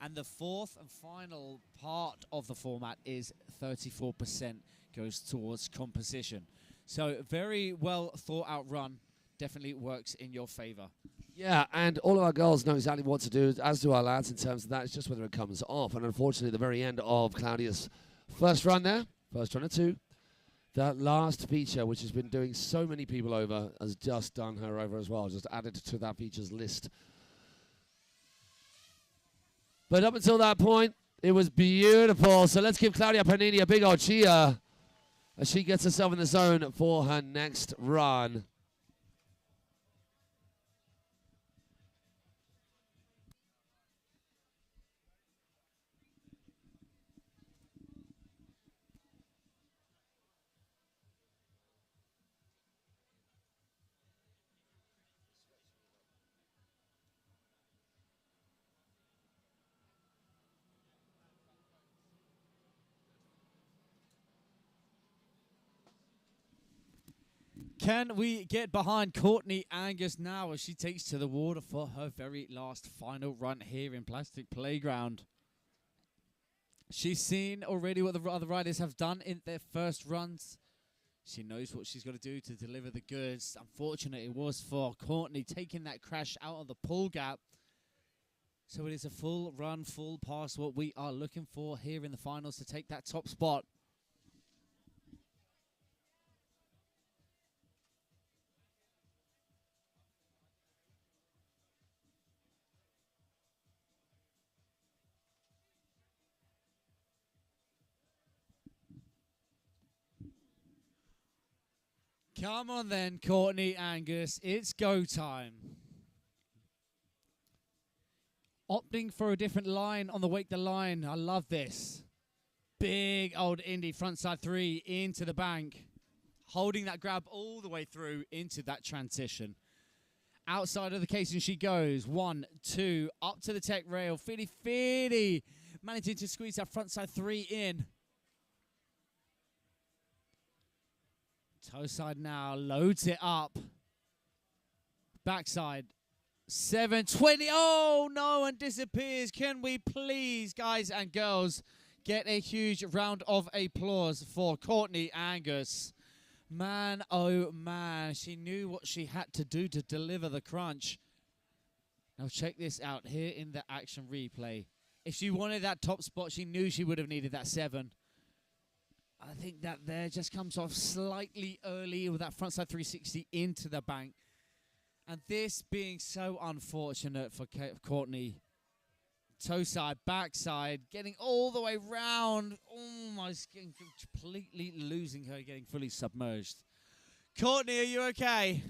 B: And the 4th and final part of the format is 34% goes towards composition. So very well thought out run. Definitely works in your favor.
A: Yeah, and all of our girls know exactly what to do, as do our lads in terms of that. It's just whether it comes off. And unfortunately, the very end of Claudia's first run there, first run of 2, That last feature, which has been doing so many people over, has just done her over as well. Just added to that features list. But up until that point, it was beautiful. So let's give Claudia Pagnini a big old cheer as she gets herself in the zone for her next run.
B: Can we get behind Courtney Angus now as she takes to the water for her very last final run here in Plastic Playground? She's seen already what the other riders have done in their first runs. She knows what she's got to do to deliver the goods. Unfortunate it was for Courtney taking that crash out of the pull gap. So it is a full run, full pass, what we are looking for here in the finals to take that top spot. Come on then, Courtney Angus. It's go time. Opting for a different line on the Wake the Line. I love this. Big old Indy frontside 3 into the bank. Holding that grab all the way through into that transition. Outside of the casing she goes. 1, 2, up to the tech rail. Fiddy. Managing to squeeze that frontside 3 in. Toe side now, loads it up. Backside, 720. Oh no, and disappears. Can we please, guys and girls, get a huge round of applause for Courtney Angus? Man, oh man, she knew what she had to do to deliver the crunch. Now check this out here in the action replay. If she wanted that top spot, she knew she would have needed that 7. I think that there just comes off slightly early with that frontside 360 into the bank. And this being so unfortunate for Courtney. Toe side, backside, getting all the way round. Oh my skin, completely losing her, getting fully submerged. Courtney, are you okay?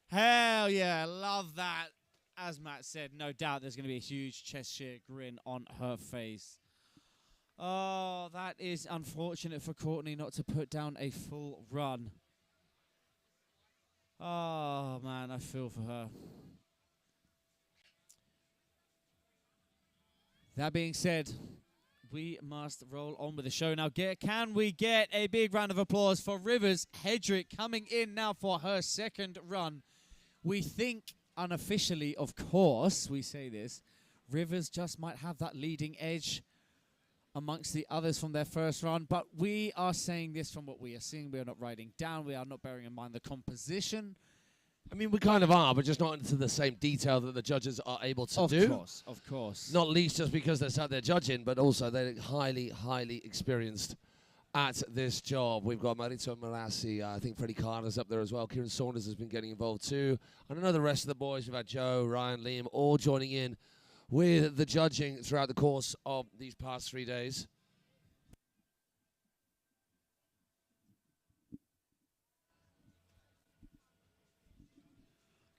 B: Hell yeah, love that. As Matt said, no doubt there's going to be a huge Cheshire grin on her face. Oh, that is unfortunate for Courtney not to put down a full run. Oh, man, I feel for her. That being said, we must roll on with the show now. Can we get a big round of applause for Rivers Hedrick coming in now for her second run? We think unofficially, of course, we say this, Rivers just might have that leading edge amongst the others from their first run, but we are saying this from what we are seeing. We are not writing down. We are not bearing in mind the composition.
A: I mean, we kind of are, but just not into the same detail that the judges are able to do.
B: Of course.
A: Not least just because they're sat there judging, but also they're highly, highly experienced at this job. We've got Marito Marassi, I think Freddie Carter's up there as well. Kieran Saunders has been getting involved too. I don't know the rest of the boys. We've had Joe, Ryan, Liam, all joining in with the judging throughout the course of these past 3 days.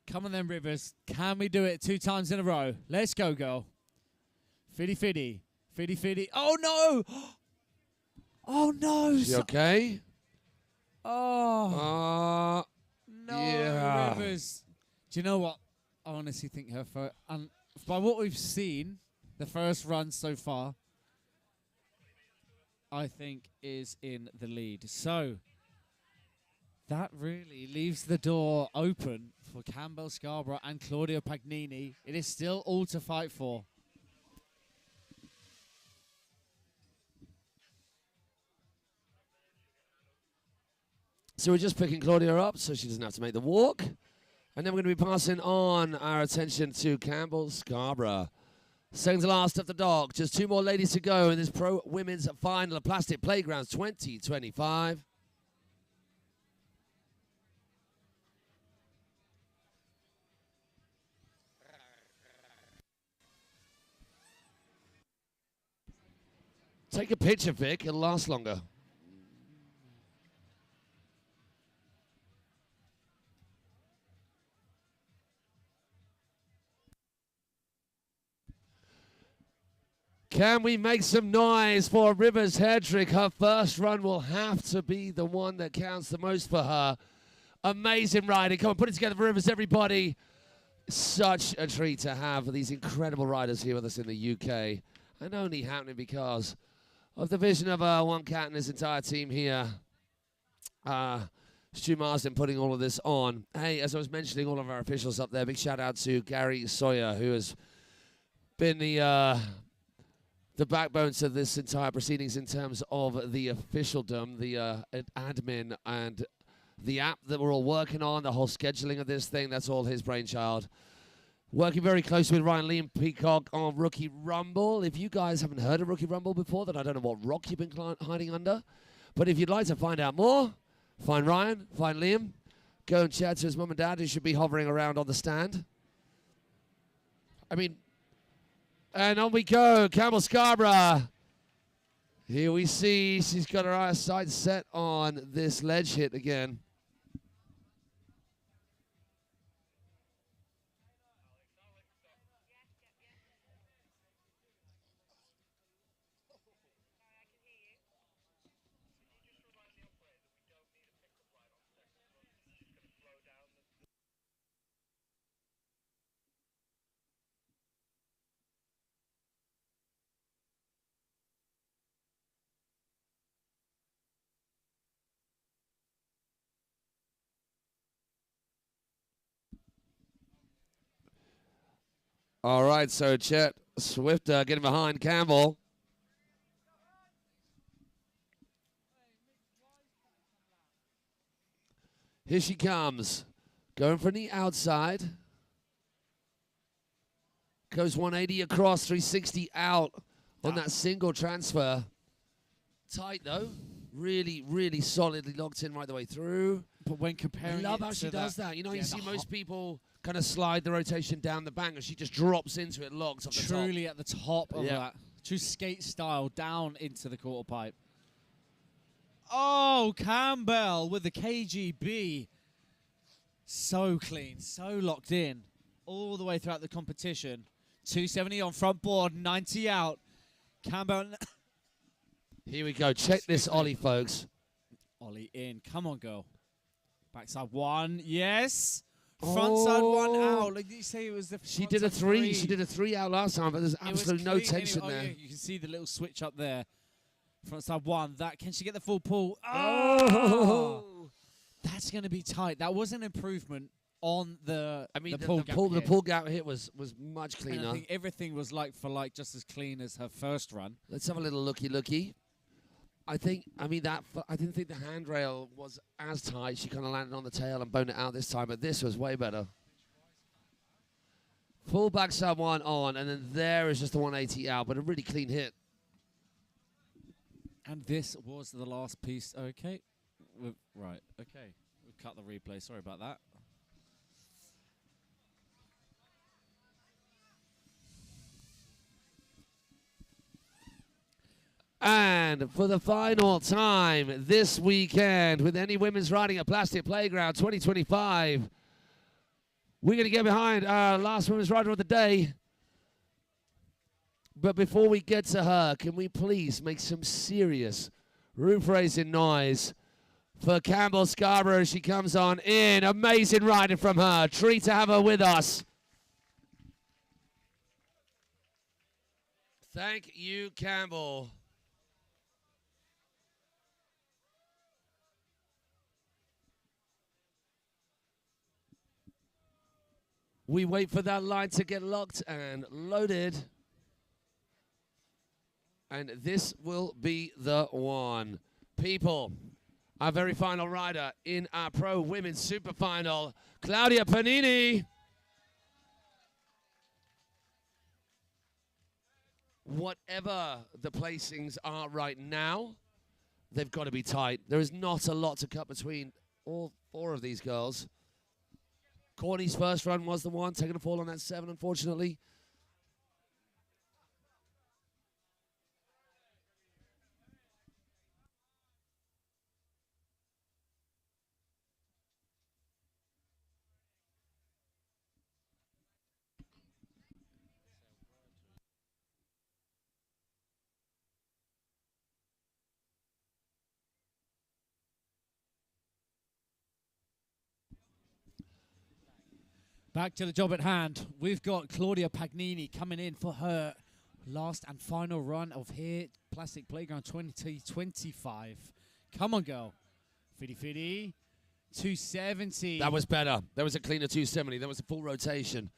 B: Come on then, Rivers. Can we do it 2 times in a row? Let's go, girl. Fiddy. Oh, no! Oh, no!
A: She okay?
B: Oh. No,
A: yeah.
B: Rivers. Do you know what? I honestly think her by what we've seen, the first run so far, I think is in the lead. So that really leaves the door open for Campbell Scarborough and Claudia Pagnini. It is still all to fight for.
A: So we're just picking Claudia up so she doesn't have to make the walk. And then we're going to be passing on our attention to Campbell Scarborough. Second to last of the dog. Just 2 more ladies to go in this Pro Women's Final of Plastic Playgrounds 2025. Take a picture, Vic. It'll last longer. Can we make some noise for Rivers Hedrick? Her first run will have to be the one that counts the most for her. Amazing riding. Come on, put it together for Rivers, everybody. Such a treat to have these incredible riders here with us in the UK. And only happening because of the vision of One Cat and his entire team here. Stu Marsden putting all of this on. Hey, as I was mentioning, all of our officials up there, big shout out to Gary Sawyer, who has been the backbone to this entire proceedings in terms of the officialdom, the admin, and the app that we're all working on, the whole scheduling of this thing. That's all his brainchild. Working very closely with Ryan Liam Peacock on Rookie Rumble. If you guys haven't heard of Rookie Rumble before, then I don't know what rock you've been hiding under. But if you'd like to find out more, find Ryan, find Liam, go and chat to his mum and dad, who should be hovering around on the stand. I mean, and on we go, Campbell Scarborough. Here we see she's got her eyes sights set on this ledge hit again. All right, so Chet Swift getting behind Campbell. Here she comes, going from the outside. Goes 180 across, 360 out on that single transfer. Tight though, really, really solidly locked in right the way through.
B: But when comparing,
A: I love how she does that. You know, you see most people kind of slide the rotation down the bank, and she just drops into it, locked off the top.
B: Truly at the top of that. True skate style down into the quarter pipe. Oh, Campbell with the KGB. So clean, so locked in all the way throughout the competition. 270 on front board, 90 out. Campbell.
A: Here we go. Check this ollie, folks.
B: Ollie in. Come on, girl. Backside one. Yes. Frontside one out. Like you say, it was the.
A: She did a three. She did a 3 out last time, but there's absolutely no tension there.
B: Yeah, you can see the little switch up there. Frontside one. That can she get the full pull?
A: Oh,
B: that's going to be tight. That was an improvement on the.
A: I mean,
B: the
A: pull gap hit was much cleaner.
B: And I think everything was like for like, just as clean as her first run.
A: Let's have a little looky. I didn't think the handrail was as tight. She kind of landed on the tail and boned it out this time, but this was way better. Full backside one on, and then there is just the 180 out, but a really clean hit.
B: And this was the last piece. Okay. Right. Okay. We've cut the replay. Sorry about that.
A: And for the final time this weekend with any women's riding at Plastic Playground 2025, we're going to get behind our last women's rider of the day. But before we get to her, can we please make some serious roof-raising noise for Campbell Scarborough as she comes on in. Amazing riding from her. Treat to have her with us. Thank you, Campbell. We wait for that line to get locked and loaded. And this will be the one. People, our very final rider in our Pro Women's Super Final, Claudia Panini. Whatever the placings are right now, they've got to be tight. There is not a lot to cut between all four of these girls. Courtney's first run was the one, taking a fall on that 7, unfortunately.
B: Back to the job at hand. We've got Claudia Pagnini coming in for her last and final run of here, Plastic Playground 2025. Come on, girl. Fiddy Fiddy. 270.
A: That was better. That was a cleaner 270. That was a full rotation.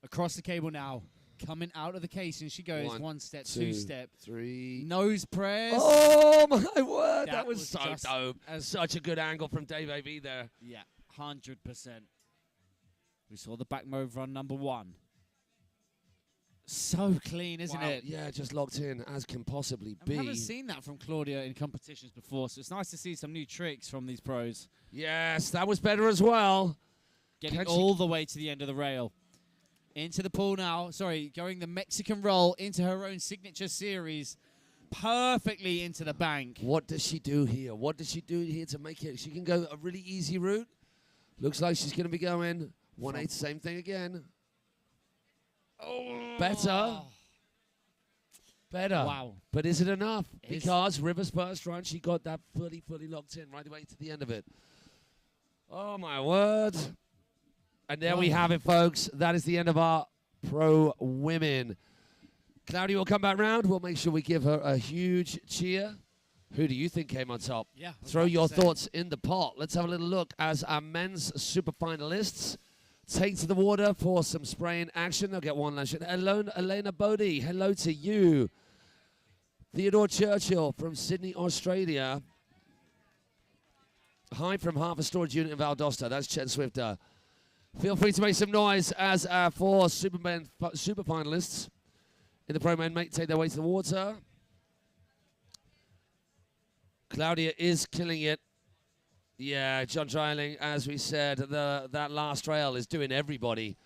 B: Across the cable now. Coming out of the case, and she goes one step, two step.
A: 3.
B: Nose press.
A: Oh, my word. That was so dope. Such a good angle from Dave A.V. there.
B: Yeah, 100%. We saw the back move run number 1. So clean, isn't it?
A: Yeah, just locked in, as can possibly be.
B: I haven't seen that from Claudia in competitions before, so it's nice to see some new tricks from these pros.
A: Yes, that was better as well.
B: Getting all the way to the end of the rail. Into the pool now. Sorry, going the Mexican roll into her own signature series. Perfectly into the bank.
A: What does she do here? What does she do here to make it? She can go a really easy route. Looks like she's going to be going 1/8, same thing again. Oh. Better.
B: Wow.
A: But is it enough? Because River's first run, she got that fully locked in right away to the end of it. Oh, my word. And there we have it, folks. That is the end of our pro women. Claudia will come back round. We'll make sure we give her a huge cheer. Who do you think came on top?
B: Yeah.
A: Throw your thoughts in the pot. Let's have a little look as our men's super finalists take to the water for some spraying action. They'll get one last shot. Elena Bodie, hello to you. Theodore Churchill from Sydney, Australia. Hi from Harvard Storage Unit in Valdosta. That's Chet Swifter. Feel free to make some noise as our 4 super finalists in the pro men take their way to the water. Claudia is killing it. Yeah, John Dreiling, as we said, that last rail is doing everybody.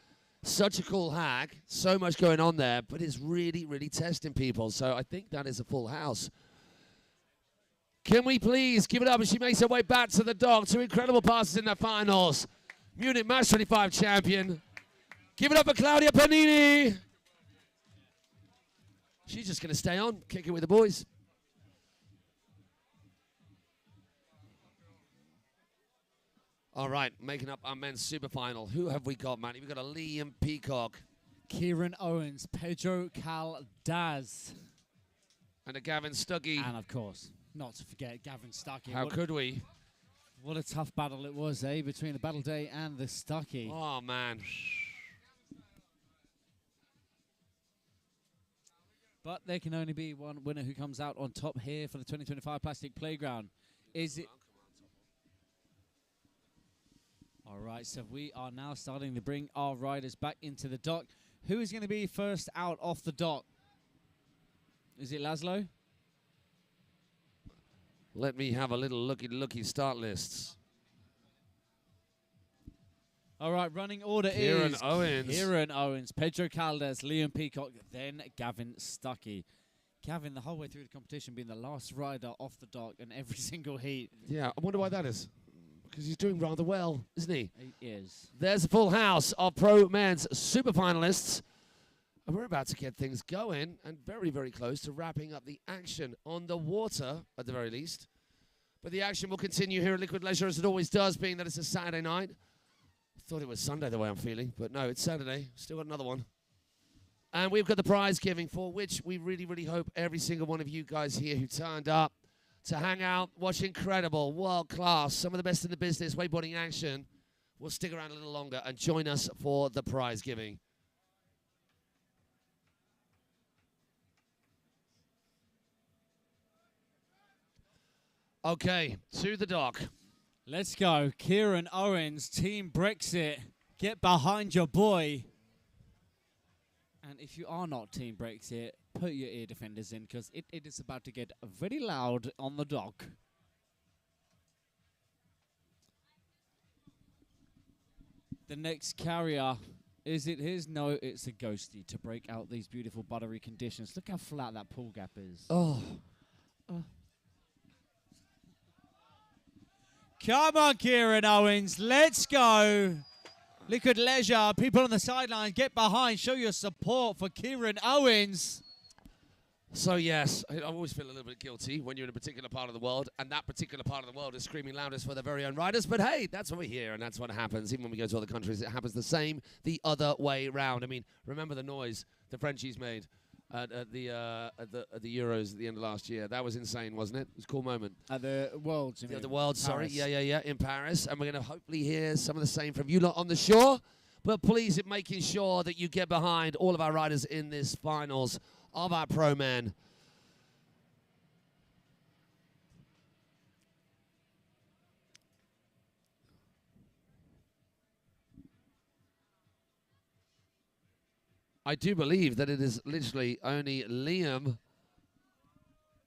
A: Such a cool hack. So much going on there, but it's really, really testing people. So I think that is a full house. Can we please give it up as she makes her way back to the dock? 2 incredible passes in the finals. Munich Match 25 champion. Give it up for Claudia Pagnini. She's just going to stay on, kick it with the boys. All right, making up our men's super final. Who have we got, Matty? We've got a Liam Peacock.
B: Kieran Owens, Pedro Caldaz.
A: And a Gavin Stuckey.
B: And, of course, not to forget Gavin Stuckey.
A: How could we?
B: What a tough battle it was, eh, between the Battle Day and the Stuckey.
A: Oh, man.
B: But there can only be one winner who comes out on top here for the 2025 Plastic Playground. Is it... All right, so we are now starting to bring our riders back into the dock. Who is going to be first out off the dock? Is it Laszlo?
A: Let me have a little looky start lists.
B: All right, running order
A: Kieran
B: is
A: Owens.
B: Kieran Owens, Pedro Caldaz, Liam Peacock, then Gavin Stuckey. Gavin, the whole way through the competition, being the last rider off the dock in every single heat.
A: Yeah, I wonder why that is. Because he's doing rather well, isn't he?
B: He is.
A: There's a full house of pro men's super finalists. And we're about to get things going and very, very close to wrapping up the action on the water, at the very least. But the action will continue here at Liquid Leisure, as it always does, being that it's a Saturday night. I thought it was Sunday the way I'm feeling, but no, it's Saturday. Still got another one. And we've got the prize giving, for which we really, really hope every single one of you guys here who turned up to hang out, watch incredible, world-class, some of the best in the business, wakeboarding action, will stick around a little longer and join us for the prize giving. Okay, to the dock.
B: Let's go. Kieran Owens, Team Brexit. Get behind your boy. And if you are not Team Brexit, put your ear defenders in, because it is about to get very loud on the dock. The next carrier, is it his? No, it's a ghosty to break out these beautiful buttery conditions. Look how flat that pool gap is.
A: Oh.
B: Come on, Kieran Owens. Let's go. Liquid Leisure, people on the sideline, get behind. Show your support for Kieran Owens.
A: So yes, I always feel a little bit guilty when you're in a particular part of the world, and that particular part of the world is screaming loudest for their very own riders. But hey, that's what we hear, and that's what happens. Even when we go to other countries, it happens the same the other way round. I mean, remember the noise the Frenchies made at the Euros at the end of last year? That was insane, wasn't it? It was a cool moment.
B: At the Worlds, you mean?
A: The World, sorry.
B: Paris.
A: Yeah, in Paris. And we're going to hopefully hear some of the same from you lot on the shore. But please, making sure that you get behind all of our riders in this finals of our Pro Men. I do believe that it is literally only Liam,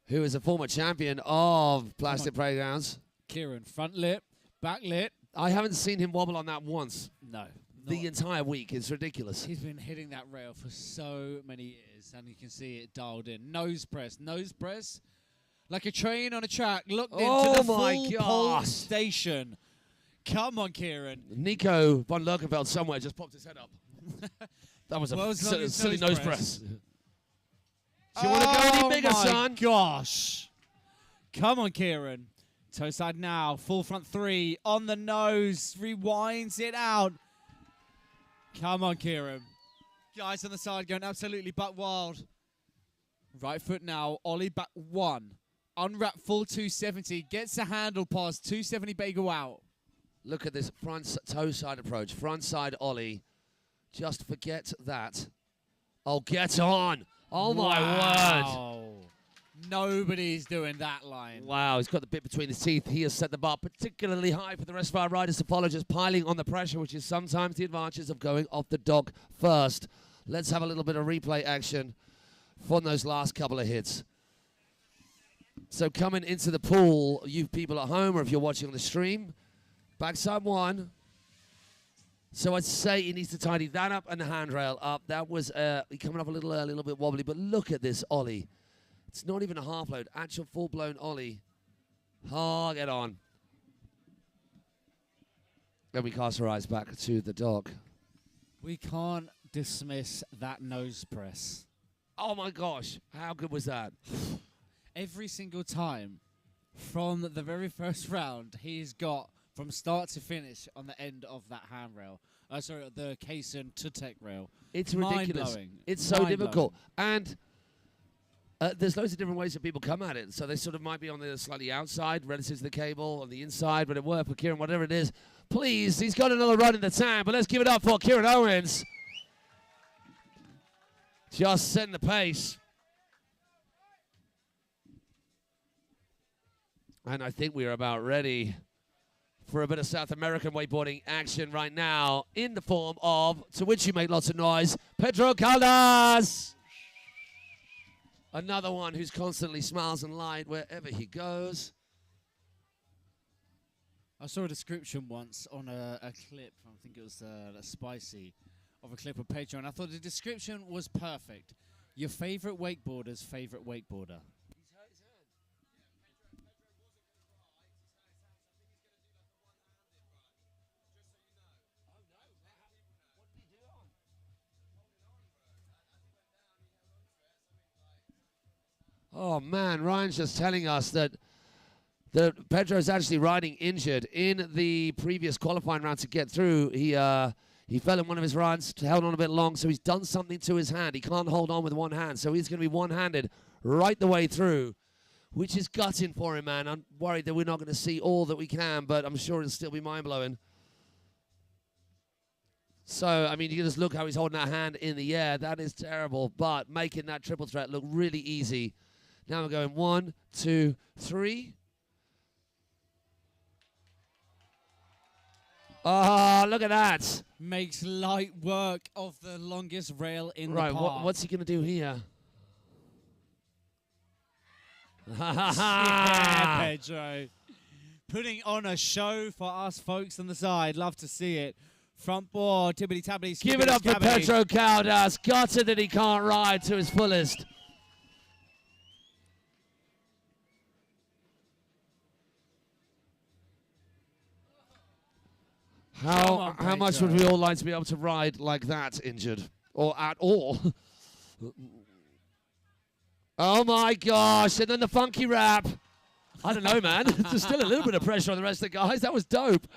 A: who is a former champion of Plastic Playgrounds.
B: Kieran, front lip, back lip.
A: I haven't seen him wobble on that once.
B: No.
A: The entire week. It's ridiculous.
B: He's been hitting that rail for so many years, and you can see it dialed in. Nose press. Like a train on a track, looked into the full pole station. Come on, Kieran.
A: Nico von Lerkenfeld somewhere just popped his head up. That was a silly nose press. Do you want to go any bigger, son?
B: Gosh. Come on, Kieran. Toe side now. Full front three. On the nose. Rewinds it out. Come on, Kieran. Guys on the side going absolutely butt wild. Right foot now. Ollie back one. Unwrap full 270. Gets a handle pass. 270 bagel out.
A: Look at this front toe side approach. Front side Ollie. Just forget that. Oh, get on. Oh, my word.
B: Nobody's doing that line.
A: Wow, he's got the bit between his teeth. He has set the bar particularly high for the rest of our riders to follow, just piling on the pressure, which is sometimes the advantage of going off the dock first. Let's have a little bit of replay action from those last couple of hits. So coming into the pool, you people at home, or if you're watching on the stream, backside one. So I'd say he needs to tidy that up and the handrail up. That was coming up a little early, a little bit wobbly, but look at this Ollie. It's not even a half load, actual full-blown Ollie. Oh, get on. Then we cast our eyes back to the dock.
B: We can't dismiss that nose press.
A: Oh my gosh, how good was that?
B: Every single time from the very first round, he's got from start to finish on the end of that handrail. Sorry, the Kaysen to tech rail.
A: It's ridiculous. It's so difficult. And there's loads of different ways that people come at it. So they sort of might be on the slightly outside, relative to the cable, on the inside, but it worked for Kieran, whatever it is. Please, he's got another run in the tank, but let's give it up for Kieran Owens. Just setting the pace. And I think we are about ready for a bit of South American wakeboarding action right now in the form of, to which you make lots of noise, Pedro Caldas. Another one who's constantly smiles and light wherever he goes.
B: I saw a description once on a clip, I think it was Spicy, of a clip of Pedro, and I thought the description was perfect. Your favorite wakeboarder's favorite wakeboarder.
A: Oh man, Ryan's just telling us that Pedro's actually riding injured. In the previous qualifying round to get through, he fell in one of his runs, held on a bit long, so he's done something to his hand. He can't hold on with one hand, so he's going to be one-handed right the way through, which is gutting for him, man. I'm worried that we're not going to see all that we can, but I'm sure it'll still be mind-blowing. So, I mean, you can just look how he's holding that hand in the air. That is terrible, but making that triple threat look really easy. Now we're going 1, 2, 3. Oh, look at that.
B: Makes light work of the longest rail in the park.
A: Right, what's he going to do here?
B: Yeah, Pedro. Putting on a show for us folks on the side. Love to see it. Front board, tibbity-tabbity.
A: Give it up for Pedro Caldas. Gutted that he can't ride to his fullest. How much would we all like to be able to ride like that injured? Or at all? Oh my gosh, and then the funky rap. I don't know, man. There's still a little bit of pressure on the rest of the guys. That was dope.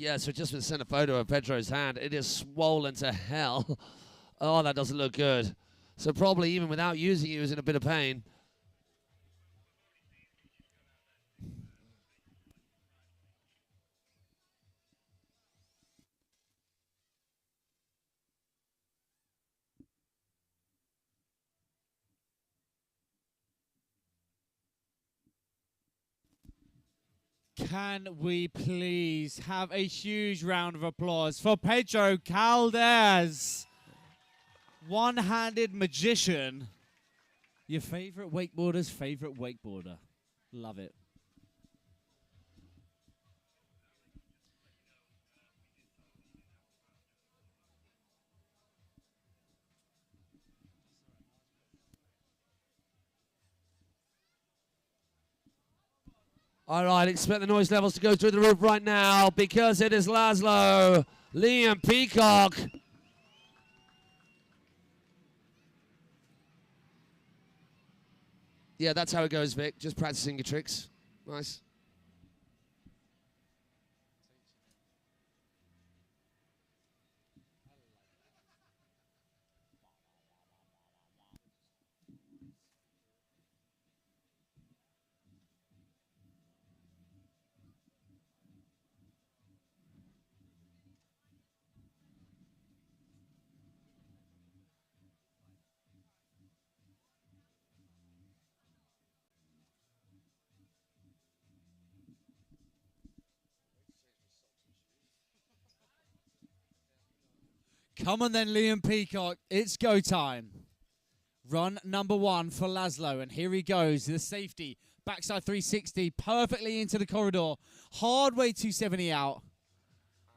A: Yeah, so just been sent a photo of Pedro's hand. It is swollen to hell. Oh, that doesn't look good. So probably even without using it, he was in a bit of pain.
B: Can we please have a huge round of applause for Pedro Caldes, one-handed magician. Your favorite wakeboarder's favorite wakeboarder. Love it.
A: All right, expect the noise levels to go through the roof right now because it is Laszlo, Liam Peacock. Yeah, that's how it goes, Vic. Just practicing your tricks. Nice.
B: Come on then, Liam Peacock. It's go time. Run number one for Laszlo, and here he goes. The safety, backside 360, perfectly into the corridor. Hard way 270 out.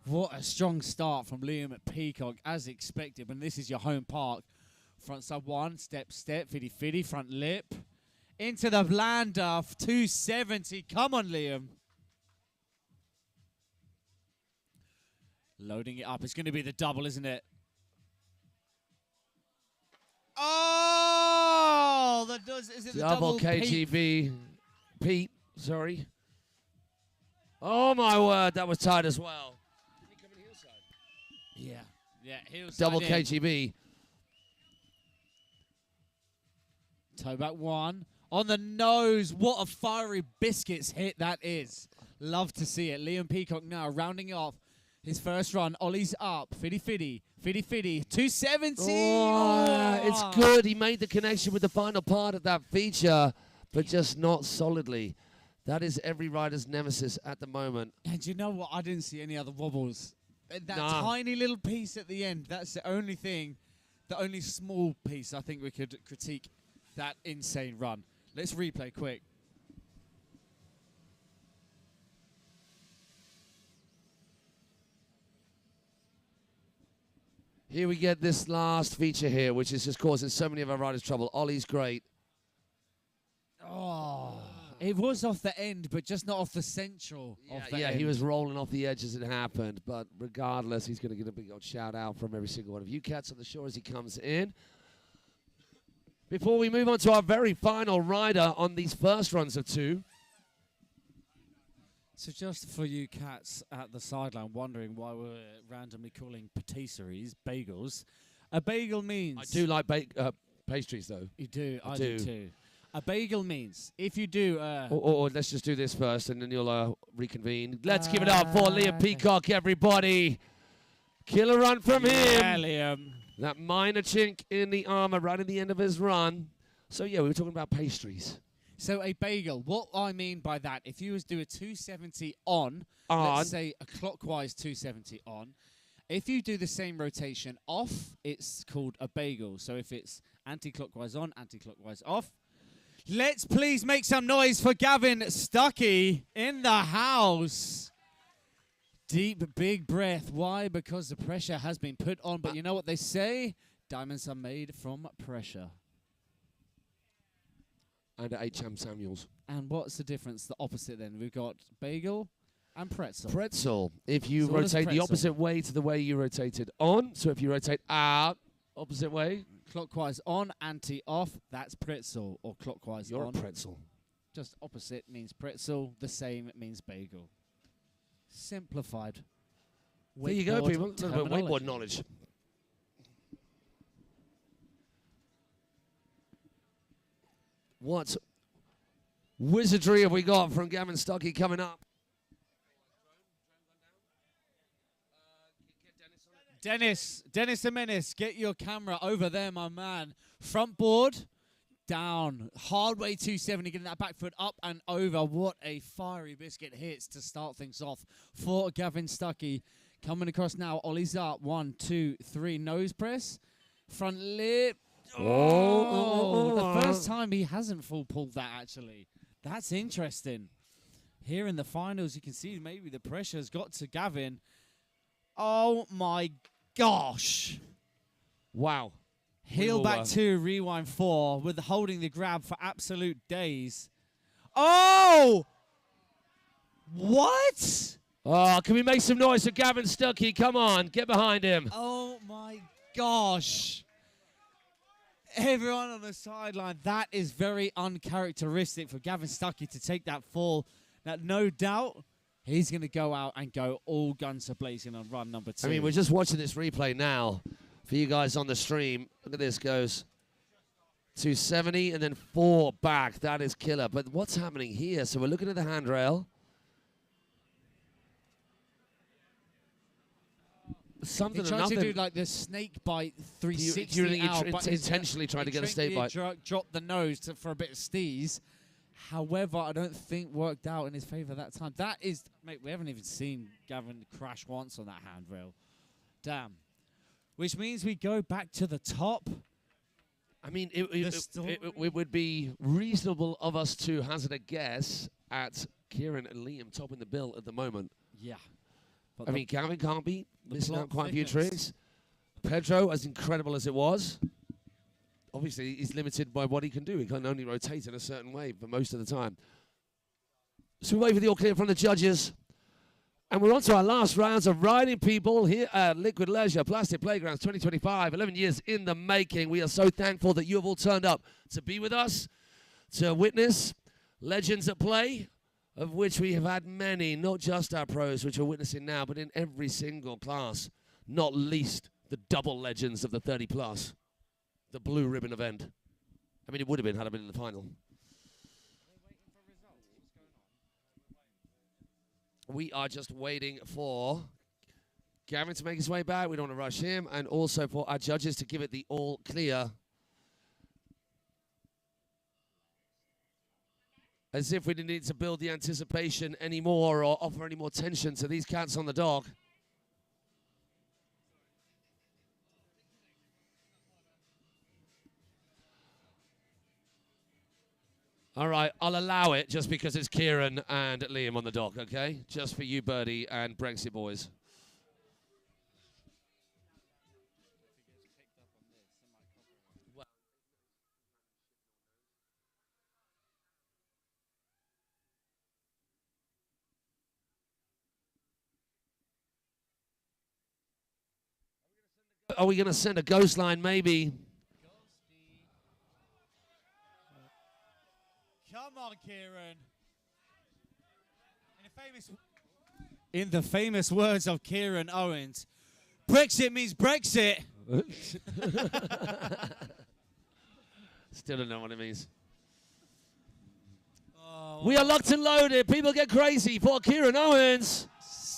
B: What a strong start from Liam Peacock, as expected. When this is your home park. Front side one, step, fiddy, front lip. Into the lander, 270. Come on, Liam. Loading it up. It's going to be the double, isn't it? Oh, that does. Is it the double
A: KGB? Pete, sorry. Oh my word, that was tight as well. Did he come in heel side?
B: Yeah, heel side.
A: Double KGB.
B: Toe back one on the nose. What a fiery biscuits hit that is. Love to see it. Liam Peacock now rounding off his first run. Ollie's up. Fiddy. 270.
A: Oh, it's good. He made the connection with the final part of that feature, but just not solidly. That is every rider's nemesis at the moment.
B: And you know what? I didn't see any other wobbles. That tiny little piece at the end, that's the only thing, the only small piece I think we could critique that insane run. Let's replay quick.
A: Here we get this last feature here, which is just causing so many of our riders trouble. Ollie's great.
B: Oh, it was off the end, but just not off the central.
A: Yeah, he was rolling off the edge as it happened. But regardless, he's going to get a big old shout out from every single one of you cats on the shore as he comes in. Before we move on to our very final rider on these first runs of two.
B: So just for you cats at the sideline wondering why we're randomly calling patisseries bagels, a bagel means...
A: I do like pastries, though.
B: You do? I do too. A bagel means if you do...
A: Or let's just do this first and then you'll reconvene. Let's give it up for Liam Peacock, everybody. Killer run from him.
B: Yeah, Liam.
A: That minor chink in the armor right at the end of his run. So, yeah, we were talking about pastries.
B: So a bagel, what I mean by that, if you was do a 270 on, let's say a clockwise 270 on, if you do the same rotation off, it's called a bagel. So if it's Anti-clockwise on, anti-clockwise off. Let's please make some noise for Gavin Stuckey in the house. Deep, big breath. Why? Because the pressure has been put on. But you know what they say? Diamonds are made from pressure.
A: And H.M. Samuels.
B: And what's the difference? The opposite then. We've got bagel and pretzel.
A: Pretzel. If you
B: So what is
A: rotate the
B: pretzel?
A: opposite way to the way you rotated on, so if you rotate out, opposite way,
B: Clockwise on, anti-off, that's pretzel. Or clockwise
A: you're
B: on.
A: a pretzel.
B: Just opposite means pretzel. The same means bagel. Simplified.
A: There you go,
B: Wakeboard
A: people. A little bit of
B: terminology.
A: wakeboard knowledge. What wizardry have we got from Gavin Stuckey coming up?
B: Dennis the Menace, get your camera over there, my man. Front board, down. Hard way 270, getting that back foot up and over. What a fiery biscuit hits to start things off for Gavin Stuckey. Coming across now, Ollie's up. 1, 2, 3, nose press. Front lip. Oh, the first time he hasn't full pulled that, actually. That's interesting. Here in the finals, you can see maybe the pressure's got to Gavin. Oh, my gosh.
A: Wow.
B: Heel
A: will,
B: back 2, rewind 4, with holding the grab for absolute days. Oh! What?
A: Oh, can we make some noise for Gavin Stuckey? Come on, get behind him.
B: Oh, my gosh. Everyone on the sideline, that is very uncharacteristic for Gavin Stuckey to take that fall. Now, no doubt, he's going to go out and go all guns a-blazing on run number 2.
A: I mean, we're just watching this replay now for you guys on the stream. Look at this, goes 270 and then 4 back. That is killer. But what's happening here? So we're looking at the handrail. Something
B: he
A: or
B: tried
A: nothing.
B: to do like the snake bite 360
A: you think he
B: out, but
A: intentionally tried to get a snake bite?
B: Dropped the nose for a bit of steeze. However, I don't think worked out in his favour that time. That is, mate, we haven't even seen Gavin crash once on that handrail. Damn. Which means we go back to the top.
A: I mean, it would be reasonable of us to hazard a guess at Kieran and Liam topping the bill at the moment.
B: Yeah. But
A: I mean, Gavin can't be missing
B: plot
A: out quite a few
B: thickens.
A: tricks. Pedro, as incredible as it was, obviously he's limited by what he can do. He can only rotate in a certain way for most of the time. So we wait for the all clear from the judges. And we're on to our last rounds of riding people here at Liquid Leisure Plastic Playgrounds 2025. 11 years in the making. We are so thankful that you have all turned up to be with us, to witness legends at play, of which we have had many, not just our pros, which we're witnessing now, but in every single class, not least the double legends of the 30 plus, the blue ribbon event. I mean, it would have been had I been in the final. We are just waiting for Gavin to make his way back. We don't want to rush him. And also for our judges to give it the all clear. As if we didn't need to build the anticipation anymore or offer any more tension to these cats on the dock. All right, I'll allow it just because it's Kieran and Liam on the dock, okay? Just for you, Birdie and Brexit boys. Are we going to send a ghost line, maybe?
B: Come on, Kieran. In the famous words of Kieran Owens, Brexit means Brexit.
A: Still don't know what it means.
B: Oh,
A: We are locked and loaded. People get crazy for Kieran Owens.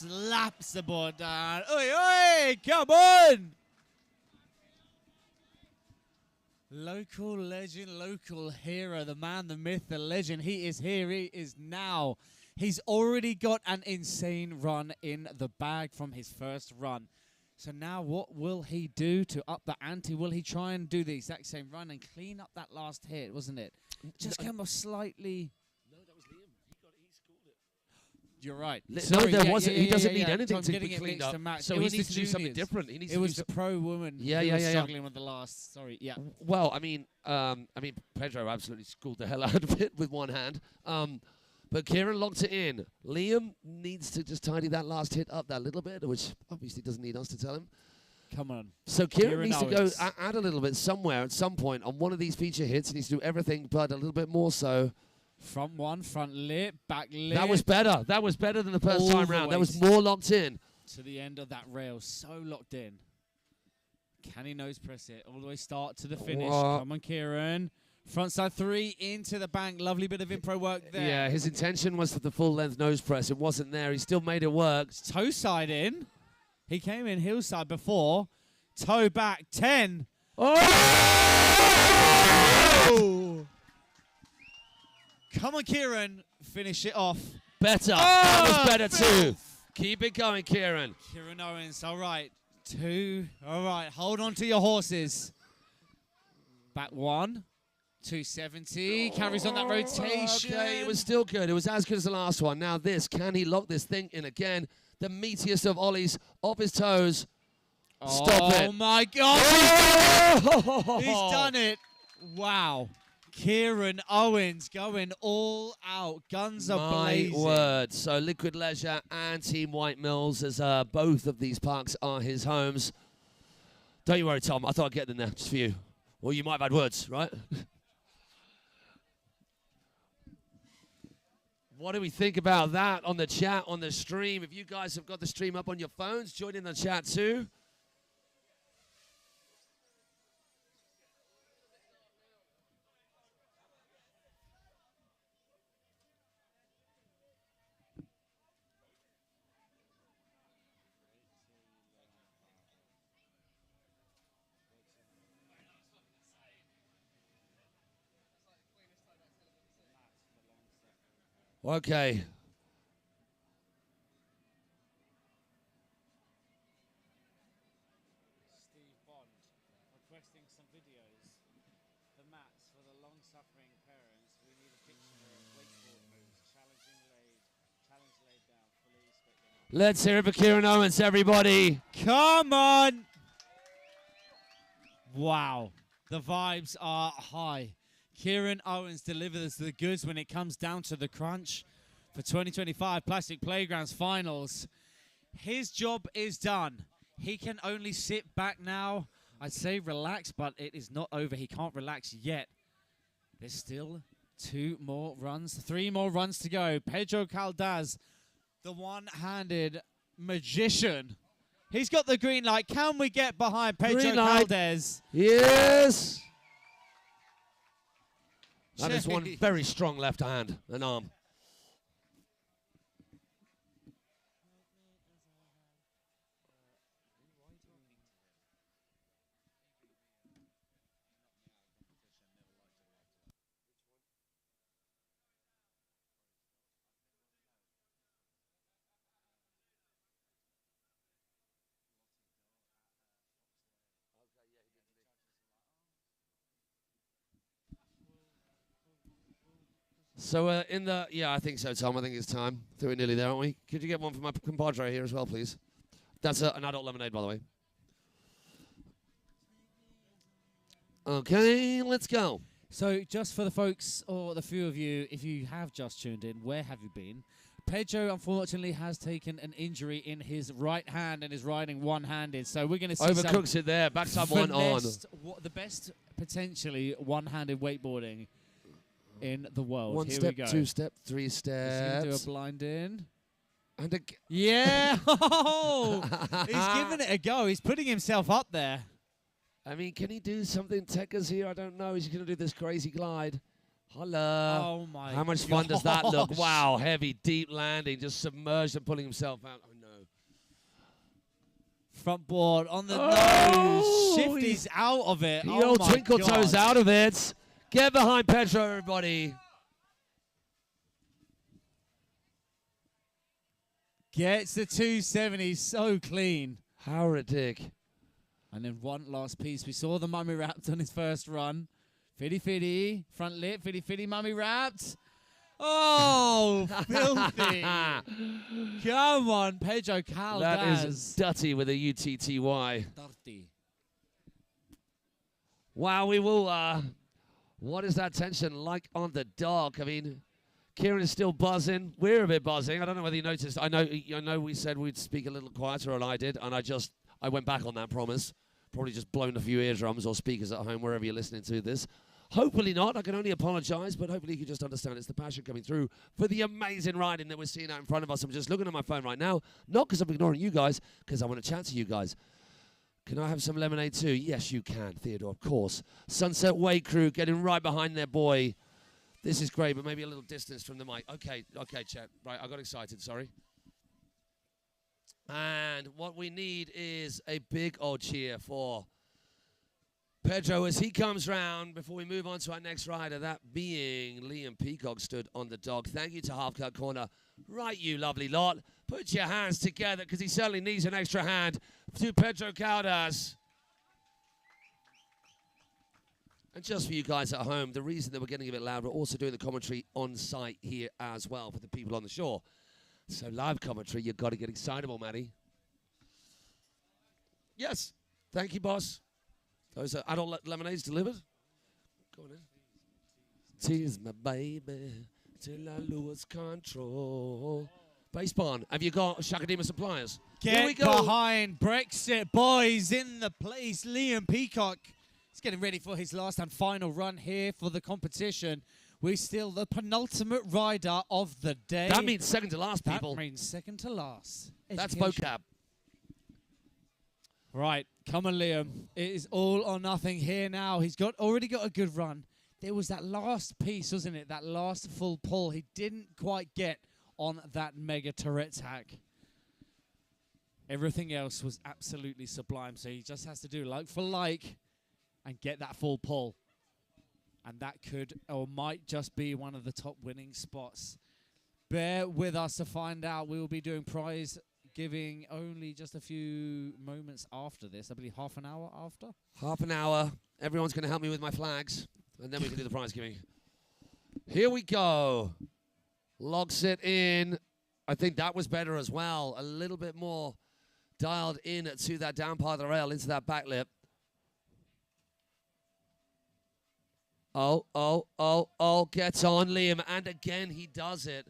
B: slaps the board down. Oi, oi, come on. Local legend, local hero, the man, the myth, the legend. He is here, he is now. He's already got an insane run in the bag from his first run. So now what will he do to up the ante? Will he try and do the exact same run and clean up that last hit, wasn't it? Just came off slightly.
A: No, that was Liam. He scored it.
B: You're right.
A: No, there wasn't. He doesn't need anything
B: I'm
A: to
B: getting
A: be
B: it
A: cleaned
B: mixed
A: up.
B: and matched.
A: So
B: It
A: he
B: was
A: needs
B: his
A: to do something
B: juniors.
A: different. He needs
B: It
A: to
B: was
A: do
B: the pro woman
A: Yeah,
B: who
A: yeah,
B: was
A: yeah, yeah.
B: struggling with the last. Sorry, yeah.
A: Well, I mean, Pedro absolutely schooled the hell out of it with one hand. But Kieran locked it in. Liam needs to just tidy that last hit up that little bit, which obviously doesn't need us to tell him.
B: Come on.
A: So Kieran needs to go
B: Owens.
A: add a little bit somewhere at some point on one of these feature hits. He needs to do everything, but a little bit more so.
B: Front one, front lip, back lip.
A: That was better. That was better than the first
B: All
A: time
B: the
A: round. That
B: way
A: was more locked in.
B: to the end of that rail. So locked in. Can he nose press it all the way start to the finish?
A: Whoa.
B: Come on, Kieran. Front side 3 into the bank. Lovely bit of impro work there.
A: Yeah, his intention was for the full length nose press. It wasn't there. He still made it work.
B: Toe side in. He came in heel side before. Toe back 10.
A: Oh!
B: Come on, Kieran. Finish it off.
A: Better. That was better too. Keep it going, Kieran.
B: Kieran Owens. All right. 2. All right. Hold on to your horses. Back 1. 270. Carries on that rotation.
A: Okay, it was still good. It was as good as the last one. Now this. Can he lock this thing in again? The meatiest of ollies off his toes. Stop it.
B: Oh, my God. He's done it. Wow. Kieran Owens going all out. Guns are blazing.
A: My word. So Liquid Leisure and Team White Mills, as both of these parks are his homes. Don't you worry, Tom. I thought I'd get them there just for you. Well, you might have had words, right? What do we think about that on the chat, on the stream? If you guys have got the stream up on your phones, join in the chat too. Okay.
B: Steve Bond requesting some videos. The mats for the long-suffering parents. We need a picture of wakeboard moves. Challenge laid down. Fully respect them.
A: Let's hear it for Kieran Owens, everybody.
B: Come on! Wow. The vibes are high. Kieran Owens delivers the goods when it comes down to the crunch for 2025 Plastic Playgrounds Finals. His job is done. He can only sit back now. I'd say relax, but it is not over. He can't relax yet. There's still 3 more runs to go. Pedro Caldaz, the one-handed magician. He's got the green light. Can we get behind Pedro
A: Green light.
B: Caldaz?
A: Yes. That is one very strong left hand and arm. So I think so, Tom. I think it's time. I think we're nearly there, aren't we? Could you get one for my compadre here as well, please? That's an adult lemonade, by the way. Okay, let's go.
B: So just for the folks, or the few of you, if you have just tuned in, where have you been? Pedro, unfortunately, has taken an injury in his right hand and is riding one-handed. So we're going to see
A: Overcooks it there. Backside one on.
B: The best, potentially, one-handed wakeboarding in the world.
A: One
B: Here
A: step,
B: we go.
A: 2 step, 3
B: He's going to do a
A: steps.
B: blind in.
A: And
B: Yeah! Oh! He's giving it a go. He's putting himself up there.
A: I mean, can he do something Tekka's here? I don't know. He's going to do this crazy glide. Hello.
B: Oh, my
A: How much fun does that look?
B: gosh.
A: Wow, heavy, deep landing, just submerged and pulling himself out. Oh, no.
B: Front board on the
A: Oh,
B: nose. Shifty's out of it.
A: The
B: Oh
A: old
B: my
A: twinkle toes
B: God.
A: out of it. Get behind Pedro, everybody.
B: Gets the 270 so clean.
A: How ridiculous.
B: And then one last piece. We saw the mummy wrapped on his first run. Fiddy Fiddy, front lip, Fiddy Fiddy, mummy wrapped. Oh, filthy. Come on, Pedro Caldas.
A: That is Dutty with a UTTY.
B: Dirty.
A: Wow, we will, what is that tension like on the dock? I mean, Kieran is still buzzing. We're a bit buzzing. I don't know whether you noticed. I know we said we'd speak a little quieter, and I did, and I went back on that promise. Probably just blown a few eardrums or speakers at home, wherever you're listening to this. Hopefully not. I can only apologise, but hopefully you can just understand it's the passion coming through for the amazing riding that we're seeing out in front of us. I'm just looking at my phone right now, not because I'm ignoring you guys, because I want to chat to you guys. Can I have some lemonade too? Yes, you can, Theodore, of course. Sunset Way crew getting right behind their boy. This is great, but maybe a little distance from the mic. Okay, Chet. Right, I got excited, sorry. And what we need is a big old cheer for Pedro as he comes round before we move on to our next rider, that being Liam Peacock stood on the dog. Thank you to Half Cut Corner. Right, you lovely lot. Put your hands together because he certainly needs an extra hand to Pedro Caldas. And just for you guys at home, the reason that we're getting a bit loud, we're also doing the commentary on site here as well for the people on the shore. So live commentary, you've got to get excitable, Maddie. Yes. Thank you, boss. Those are adult lemonades delivered. Go on in. Tease my baby till I lose control. Basebarn, have you got Shakadima suppliers?
B: Get behind Brexit boys in the place. Liam Peacock is getting ready for his last and final run here for the competition. We're still the penultimate rider of the day.
A: That means second to last, people.
B: That means second to last.
A: That's vocab.
B: Right, come on, Liam. It is all or nothing here now. He's already got a good run. There was that last piece, wasn't it? That last full pull. He didn't quite get on that mega turret hack. Everything else was absolutely sublime. So he just has to do like for like and get that full pull. And that could or might just be one of the top winning spots. Bear with us to find out. We will be doing prize giving only just a few moments after this. I believe half an hour after.
A: Half an hour. Everyone's going to help me with my flags. And then we can do the prize giving. Here we go. Locks it in. I think that was better as well. A little bit more dialed in to that down part of the rail, into that back lip. Oh, gets on Liam. And again, he does it.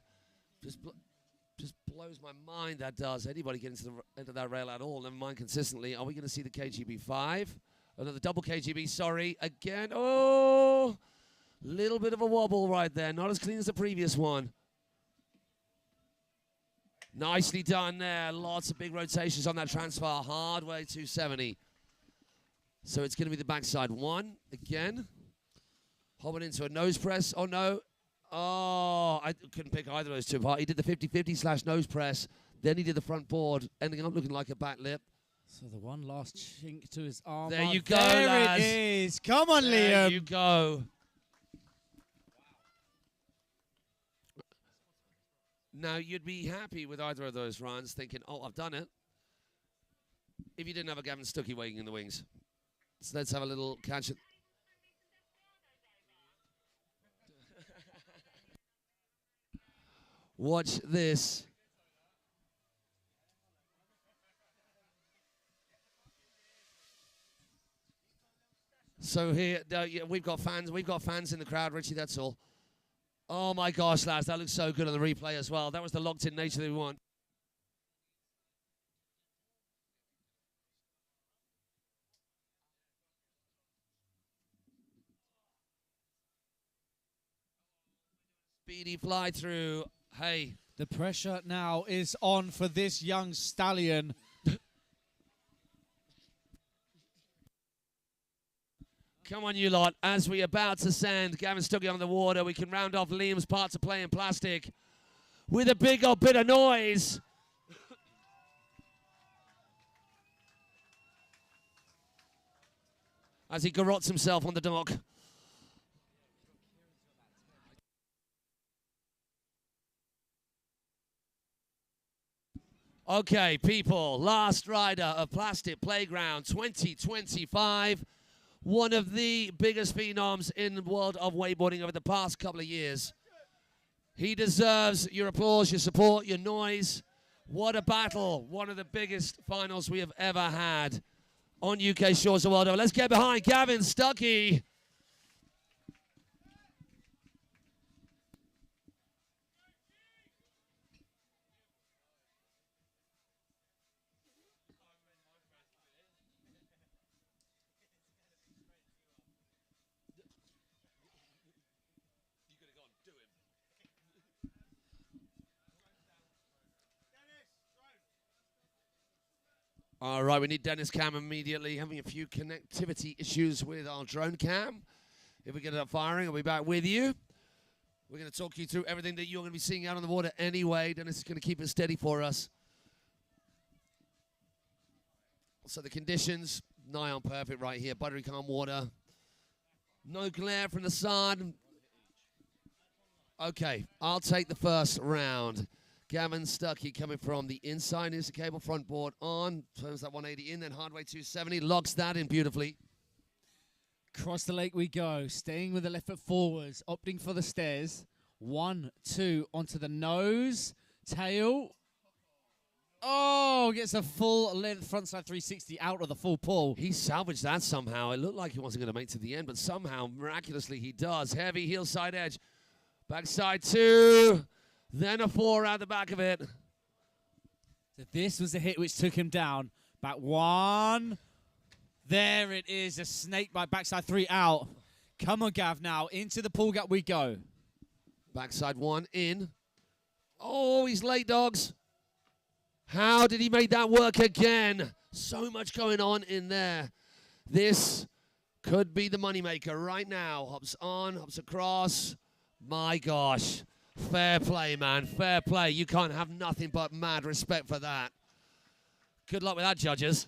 A: Just blows my mind, that does. Anybody get into that rail at all, never mind consistently. Are we going to see the KGB 5? Another double KGB, sorry. Again, oh, little bit of a wobble right there. Not as clean as the previous one. Nicely done there. Lots of big rotations on that transfer. Hardway 270. So it's going to be the backside one again. Hobbing into a nose press. Oh, no. Oh, I couldn't pick either of those two apart. He did the 50-50 / nose press. Then he did the front board, ending up looking like a back lip.
B: So the one last chink to his arm.
A: There you go,
B: there
A: lads.
B: It is. Come on,
A: there
B: Liam.
A: You go. Now, you'd be happy with either of those runs, thinking, oh, I've done it, if you didn't have a Gavin Stuckey waiting in the wings. So let's have a little catch it. Watch this. So here, yeah, we've got fans in the crowd, Richie, that's all. Oh my gosh, lads, that looks so good on the replay as well. That was the locked-in nature that we want. Speedy fly through. Hey.
B: The pressure now is on for this young stallion.
A: Come on, you lot. As we're about to send Gavin Stuckey on the water, we can round off Liam's part to play in plastic with a big old bit of noise. As he garrots himself on the dock. Okay, people, last rider of Plastic Playground 2025. One of the biggest phenoms in the world of wakeboarding over the past couple of years. He deserves your applause, your support, your noise. What a battle. One of the biggest finals we have ever had on UK shores the world over. Let's get behind Gavin Stuckey. All right, we need Dennis Cam immediately. Having a few connectivity issues with our drone cam. If we get it up firing, I'll be back with you. We're going to talk you through everything that you're going to be seeing out on the water anyway. Dennis is going to keep it steady for us. So the conditions, nigh on perfect right here. Buttery calm water. No glare from the sun. Okay, I'll take the first round. Gavin Stuckey coming from the inside. Here's the cable front board on. Turns that 180 in, then hardway 270. Locks that in beautifully.
B: Across the lake we go. Staying with the left foot forwards. Opting for the stairs. 1, 2. Onto the nose. Tail. Oh, gets a full length frontside 360 out of the full pull.
A: He salvaged that somehow. It looked like he wasn't going to make it to the end, but somehow, miraculously, he does. Heavy heel side edge. Backside 2. Then a 4 out the back of it.
B: So this was the hit which took him down. Back 1. There it is. A snake bite. Backside 3 out. Come on, Gav, now. Into the pull gap we go.
A: Backside 1 in. Oh, he's late, dogs. How did he make that work again? So much going on in there. This could be the moneymaker right now. Hops on, hops across. My gosh. Fair play, man. Fair play. You can't have nothing but mad respect for that. Good luck with that, judges.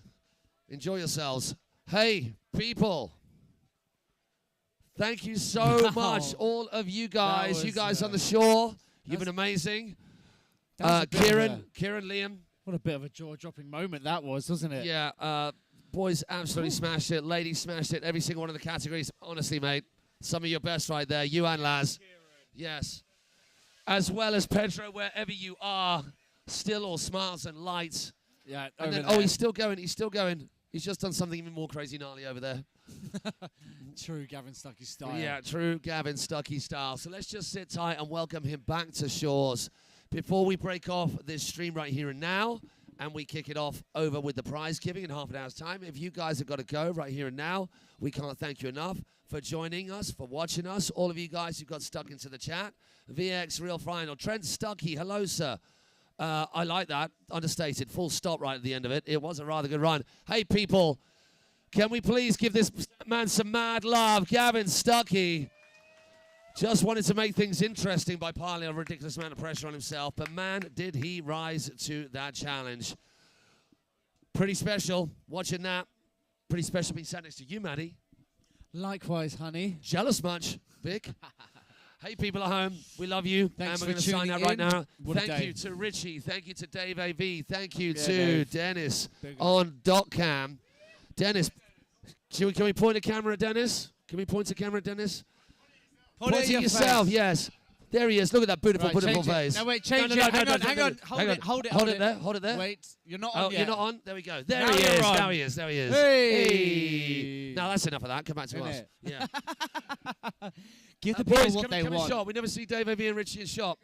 A: Enjoy yourselves. Hey, people. Thank you so much, all of you guys. You guys on the shore. You've been amazing. Kieran, Liam.
B: What a bit of a jaw-dropping moment that was, wasn't it?
A: Yeah. Boys absolutely smashed it. Ladies smashed it. Every single one of the categories. Honestly, mate. Some of your best right there. You and Laz. Yes. As well as Pedro, wherever you are, still all smiles and lights.
B: Yeah.
A: And then, oh, he's still going. He's still going. He's just done something even more crazy gnarly over there.
B: True Gavin Stuckey style.
A: Yeah, true Gavin Stuckey style. So let's just sit tight and welcome him back to shores before we break off this stream right here and now, and we kick it off over with the prize giving in half an hour's time. If you guys have got to go right here and now, we can't thank you enough for joining us, for watching us. All of you guys who got stuck into the chat. VX Real Final. Trent Stuckey, hello, sir. I like that. Understated. Full stop right at the end of it. It was a rather good run. Hey, people, can we please give this man some mad love? Gavin Stuckey just wanted to make things interesting by piling a ridiculous amount of pressure on himself, but man, did he rise to that challenge. Pretty special watching that. Pretty special being sat next to you, Maddie.
B: Likewise, honey.
A: Jealous much, Vic? Hey, people at home, we love you.
B: Thanks
A: and we're
B: for
A: going to sign out
B: tuning
A: right
B: in.
A: now.
B: What a
A: Thank
B: day.
A: you to Richie. Thank you to Dave AV. Thank you to
B: Dave.
A: Dennis
B: Big
A: on DotCam. Dennis, can we point a camera at Dennis? Can we point a camera at Dennis? Point at
B: your
A: yourself,
B: face.
A: yes. There he is. Look at that beautiful,
B: Right,
A: beautiful
B: change it.
A: face.
B: No, wait, change
A: no,
B: it. Hang on. Hold it there.
A: Hold it there.
B: Wait, you're not
A: Oh,
B: on yet.
A: you're not on? There we go. There
B: Now
A: he
B: you're
A: is.
B: on.
A: Now he is. There he is.
B: Hey.
A: Now that's enough of that. Come back to
B: Isn't
A: us.
B: it?
A: Yeah.
B: Give the people
A: Boys,
B: what they
A: come in
B: want.
A: shot. We never see Dave AV and Richie in shot.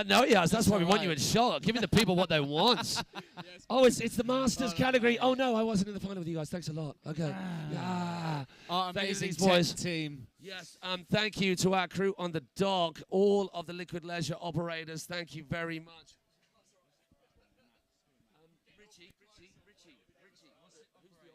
A: No, yes, that's why we want you in shot. Giving the people what they want. Oh, it's the Masters category. Oh, no, I wasn't in the final with you guys. Thanks a lot. Okay. Yeah.
B: Our
A: Thank you,
B: amazing
A: these boys.
B: tech team.
A: Yes, thank you to our crew on the dock, all of the Liquid Leisure operators. Thank you very much. Richie. Who's the operator?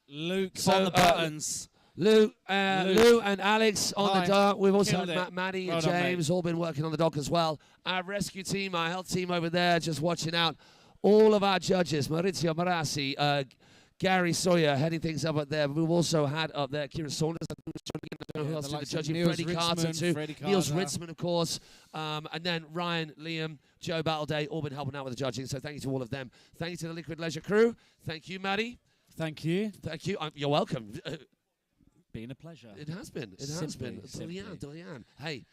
B: Luke's on the buttons.
A: Lou and Alex on
B: Hi.
A: the dock. We've also
B: Killed
A: had
B: it.
A: Maddie
B: Well
A: and
B: done,
A: James all been working on the dock as well. Our rescue team, our health team over there, just watching out. All of our judges, Maurizio Marassi, Gary Sawyer heading things up there. We've also had up there Kieran Saunders. I don't know who else did the judging. Freddie Carter too. Niels Ritzman, of course. And then Ryan, Liam, Joe Battleday, all been helping out with the judging. So thank you to all of them. Thank you to the Liquid Leisure crew. Thank you, Maddie.
B: Thank you.
A: Thank you. You're welcome.
B: Been a pleasure.
A: It has been. It
B: Simply,
A: has been. Dorian. Hey,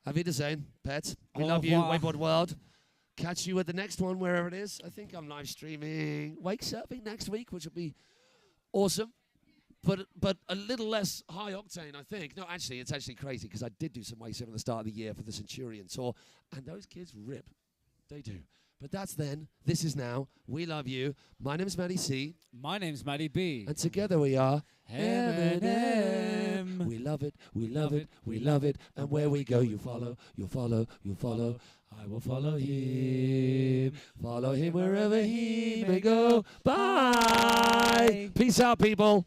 A: Auf Wiedersehen, pets. We
B: Au
A: love you,
B: revoir.
A: Wakeboard World. Catch you at the next one, wherever it is. I think I'm live streaming wake surfing next week, which will be awesome. But a little less high octane, I think. No, actually, it's actually crazy because I did do some wake surfing at the start of the year for the Centurion Tour, and those kids rip. They do. But that's then. This is now. We love you. My name's Maddie C.
B: My name's Maddie B.
A: And together we are
B: M&M.
A: We love it, we love it, we love it. And where we go, you follow, you follow, you follow. I will follow him. Follow him wherever he may go. Bye. Peace out, people.